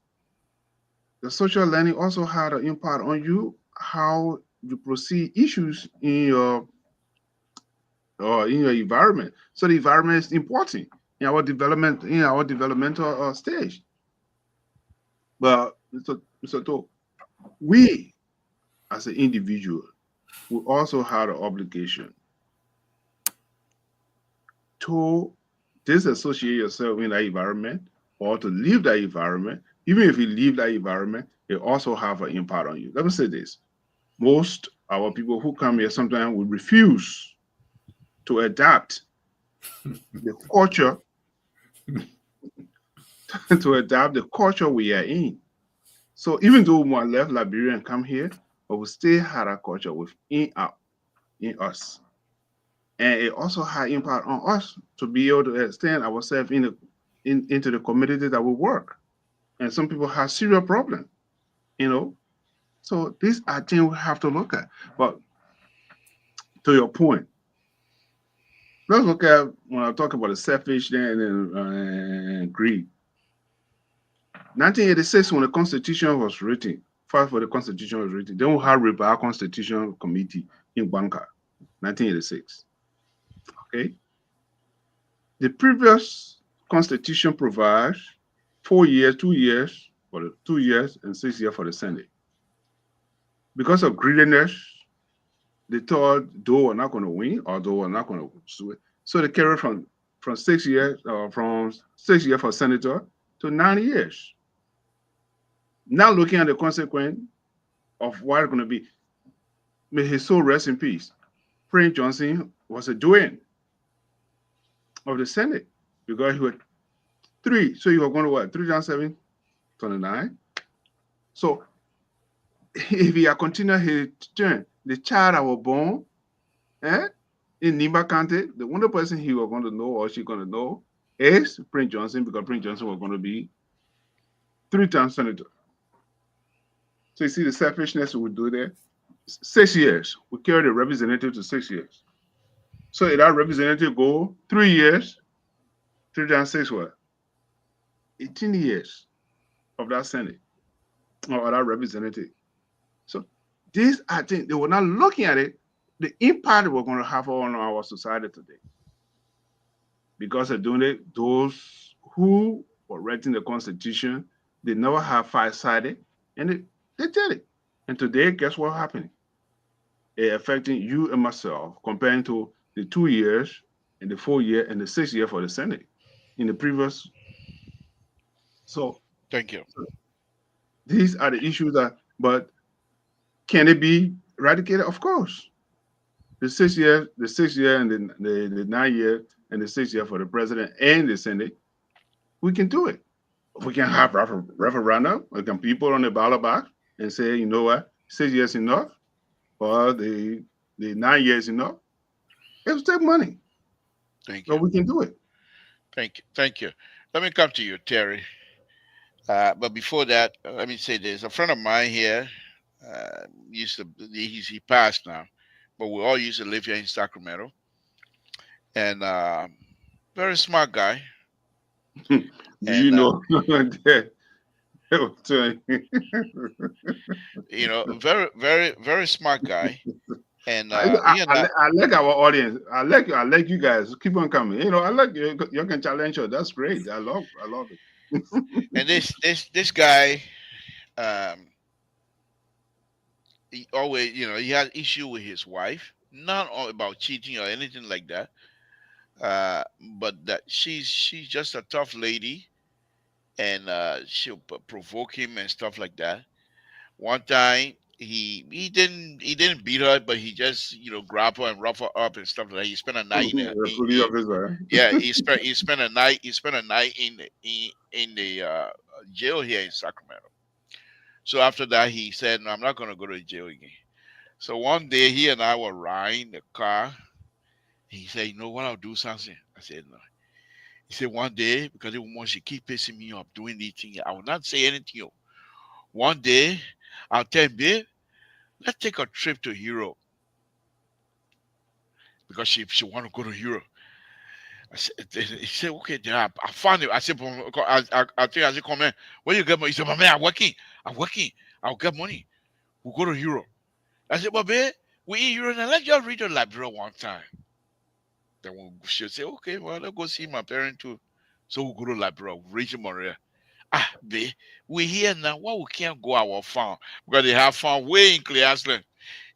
Speaker 5: The social learning also had an impact on you, how you proceed issues in your environment. So the environment is important in our developmental stage. But Mr. To, we as an individual, we also had an obligation to disassociate yourself in that environment or to leave that environment. Even if you leave that environment, it also have an impact on you. Let me say this. Most our people who come here sometimes will refuse to adapt the culture to adapt the culture we are in. So even though we left Liberia and come here, but we still had a culture within in us. And it also had impact on us to be able to extend ourselves into the community that we work. And some people have serious problems, you know. So these are things we have to look at. But to your point, let's look at when I talk about the selfish and greed. 1986, when the Constitution was written, first for the Constitution was written, then we had Rebel Constitution Committee in Banca, 1986. Okay. The previous Constitution provides 4 years, 2 years for the 2 years, and 6 years for the Senate. Because of greediness, they thought they were not going to win or they were not going to do it. So they carried from 6 years, from 6 years for senator to 9 years. Now looking at the consequence of what it's going to be, may his soul rest in peace. Prince Johnson was a doing of the Senate because he was 3. So you were going to what? 3 times 7, 29. So if he had continued his turn, the child that was born in Nimba County, the only person he was going to know or she going to know is Prince Johnson, because Prince Johnson was going to be 3 times senator. So you see the selfishness we do there. 6 years. We carry the representative to 6 years. So if that representative go 3 years, 3 times 6 what? 18 years of that Senate or that representative. So these I think they were not looking at it, the impact we're going to have on our society today. Because of doing it, those who were writing the Constitution, they never have five-sided, and they did it. And today, guess what happened? It affecting you and myself, comparing to the 2 years and the 4 year and the 6 year for the Senate in the previous. So
Speaker 4: Thank you.
Speaker 5: These are the issues but can it be eradicated? Of course. The 6 year, and the 9 year and the 6 year for the president and the Senate, we can do it. We can have referendum. We can people on the ballot box and say, you know what, 6 years enough, or the 9 years enough. It'll take money.
Speaker 4: Thank you.
Speaker 5: So we can do it.
Speaker 4: Thank you. Thank you. Let me come to you, Terry. But before that, let me say this. A friend of mine here he passed now, but we all used to live here in Sacramento. And very smart guy.
Speaker 5: Do you know?
Speaker 4: You know, very, very, very smart guy. And
Speaker 5: I like our audience. I like you guys. Keep on coming. You know, I like you can challenge us. That's great. I love it.
Speaker 4: And this guy, he always, you know, he had issue with his wife, not all about cheating or anything like that, but that she's just a tough lady, and she'll provoke him and stuff like that. One time he didn't beat her, but he just, you know, grab her and rough her up and stuff like that. He spent a night yeah, he spent a night in the jail here in Sacramento. So after that, he said, "No, I'm not gonna go to jail again." So one day, he and I were riding the car. He said, "You know what? I'll do something." I said, "No." He said, "One day, because everyone she keep pissing me off doing these things, I will not say anything. One day, I'll tell him, babe, let's take a trip to Europe, because she want to go to Europe." He said, "Okay, then I found it." I said, I think I said, "Come on, where you get money?" He said, "My man, I'm working. I'll get money. We'll go to Europe." I said, "But babe, we in Europe now. Let's just read the library one time." Then she'll say, "Okay, well, let's go see my parents too." So we'll go to library, reach Montreal. Ah, babe, we here now. Why we can't go our farm? Because they have farm way in Cleveland.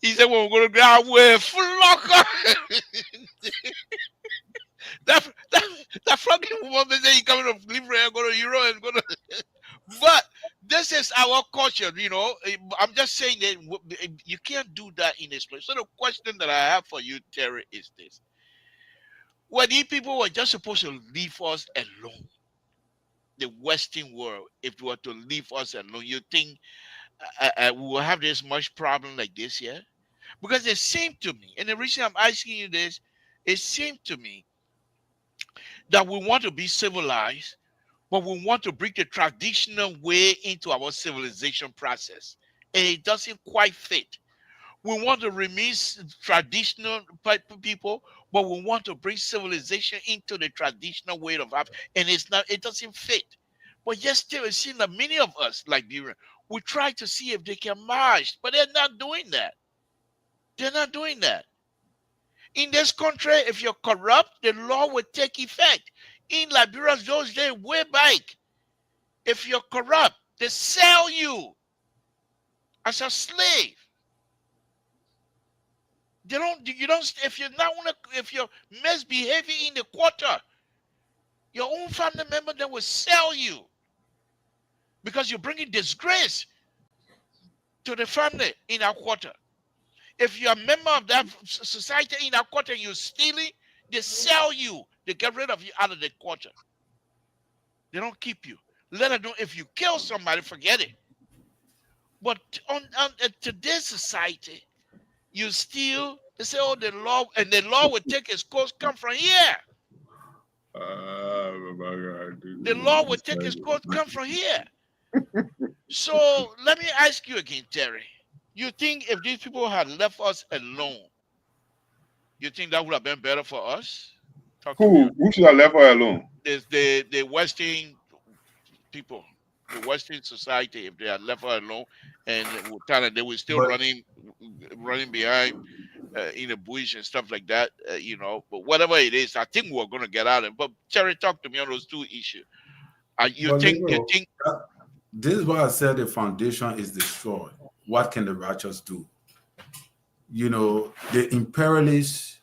Speaker 4: He said, "Well, we're going to go way flock." That frog One minute you coming to Libra, go to Euro, and go to. But this is our culture, you know. I'm just saying that you can't do that in this place. So the question that I have for you, Terry, is this: when these people were just supposed to leave us alone, the Western world, if they were to leave us alone, you think we will have this much problem like this here? Because it seemed to me, and the reason I'm asking you this, it seemed to me that we want to be civilized, but we want to bring the traditional way into our civilization process. And it doesn't quite fit. We want to remain traditional people, but we want to bring civilization into the traditional way of life, and it doesn't fit. But yet still, it seems that many of us, like Liberian, we try to see if they can merge, but they're not doing that. They're not doing that. In this country, if you're corrupt, the law will take effect. In Liberia, those days way back, if you're corrupt, they sell you as a slave. If you're misbehaving in the quarter, your own family member, they will sell you because you're bringing disgrace to the family in our quarter. If you're a member of that society in our quarter and you're stealing, they sell you. They get rid of you out of the quarter. They don't keep you. Let alone if you kill somebody, forget it. But on today's society, you steal, they say, oh, the law, and the law will take its course, come from here. The law will take its course, come from here. So let me ask you again, Terry. You think if these people had left us alone, you think that would have been better for us?
Speaker 5: Who should have left her alone?
Speaker 4: There's the Western people, the Western society, if they had left her alone, and they were still running behind in the bush and stuff like that, you know. But whatever it is, I think we're going to get out of it. But Terry, talk to me on those two issues. You think?
Speaker 6: This is why I said the foundation is destroyed. What can the righteous do? You know, the imperialist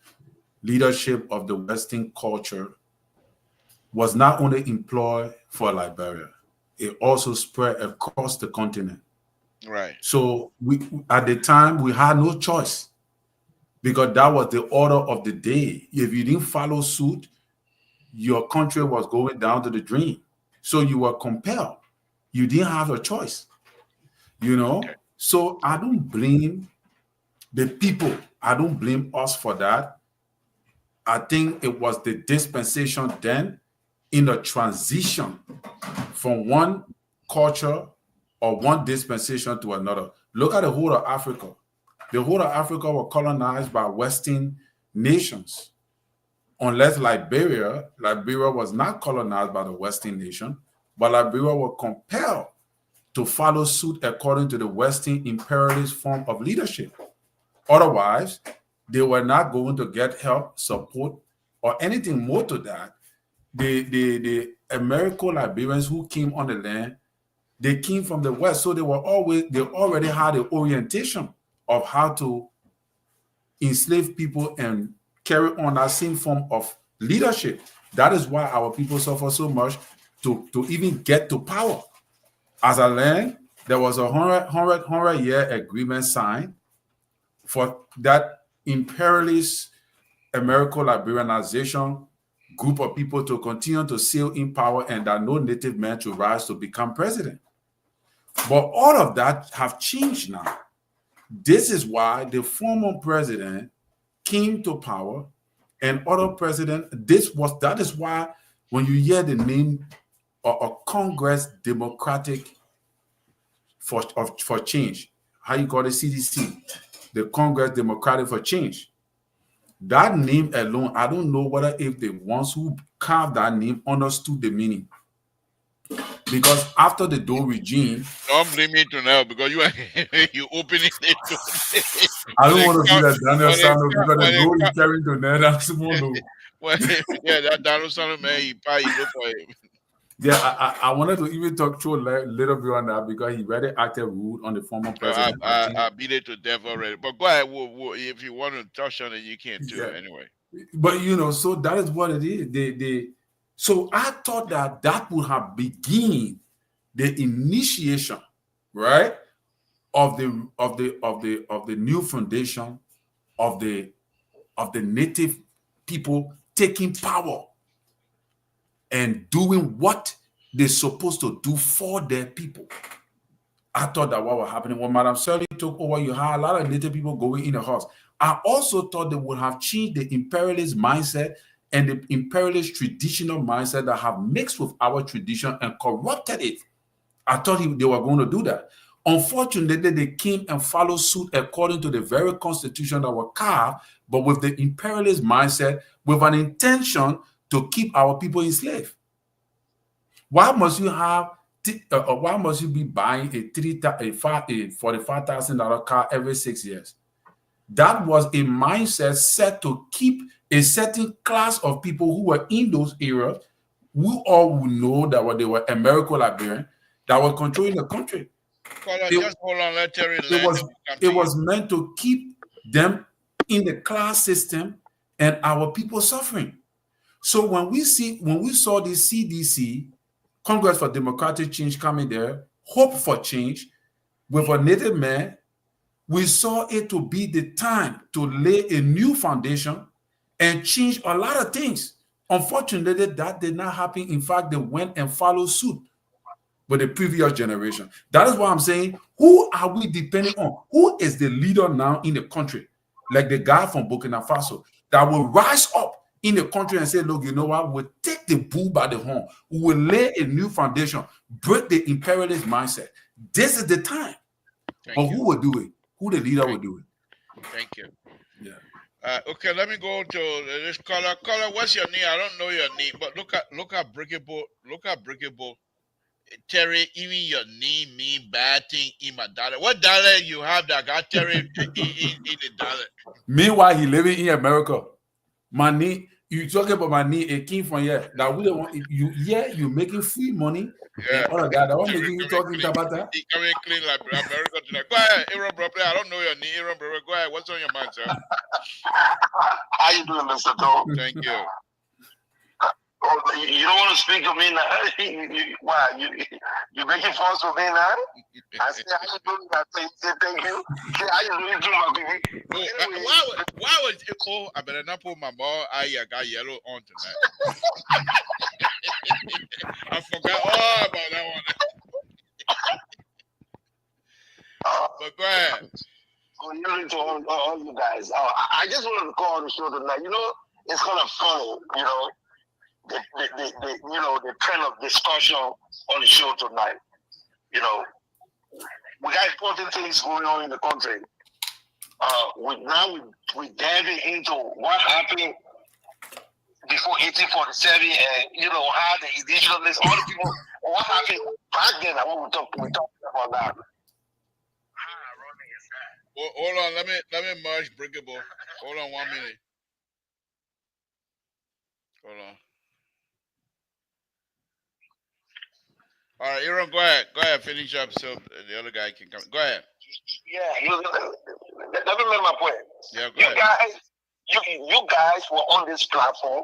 Speaker 6: leadership of the Western culture was not only employed for Liberia, it also spread across the continent.
Speaker 4: Right.
Speaker 6: So at the time, we had no choice because that was the order of the day. If you didn't follow suit, your country was going down to the drain. So you were compelled. You didn't have a choice, you know? Okay. So I don't blame the people. I don't blame us for that. I think it was the dispensation then in the transition from one culture or one dispensation to another. Look at the whole of Africa. The whole of Africa were colonized by Western nations. Unless Liberia was not colonized by the Western nation, but Liberia were compelled to follow suit according to the Western imperialist form of leadership. Otherwise, they were not going to get help, support, or anything more to that. The American Liberians who came on the land, they came from the West, so they already had the orientation of how to enslave people and carry on that same form of leadership. That is why our people suffer so much to even get to power. As a land, there was a 100-year agreement signed for that imperialist Americo-Liberianization group of people to continue to sail in power and that no native man to rise to become president. But all of that have changed now. This is why the former president came to power and other president, that is why when you hear the name of Congress Democratic for Change, how you call it, CDC, the Congress Democratic for Change, that name alone, I don't know whether if the ones who carved that name understood the meaning. Because after the Doe regime,
Speaker 4: don't blame me to now because you opening it.
Speaker 6: I don't want to be that Daniel Sano because the Doe is carrying to Neda.
Speaker 4: Yeah, that Daniel Sano man, he look for him.
Speaker 6: Yeah, I wanted to even talk to a little bit on that because he very acted rude on the former president.
Speaker 4: I beat it to death already. But go ahead, if you want to touch on it, you can too. Yeah. Anyway.
Speaker 6: But you know, so that is what it is. So I thought that would have begun the initiation, right, of the new foundation of the native people taking power and doing what they're supposed to do for their people. I thought that what was happening when Madam Shirley took over, you had a lot of native people going in the house. I also thought they would have changed the imperialist mindset and the imperialist traditional mindset that have mixed with our tradition and corrupted it. I thought they were going to do that. Unfortunately, they came and followed suit according to the very constitution that were carved, but with the imperialist mindset, with an intention to keep our people enslaved. Why must you have? Why must you be buying a $45,000 car every 6 years? That was a mindset set to keep a certain class of people who were in those areas, who all would know that they were Americo-Liberian, that were controlling the country.
Speaker 4: Just hold on, let Terry
Speaker 6: it was meant to keep them in the class system and our people suffering. So when we saw the CDC, Congress for Democratic Change, coming there, hope for change with a native man, we saw it to be the time to lay a new foundation and change a lot of things. Unfortunately, that did not happen. In fact, they went and followed suit with the previous generation. That is why I'm saying, who are we depending on? Who is the leader now in the country? Like the guy from Burkina Faso that will rise up in the country and say, look, you know what? We'll take the bull by the horn. We will lay a new foundation, break the imperialist mindset. This is the time. But who will do it? Who the leader will do it?
Speaker 4: Thank you.
Speaker 6: Yeah.
Speaker 4: Okay, let me go to this caller. Caller, what's your name? I don't know your name, but look at breakable. Look at breakable. Terry, even your name mean bad thing in my dollar. What dollar you have that got Terry in the dollar?
Speaker 6: Meanwhile, he living in America. My name, you talking about my name, it came from here. That we don't want you. Yeah, you making free money.
Speaker 4: Yeah.
Speaker 6: And all of that. That one making you talking about that.
Speaker 4: He coming clean like America tonight. Go ahead, Aaron Bro. I don't know your name, Aaron Bro. Go ahead. What's on your mind, sir?
Speaker 7: How you doing, Mr. Toe?
Speaker 4: Thank you.
Speaker 7: Oh, you don't want to speak to me now? Why? You making fun of me now? I say, how you doing? I say, thank you. Say, how you doing too, my baby? Anyway,
Speaker 4: why was it? Oh, I better not put my ball. I got yellow on tonight. I forgot all about that one. But go ahead.
Speaker 7: Good evening to all you guys. I just wanted to call on the show tonight. You know, it's kind of funny, you know, the trend of discussion on the show tonight. You know, we got important things going on in the country. We diving into what happened before 1847, and you know how the indigenous, all the people, what happened back then. I want to talk about that. How ironic is that?
Speaker 4: Hold on, let me merge Breakable. Hold on 1 minute. Hold on. All right, Aaron, go ahead, finish up so the other guy can come. Go ahead.
Speaker 7: Yeah, let me make my point.
Speaker 4: Yeah, go ahead.
Speaker 7: You guys were on this platform,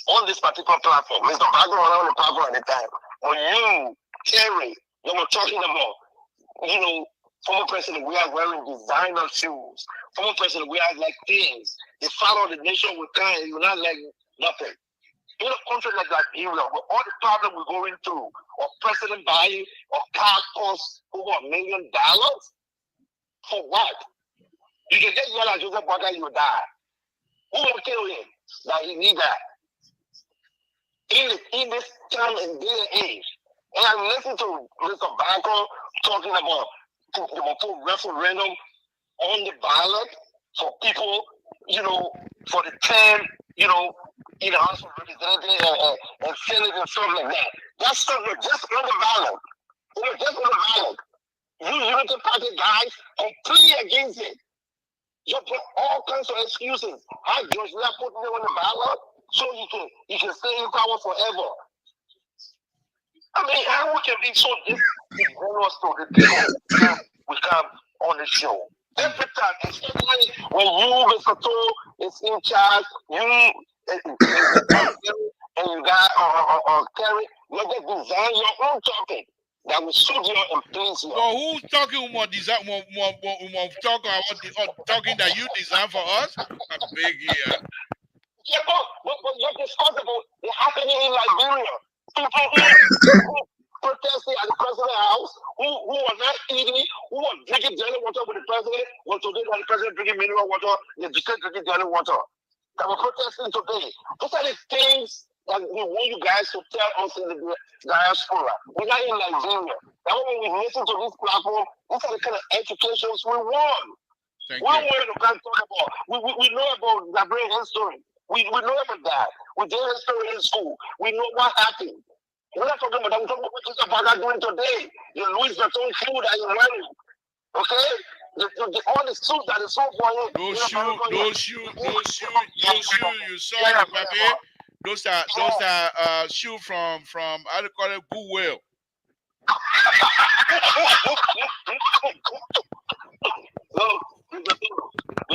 Speaker 7: on this particular platform. Mr. Bago was on the platform at the time. When you, Terry, you were talking about, you know, former president, we are wearing designer shoes. Former president, we are like things. They follow the nation with kind. You're not like nothing. In a country like Nigeria, with all the problems we're going through, or president buying a car costs over $1 million, for what? You can get yellow at Joseph Boga, you die. Who will kill him? That he need that. In this time and day and age. And I listened to Mr. Banco talking about the put referendum on the ballot for people, you know, for the 10, you know, in the House of Representatives and Senate and stuff like that. That stuff was just on the ballot. It was just on the ballot. You Unity Party guys completely against it. You put all kinds of excuses. How George Lea put me on the ballot so you can stay in power forever. I mean, how we can be so disingenuous to the people we come on the show. Every time, especially when you, Mr. Toe, is in charge, you and and you got or Terry, you just design your own topic that will suit you and please you.
Speaker 4: So who's talking more design more talking that you design for us? A big here.
Speaker 7: Yeah, but you're discussing about it happening in Liberia. People who protesting at the president's house, who are not eating, who are drinking dirty water with the president, well today that the president drinking mineral water, they're just drinking dirty water. That we're protesting today. Those are the things that we want you guys to tell us in the diaspora. We're not in Nigeria. That when we listen to this platform, these are the kind of educations we want. We want to come talk about. We know about Liberian history. We know about that. We did history in school. We know what happened. We're not talking about that. We're talking about what this about doing today. Your Louis Vuitton shoe that you're wearing. Okay? All the suits that is so for you.
Speaker 4: Those shoes you saw in the paper. Those are shoes from how do you call it, Goodwill.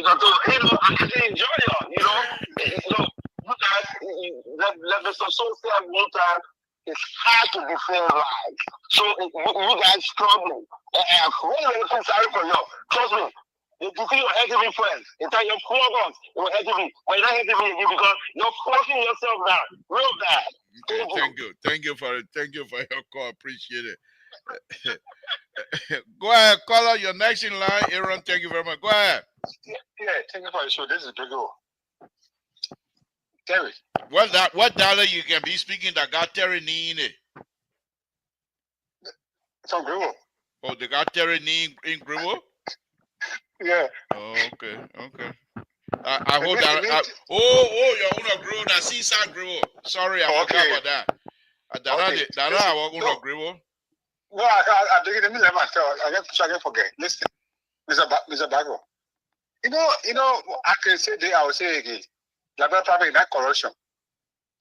Speaker 7: I can enjoy you know, let me so say one time, it's hard to defend life. So you guys struggling. And I'm really sorry for you. Trust me. You see your HTV friends. In fact, your flog your HTV. But you're not HTV because you're forcing yourself down. Real bad.
Speaker 4: Okay, thank you for your call. Appreciate it. Go ahead, call out your next in line. Aaron, thank you very much. Go ahead.
Speaker 7: Yeah, thank you for the show. This is Brigo. Terry.
Speaker 4: What dollar you can be speaking that got Terry knee in it?
Speaker 7: From Grivo.
Speaker 4: Oh, they got Terry knee in Grivo?
Speaker 7: Yeah.
Speaker 4: Oh, okay. I hold that. Your own Grivo, that seaside Grivo. Sorry, I forgot about that. I want Grivo.
Speaker 7: No, I think it means I forget. Listen, Mr. Bago. You know, I can say I will say again. Labor problem is not corruption.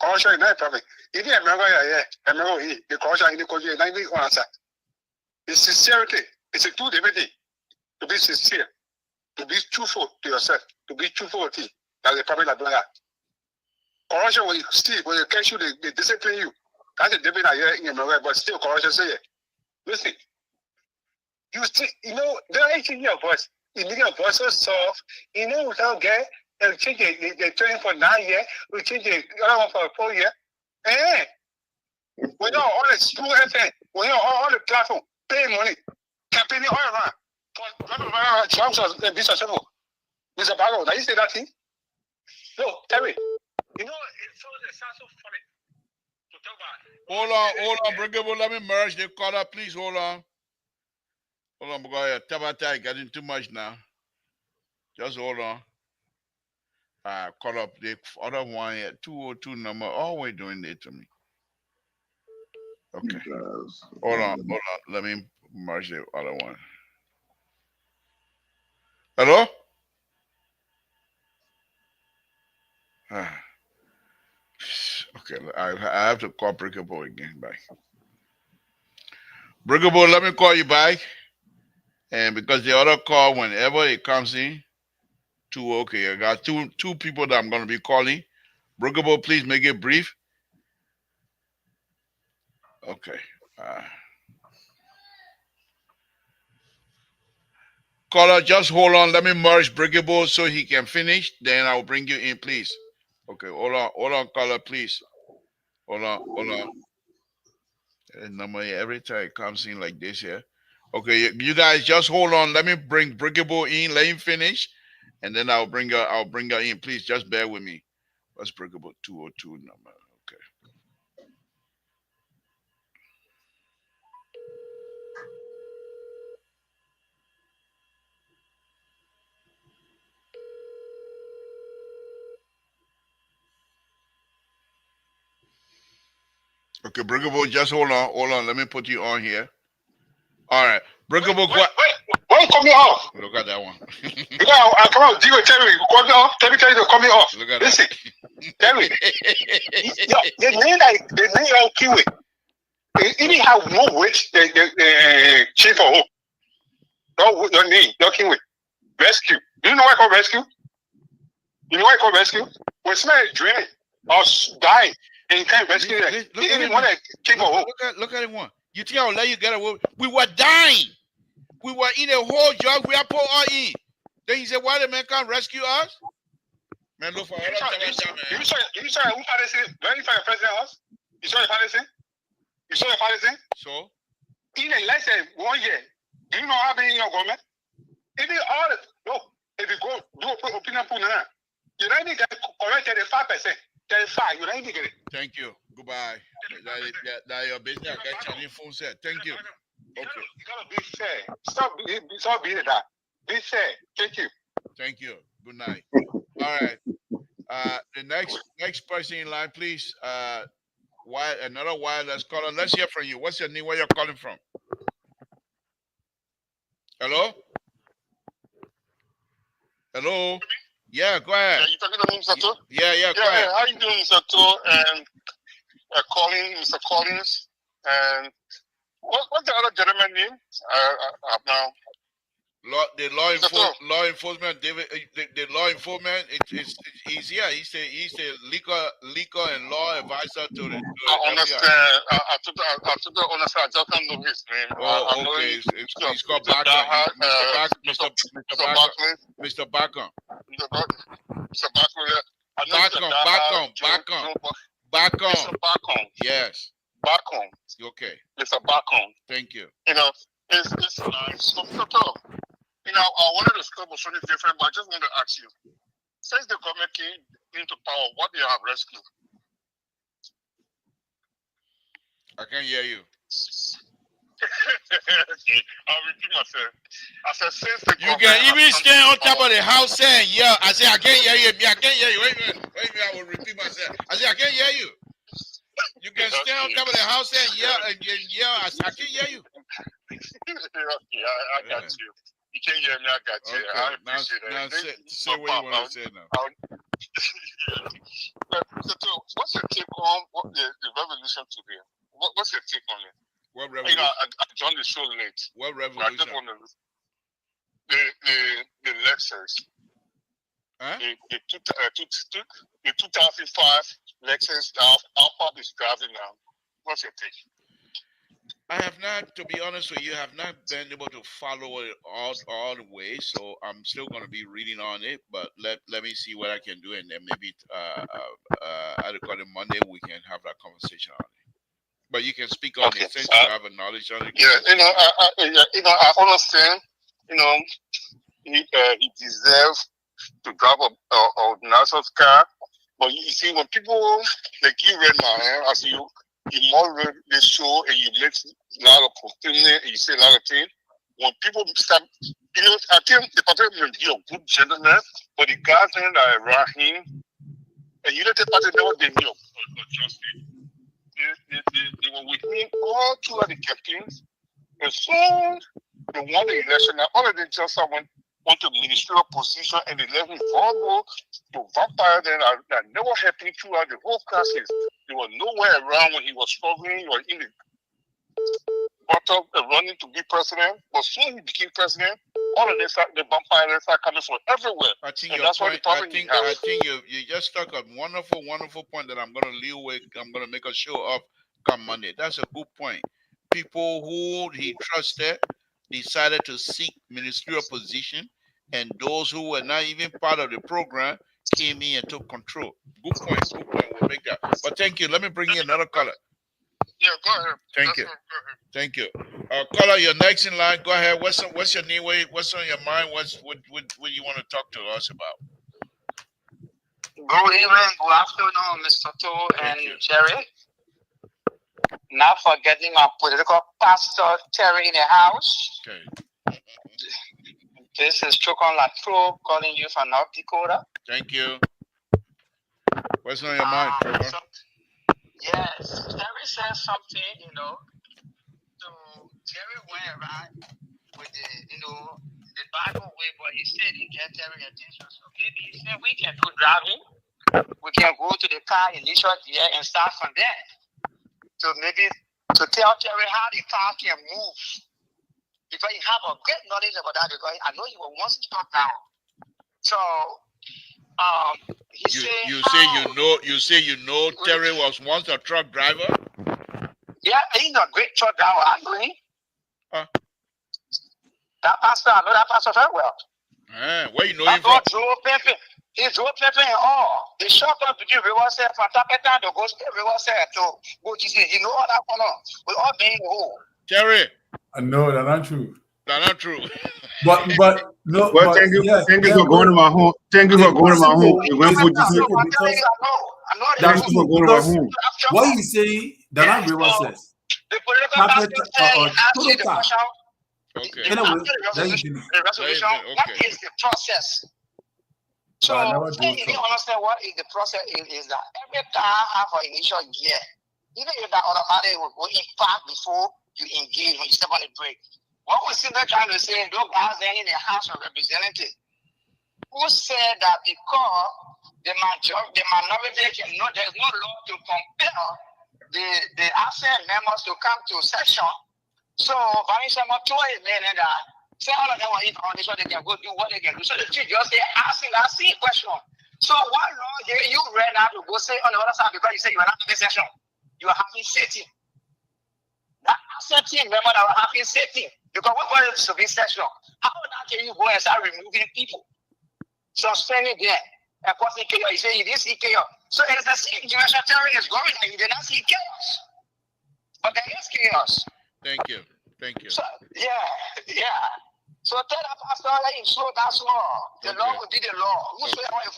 Speaker 7: Corruption is not a problem. If you remember, the corruption in the country is not even answer. It's sincerity. It's a two different thing. To be sincere, to be truthful to yourself, to be truthful to you. That's the problem that that. Corruption will still, when they catch you, they discipline you. That's a different idea in America, but still corruption say it. Listen, you still, there are 18 years voice. You need your voice so soft. We don't get, they'll change the training for 9 years, we change the other one for 4 years. We know all the school FM, we know all the platform, pay money, campaigning all around. Samson, be successful. Mr. Bago, now you say that thing? No, Terry. It sounds so funny.
Speaker 4: Hold on, Brigable. Let me merge the caller, please. Hold on, because Tabata is getting too much now. Just hold on. Call up the other one here, 202 number. Always doing it to me. Okay. Hold on. Let me merge the other one. Hello? Okay, I have to call Breakable again. Bye. Breakable, let me call you back. And because the other call, whenever it comes in, I got two people that I'm going to be calling. Breakable, please make it brief. Okay. Caller, just hold on. Let me merge Breakable so he can finish. Then I'll bring you in, please. Okay, hold on, caller, please. Hold on. Number here, every time it comes in like this here. Okay, you guys just hold on. Let me bring Breakable in. Let him finish, and then I'll bring her in. Please just bear with me. What's Breakable 202 number? Okay. Okay, Breakable, just hold on. Let me put you on here. All right, Breakable.
Speaker 7: Wait, why you call me off?
Speaker 4: Look at that one.
Speaker 7: I come out, Digo, tell me, call me off. Tell me to call me off.
Speaker 4: Look at
Speaker 7: Listen,
Speaker 4: that.
Speaker 7: tell me. The name of Kiwi. Even have more weight, the chief for hope. Your name, your Kiwi. Rescue. Do you know why I call rescue? You know why I call rescue? When somebody is dreaming or dying, And you can't rescue them. Even when they came home.
Speaker 4: Look at it one. You think I will let you get away? We were dying. We were in a whole job. We are put all in. Then he said, why the man can't rescue us? Man, look for all
Speaker 7: You saw who father say? When you find your president house? You saw your father say? You saw your father say?
Speaker 4: So?
Speaker 7: In the last 1 year, do you know how many in your government? Even all the, no, if you go do opinion pool now, you don't even get corrected 5%. 35, you don't even get it.
Speaker 4: Thank you. Goodbye. That your business. I got Chinese phone set. Thank you. Okay.
Speaker 7: You gotta be fair. Stop being that. Be fair. Thank you.
Speaker 4: Thank you. Good night. All right. The next person in line, please. Another wireless caller. Let's hear from you. What's your name? Where you're calling from? Hello? Hello? Yeah, go ahead.
Speaker 7: Yeah, you talking to me, Mr. To?
Speaker 4: Yeah, go ahead.
Speaker 7: How you doing, Mr. To? And Mr. Collins. And what's the other gentleman name? Now.
Speaker 4: The law enforcement, David. The law enforcement. He's here. He's a legal and law advisor to the.
Speaker 7: I understand. I took the honest. I just don't know his name.
Speaker 4: Oh, okay. He's called Bacon. Mr. Bacon. Mr. Bacon. Bacon. Yes.
Speaker 7: Bacon.
Speaker 4: Okay.
Speaker 7: Mr. Bacon.
Speaker 4: Thank you.
Speaker 7: You know, it's nice. You know, I wanted to scope was something different, but I just want to ask you. Since the government came into power, what they have rescued?
Speaker 4: I can't hear you.
Speaker 7: Okay, I'll repeat myself. I said, since the
Speaker 4: you can even stand on top of the house saying, yeah. I said, I can't hear you. I can't hear you. Wait a minute. I will repeat myself. I said, I can't hear you. You can stand on top of the house saying, yeah, and yeah. I said, I can't hear you.
Speaker 7: Okay, I got you. You can't hear me, I got you.
Speaker 4: Okay.
Speaker 7: I appreciate it.
Speaker 4: Now say what you want to say now.
Speaker 7: What's your take on the revolution today? What's your take on it?
Speaker 4: What revolution?
Speaker 7: You know, I joined the show late.
Speaker 4: What revolution?
Speaker 7: I just want to the Lexus.
Speaker 4: Huh?
Speaker 7: The 2005 Lexus Alpha is driving now. What's your take?
Speaker 4: I have not, to be honest with you, have not been able to follow it all the way. So I'm still going to be reading on it. But let me see what I can do, and then maybe Monday we can have that conversation on it. But you can speak on it since you have a knowledge on it.
Speaker 7: Yeah, I understand. You know, he deserves to drive a nice car. But you see, when people like you read my as you moderate the show and you make a lot of fulfillment and you say a lot of things. When people start, you know, I think the party may be a good gentleman, but the guys that are around him, and you know, the party never did him justice. They were with him all throughout the campaigns. And soon they won the election. Now, all of them just went to ministerial position and they left him vulnerable to vampire. Then that never happened throughout the whole crisis. They were nowhere around when he was struggling or in the bottom running to be president. But soon he became president. All of this, the vampires are coming from everywhere.
Speaker 4: I think
Speaker 7: and
Speaker 4: your
Speaker 7: that's
Speaker 4: point.
Speaker 7: what the
Speaker 4: I think you just struck a wonderful point that I'm going to leave with. I'm going to make a show of come Monday. That's a good point. People who he trusted decided to seek ministerial position, and those who were not even part of the program came in and took control. Good point. We'll make that. But thank you. Let me bring you another caller.
Speaker 7: Yeah, go ahead.
Speaker 4: Thank you. Thank you. Caller, you're next in line. Go ahead. What's your name? What's on your mind? What you want to talk to us about?
Speaker 8: Good evening, good afternoon, Mr. To and Jerry. Not forgetting our political pastor Terry in the house.
Speaker 4: Okay.
Speaker 8: This is Chokon Latro calling you from North Dakota.
Speaker 4: Thank you. What's on your mind, Trevor?
Speaker 8: Yes, Terry said something, you know. So Terry went around with the Bible way, but he said he get Terry attention. So maybe he said we can do driving. We can go to the car initial there and start from there. So maybe to tell Terry how the car can move. Because you have a great knowledge about that, because I know you will once talk down. So He said,
Speaker 4: you say you know Terry was once a truck driver.
Speaker 8: Yeah, he's a great truck driver. I agree. That pastor, I know that pastor very well.
Speaker 4: Where you know him from?
Speaker 8: He drove Pepe and all. The short term between Riverside from Tapetan to go Riverside to go to see. You know all that going on. We all being whole.
Speaker 4: Terry.
Speaker 6: No, that's not true.
Speaker 4: That's not true.
Speaker 6: But no.
Speaker 5: Well,
Speaker 6: but
Speaker 5: thank you for going to my home. Thank you for going to my home.
Speaker 8: I know.
Speaker 5: Thank you for going to my home.
Speaker 6: What you say? That's not Riverside.
Speaker 8: The political pastor said he asked you the question.
Speaker 4: Okay.
Speaker 6: Anyway,
Speaker 8: the resolution. What is the process? So, you need to understand what is the process is that every time have an initial year, even if that other party will go in fact before you engage when you step on the break. What we see they're trying to say, those guys there in the House of Representatives, who said that because the minority cannot, there's no law to compel the absent members to come to session. So, Vanessa Matoy, man, and say all of them are in on this, what they can go do, what they can do. So the chief just say, ask a question. So what law you read out to go say on the other side because you say you are not having session, you are having sitting. That accepting member that are having sitting because what was to be session? How now can you go and start removing people? Suspending them. And what's chaos? You say you didn't see chaos. So it's the same direction Terry is going and you did not see chaos. But there is chaos.
Speaker 4: Thank you.
Speaker 8: So, yeah. So tell that pastor let him slow down small. The law will be the law. Whosoever will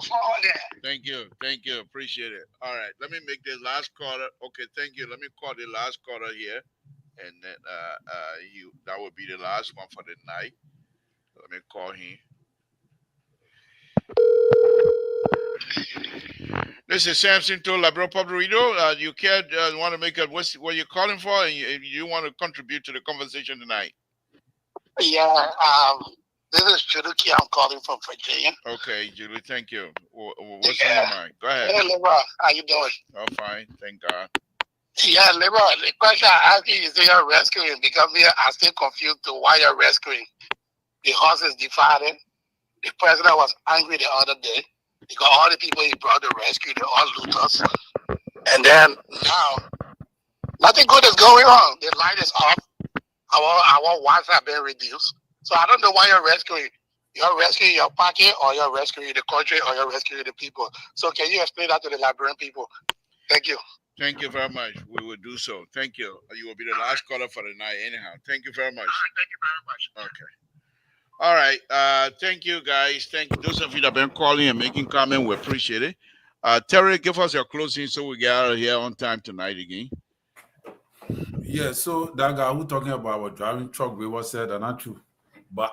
Speaker 8: fall there.
Speaker 4: Thank you. Appreciate it. All right. Let me make the last caller. Okay, thank you. Let me call the last caller here. And then that will be the last one for the night. Let me call him. This is Samson to Labrador Public Radio. You want to make what you're calling for, and you want to contribute to the conversation tonight.
Speaker 8: Yeah, this is Juduki. I'm calling from Virginia.
Speaker 4: Okay, Julie, tink you. What's on your mind? Go ahead.
Speaker 8: Hey, Lebron, how you doing?
Speaker 4: Oh, fine, thank God.
Speaker 8: Yeah, Lebron, the question I ask you is you're rescuing because I'm still confused to why you're rescuing. The horse is divided. The president was angry the other day because all the people he brought to rescue, they're all looters. And then now, nothing good is going on. The light is off. Our wives have been reduced. So I don't know why you're rescuing. You're rescuing your pocket, or you're rescuing the country, or you're rescuing the people. So can you explain that to the Liberian people? Thank you.
Speaker 4: Thank you very much. We will do so. Thank you. You will be the last caller for the night anyhow. Thank you very much.
Speaker 8: Thank you very much.
Speaker 4: Okay. All right. Thank you, guys. Thank you. Those of you that have been calling and making comments, we appreciate it. Terry, give us your closing so we get out of here on time tonight again.
Speaker 6: Yeah, so that guy who talking about our driving truck, we was said that not true. But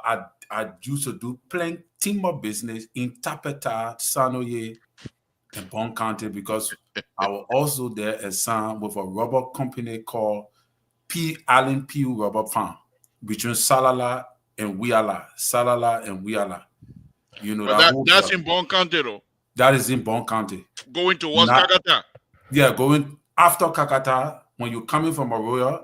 Speaker 6: I used to do plenty more business in Tapeta, Sanoye, and Bon County because I was also there as son with a rubber company called Allen Pugh Rubber Farm between Salala and Wiala. You know
Speaker 4: that's in Bon County though.
Speaker 6: That is in Bon County.
Speaker 4: Going towards Kakata.
Speaker 6: Yeah, going after Kakata. When you're coming from Monrovia,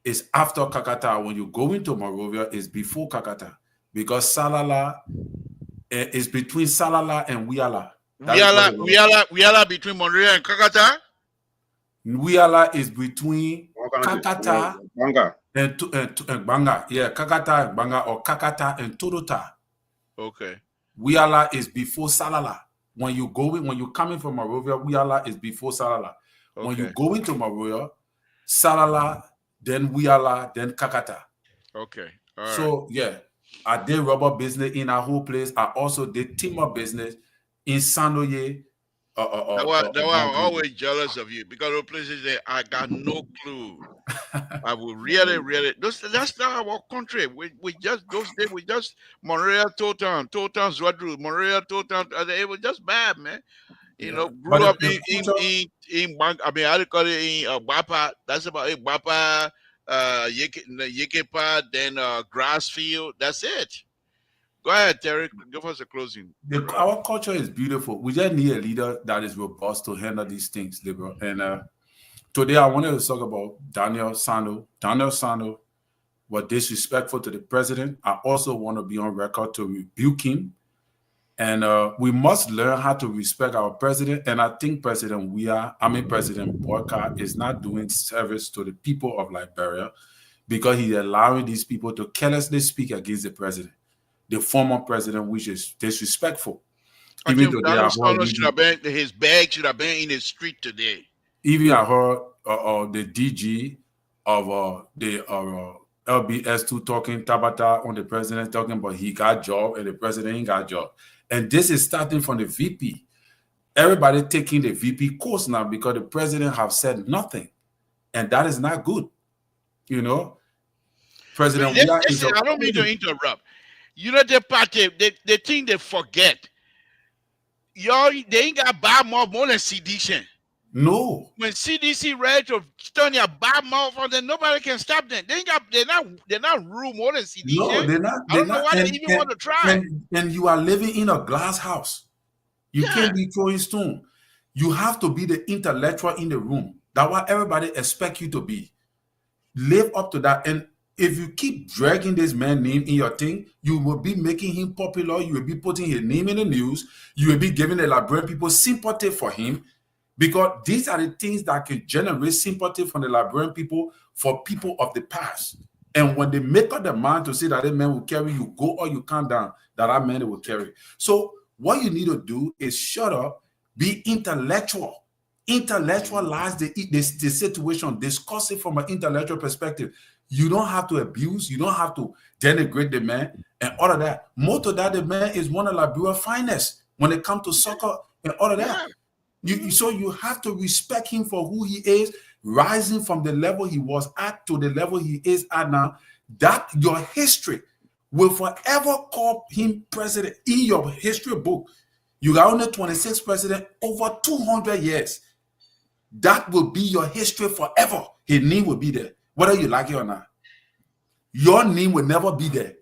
Speaker 6: it's after Kakata. When you go into Monrovia, it's before Kakata. Because Salala is between Salala and Wiala.
Speaker 4: Wiala between Monrovia and Kakata?
Speaker 6: Wiala is between Kakata and Banga. Yeah, Kakata and Banga, or Kakata and Torota.
Speaker 4: Okay.
Speaker 6: Wiala is before Salala. When you're coming from Monrovia, Wiala is before Salala. Okay. When you go into Monrovia, Salala, then Wiala, then Kakata.
Speaker 4: Okay.
Speaker 6: All right. So, yeah, I did rubber business in our whole place. I also did timber business in Sanoye.
Speaker 4: I'm always jealous of you because those places there, I got no clue. I will really, that's not our country. We just, those days, Monrovia, Totan, Zwadru, Monrovia, Totan, it was just bad, man. You know, grew up in Bank. I mean, I call it in Bapa. That's about it. Bapa, Yekepa, then Grassfield. That's it. Go ahead, Terry. Give us a closing.
Speaker 6: Our culture is beautiful. We just need a leader that is robust to handle these things, Liberal. And today I wanted to talk about Daniel Sano. Daniel Sano was disrespectful to the president. I also want to be on record to rebuke him And we must learn how to respect our president. And I think President Boycott is not doing service to the people of Liberia because he's allowing these people to carelessly speak against the president, the former president, which is disrespectful.
Speaker 4: I
Speaker 6: Even
Speaker 4: think
Speaker 6: though they are
Speaker 4: his bag should have been in the street today.
Speaker 6: even I heard the DG of the LBS2 talking Tabata on the president talking about he got job and the president ain't got job. And this is starting from the VP. Everybody taking the VP course now because the president have said nothing. And that is not good. You know? President
Speaker 4: I don't mean to interrupt. You know, the party, the thing they forget. Y'all, they ain't got bad mouth more than CDC.
Speaker 6: No.
Speaker 4: When CDC ready to turn your bad mouth on, then nobody can stop them. They're not rule more than CDC.
Speaker 6: No, they're not.
Speaker 4: I don't know why they even want to try.
Speaker 6: And you are living in a glass house. You can't be throwing stone. You have to be the intellectual in the room. That's what everybody expects you to be. Live up to that. And if you keep dragging this man's name in your thing, you will be making him popular. You will be putting his name in the news. You will be giving the Liberian people sympathy for him. Because these are the things that can generate sympathy from the Liberian people for people of the past. And when they make up their mind to say that that man will carry you, go or you come down, that man will carry. So what you need to do is shut up, be intellectual. Intellectualize the situation, discuss it from an intellectual perspective. You don't have to abuse, you don't have to denigrate the man and all of that. Most of that, the man is one of Liberia's finest when it comes to soccer and all of that. So you have to respect him for who he is, rising from the level he was at to the level he is at now. That your history will forever call him president in your history book. You got only 26 president over 200 years. That will be your history forever. His name will be there, whether you like it or not. Your name will never be there.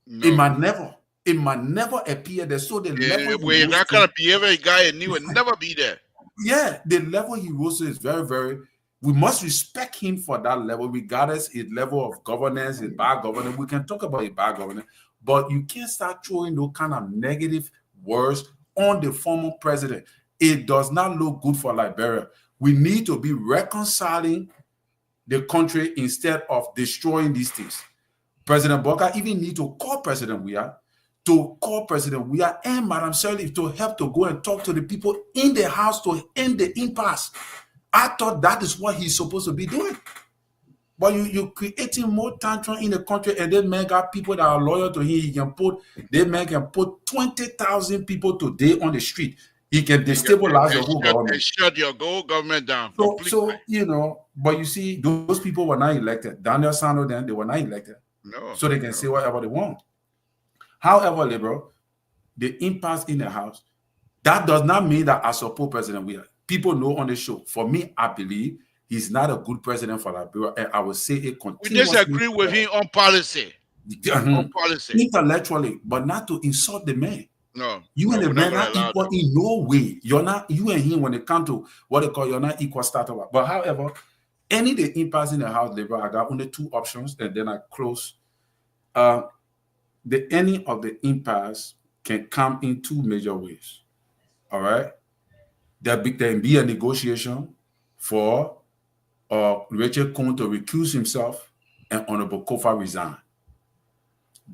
Speaker 6: No. It might never appear there. So the level
Speaker 4: we're not gonna be every guy and he will never be there.
Speaker 6: Yeah, the level he rose to is very, very. We must respect him for that level, regardless his level of governance, his bad governance. We can talk about his bad governance, but you can't start throwing those kind of negative words on the former president. It does not look good for Liberia. We need to be reconciling the country instead of destroying these things. President Boka even need to call President Weah and Madam Shirley to help to go and talk to the people in the house to end the impasse. I thought that is what he's supposed to be doing. But you're creating more tantrum in the country, and then man got people that are loyal to him. They can put 20,000 people today on the street. He can destabilize the whole government.
Speaker 4: Shut your government down.
Speaker 6: So but you see, those people were not elected. Daniel Sano, then they were not elected.
Speaker 4: No.
Speaker 6: So they can say whatever they want. However, liberal, the impasse in the house, that does not mean that I support President Weah. People know on the show. For me, I believe he's not a good president for Liberia, and I will say it continuously.
Speaker 4: We disagree with him on policy. On policy.
Speaker 6: Intellectually, but not to insult the man.
Speaker 4: No.
Speaker 6: You and the man are equal in no way. You're not, you and him, when it comes to what they call, you're not equal starter. But however, any of the impasse in the house, liberal, I got only two options, and then I close. The ending of the impasse can come in two major ways. All right? There can be a negotiation for Rachel Kuhn to recuse himself and Honorable Kofa resign.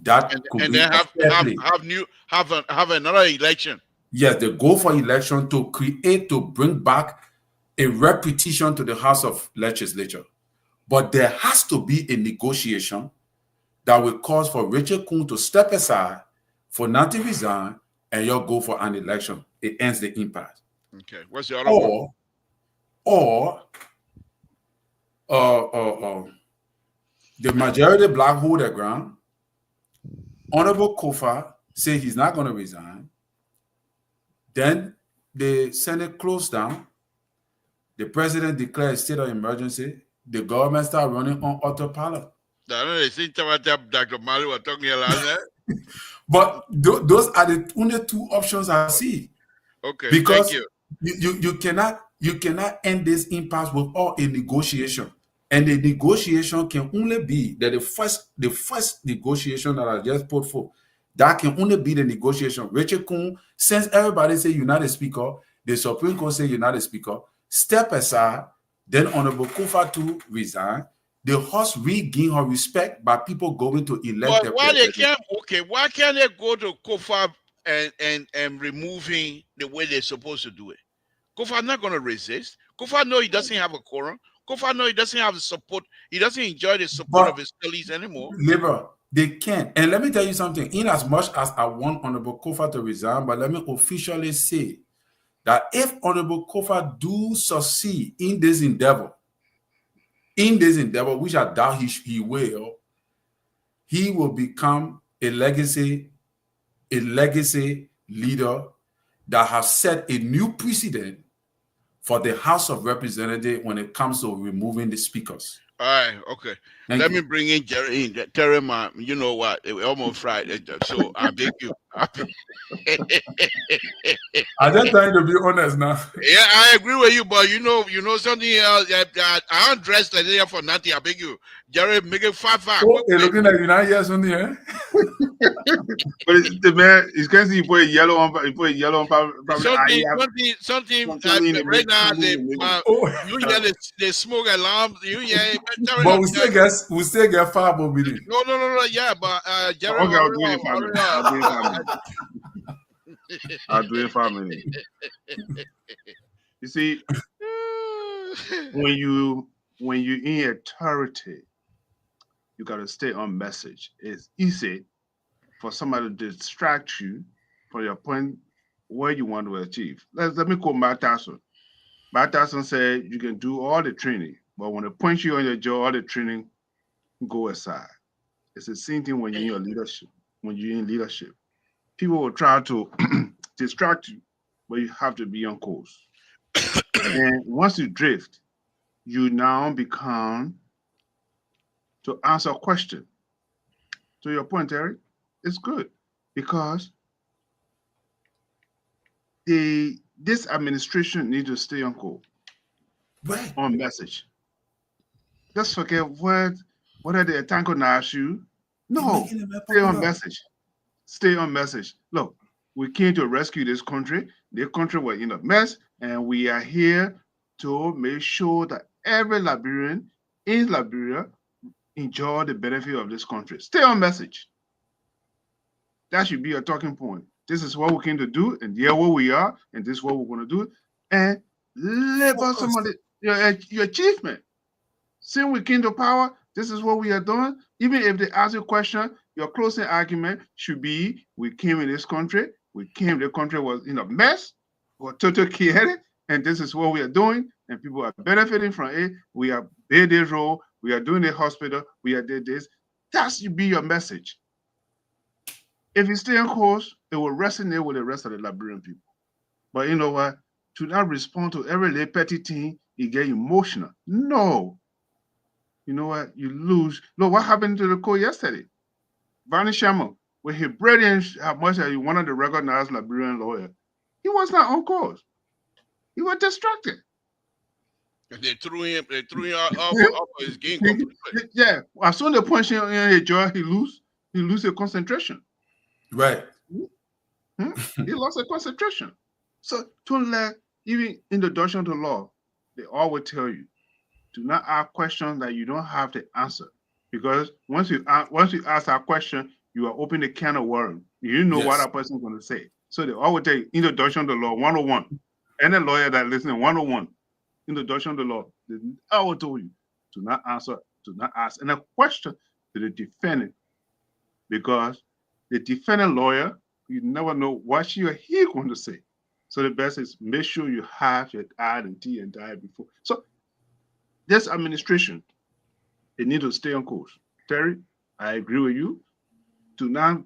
Speaker 6: That could
Speaker 4: and
Speaker 6: be
Speaker 4: then have another election.
Speaker 6: Yes, they go for election to bring back a repetition to the House of Legislature. But there has to be a negotiation that will cause for Rachel Kuhn to step aside, for not to resign, and you'll go for an election. It ends the impasse.
Speaker 4: Okay. What's the other one?
Speaker 6: Or the majority black hold their ground. Honorable Kofa say he's not going to resign. Then the Senate closed down. The president declared a state of emergency. The government started running on autopilot.
Speaker 4: Dr. Mali was talking last night.
Speaker 6: But those are the only two options I see.
Speaker 4: Okay,
Speaker 6: because
Speaker 4: thank
Speaker 6: you. You cannot end this impasse without a negotiation. And the negotiation can only be that the first negotiation that I just put forth That can only be the negotiation. Richard Kuhn, since everybody say you're not a speaker, the Supreme Court say you're not a speaker, step aside, then Honorable Kofa to resign. The House regain her respect by people going to elect
Speaker 4: But why they
Speaker 6: president.
Speaker 4: can't? Okay, why can't they go to Kofa and removing the way they're supposed to do it? Kofa not going to resist. Kofa know he doesn't have a quorum. Kofa know he doesn't have the support. He doesn't enjoy the support of his colleagues anymore.
Speaker 6: Labor, they can't. And let me tell you something. In as much as I want Honorable Kofa to resign, but let me officially say that if Honorable Kofa do succeed in this endeavor, which I doubt he will become a legacy leader that has set a new precedent for the House of Representatives when it comes to removing the speakers.
Speaker 4: All right, okay. Let me bring in Jerry in. Terry, man, you know what? It almost Friday, so I beg you.
Speaker 6: I'm just trying to be honest now.
Speaker 4: Yeah, I agree with you, but you know something else. I don't dress like that for nothing. I beg you, Jerry, make it 5-5.
Speaker 6: Oh, you're looking like you're not here something, eh?
Speaker 5: But the man is crazy. He put a yellow on. He put a yellow on.
Speaker 4: Something.
Speaker 5: Right
Speaker 4: now, you hear the smoke alarm. You hear.
Speaker 6: But we still get 5 more minutes.
Speaker 4: No. Yeah, but Jerry.
Speaker 5: Okay, I'll do it in 5 minutes. I'll do it in 5 minutes. You see, when you in authority, you gotta stay on message. It's easy for somebody to distract you from your point where you want to achieve. Let me quote Matt Tyson. Matt Tyson said you can do all the training, but when they point you on your job, all the training go aside. It's the same thing when you're in your leadership. When you're in leadership, people will try to distract you, but you have to be on course. And once you drift, you now become to answer a question. To your point, Eric, it's good because this administration needs to stay on course,
Speaker 6: Right.
Speaker 5: on message. Just forget whether they attack on our issue. No, stay on message. Stay on message. Look, we came to rescue this country. The country was in a mess, and we are here to make sure that every Liberian in Liberia enjoy the benefit of this country. Stay on message. That should be a talking point. This is what we came to do, and here where we are, and this is what we're going to do. And live on some of your achievement. Since we came to power, this is what we are doing. Even if they ask you a question, your closing argument should be, we came in this country, the country was in a mess, we're totally chaotic, and this is what we are doing, and people are benefiting from it. We are paid this role, we are doing the hospital, we are doing this. That should be your message. If you stay on course, it will resonate with the rest of the Liberian people. But you know what? To not respond to every little petty thing, you get emotional. No. You know what? You lose. Look what happened to the court yesterday. Barney Shammo, with his brilliant, how much he wanted to recognize Liberian lawyer, he was not on course. He was distracted.
Speaker 4: They threw him off his game completely.
Speaker 5: Yeah. As soon as they punch him in his jaw, he lose his concentration.
Speaker 6: Right.
Speaker 5: He lost a concentration. So even introduction to law, they always tell you, do not ask questions that you don't have the answer. Because once you ask that question, you are opening a can of worms. You know what that person is going to say. So they always tell you, introduction to law 101. Any lawyer that listens, 101. Introduction to law. I will tell you, do not ask any question to the defendant. Because the defendant lawyer, you never know what she or he going to say. So the best is make sure you have your I and T and I before. So this administration, they need to stay on course. Terry, I agree with you. Do not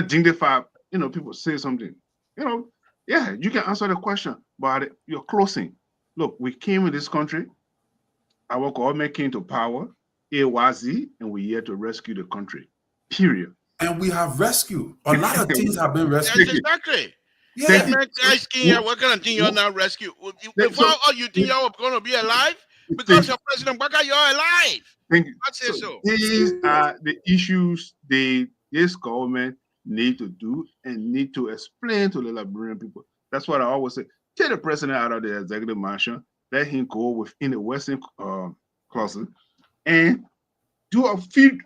Speaker 5: dignify, people say something. You can answer the question, but you're closing. Look, we came in this country, our government came to power, AYZ, and we're here to rescue the country. Period.
Speaker 6: And we have rescued. A lot of things have been rescued.
Speaker 4: Yes, exactly.
Speaker 6: Yeah.
Speaker 4: What kind of thing you're not rescued? Before you think you're going to be alive? Because you're President Baka, you're alive.
Speaker 5: Thank you.
Speaker 4: I say so.
Speaker 5: These are the issues they this government need to do and need to explain to the Liberian people. That's what I always say. Take the president out of the executive mansion, let him go within the Western closet and do a field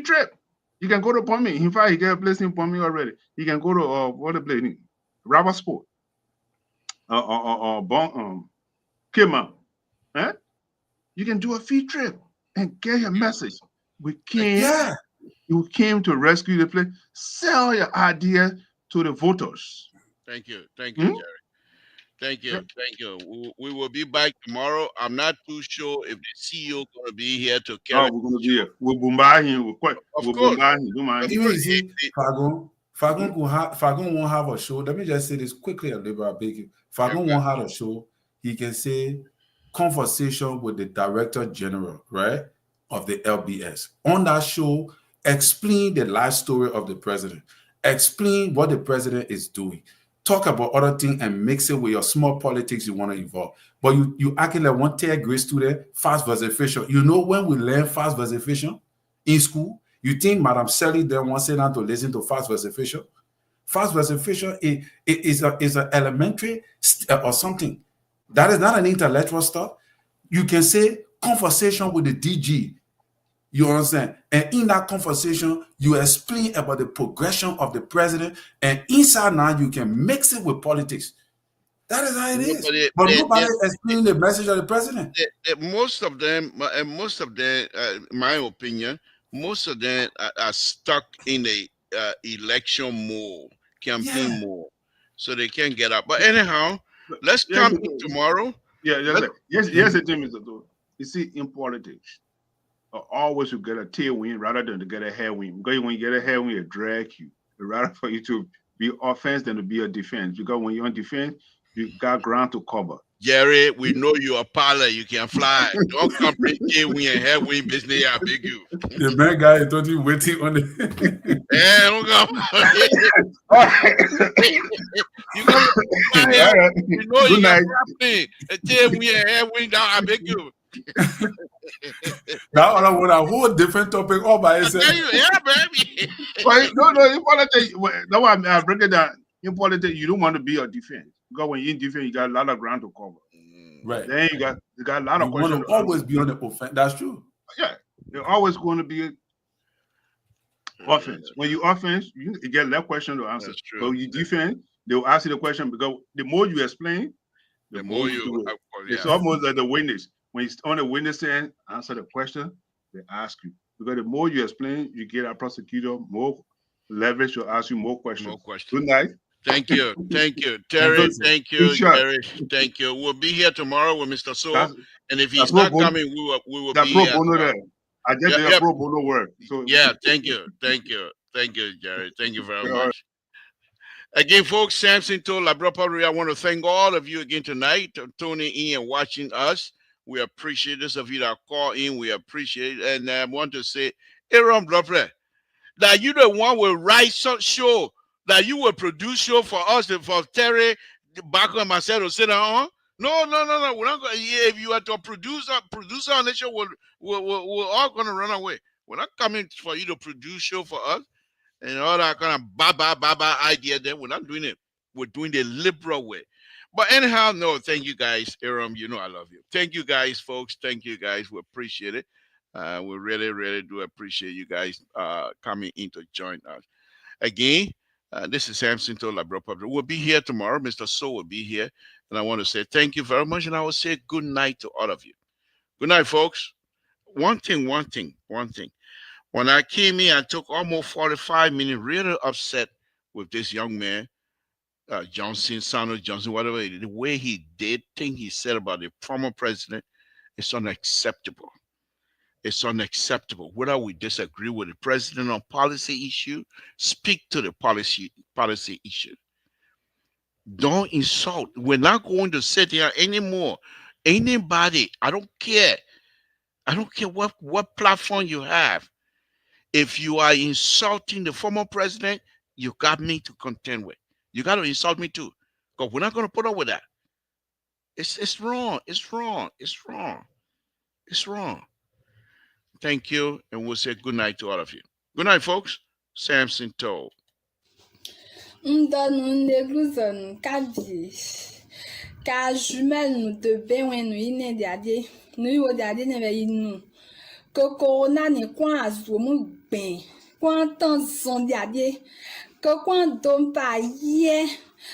Speaker 5: trip. You can go to Pommy. In fact, he got a place in Pommy already. You can go to what the place? Rubber Sport. Kima. Eh? You can do a field trip and get your message. We came, you came to rescue the place. Sell your idea to the voters.
Speaker 4: Thank you, Jerry. Thank you. We will be back tomorrow. I'm not too sure if the CEO going to be here to carry.
Speaker 5: Oh, we're going to be here. We'll bombard him. We'll bombard him. Don't mind.
Speaker 6: Even you see, Fagun won't have a show. Let me just say this quickly, and I'll beg you. Fagun won't have a show. He can say conversation with the Director General, right, of the LBS. On that show, explain the life story of the president. Explain what the president is doing. Talk about other things and mix it with your small politics you want to involve. But you acting like one third grade student, fast versification. You know when we learn fast versification in school, you think Madam Sally then wants to listen to fast versification? Fast versification is an elementary or something. That is not an intellectual stuff. You can say conversation with the DG. You understand? And in that conversation, you explain about the progression of the president. And inside now, you can mix it with politics. That is how it is. But nobody explaining the message of the president.
Speaker 4: Most of them, my opinion, most of them are stuck in a election mode, campaign mode, so they can't get up. But anyhow, let's come in tomorrow.
Speaker 5: Yes, the thing is, you see, in politics, always you get a tailwind rather than to get a headwind. Because when you get a headwind, it drags you. Rather for you to be offense than to be a defense. Because when you're on defense, you got ground to cover.
Speaker 4: Jerry, we know you're a pilot. You can fly. Don't complicate tailwind and headwind business. I beg you.
Speaker 6: The man guy is totally waiting on it.
Speaker 4: Yeah, don't come. You know you got something. A tailwind and headwind down. I beg you.
Speaker 6: That one I want a whole different topic all by itself.
Speaker 4: Yeah, baby.
Speaker 5: But no, in politics, that's why I break it down. In politics, you don't want to be a defense. Because when you're in defense, you got a lot of ground to cover.
Speaker 6: Right.
Speaker 5: Then you got a lot of questions.
Speaker 6: You want to always be on the offense. That's true.
Speaker 5: Yeah. You're always going to be offense. When you offense, you get less question to answer. But when you defend, they'll ask you the question because the more you explain, the more you do it. It's almost like the witness. When you're on the witness stand, answer the question, they ask you. Because the more you explain, you get a prosecutor more leverage to ask you more questions. Good night.
Speaker 4: Thank you. Terry, thank you. Jerry, thank you. We'll be here tomorrow with Mr. So. And if he's not coming, we will be here.
Speaker 5: I just did a pro bono work. So.
Speaker 4: Yeah, thank you, Jerry. Thank you very much. Again, folks, Samson told La Bropa, I want to thank all of you again tonight for tuning in and watching us. We appreciate this of you that call in. We appreciate it. And I want to say, Aaron Bropa, that you the one will write some show, that you will produce show for us, for Terry, Baco, and myself to sit down. No. We're not going. If you are to producer on the show, we're all going to run away. We're not coming for you to produce show for us and all that kind of baba idea. Then we're not doing it. We're doing the liberal way. But anyhow, no. Thank you guys, Aram. You know I love you. Thank you guys, folks. Thank you guys. We appreciate it. We really do appreciate you guys coming in to join us again. This is Samson Tola Bropa. We'll be here tomorrow. Mr. So will be here. And I want to say thank you very much. And I will say good night to all of you. Good night, folks. One thing. When I came in, I took almost 45 minutes, really upset with this young man, Johnson, Sanders Johnson, whatever. The way he did, thing he said about the former president, it's unacceptable. It's unacceptable. Whether we disagree with the president on policy issue, speak to the policy issue. Don't insult. We're not going to sit here anymore. Anybody, I don't care. I don't care what platform you have. If you are insulting the former president, you got me to contend with. You got to insult me too. Because we're not going to put up with that. It's wrong. It's wrong. Thank you. And we'll say good night to all of you. Good night, folks. Samson told.
Speaker 9: Nous l'église nous cabier. Car jumelle nous de ben nous ine diade. Nous yo diade ne ve nous. Que corona ne kwa azu mu ben. Kwa tan son diade. Que kwa dom pa ye.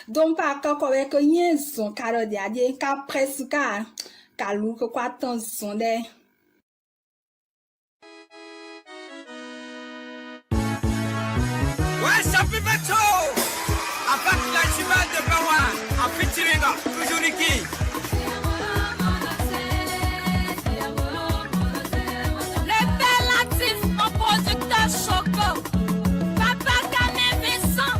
Speaker 9: Dom pa ka ko ve que yen son karo diade. Ka presque ka lu que kwa tan son de.
Speaker 1: Ouais, ça fait bateau. Avec la cheval de Bawa, en featuring toujours Niki.
Speaker 10: Les relatifs, mon producteur Choco. Papa Canet Vincent.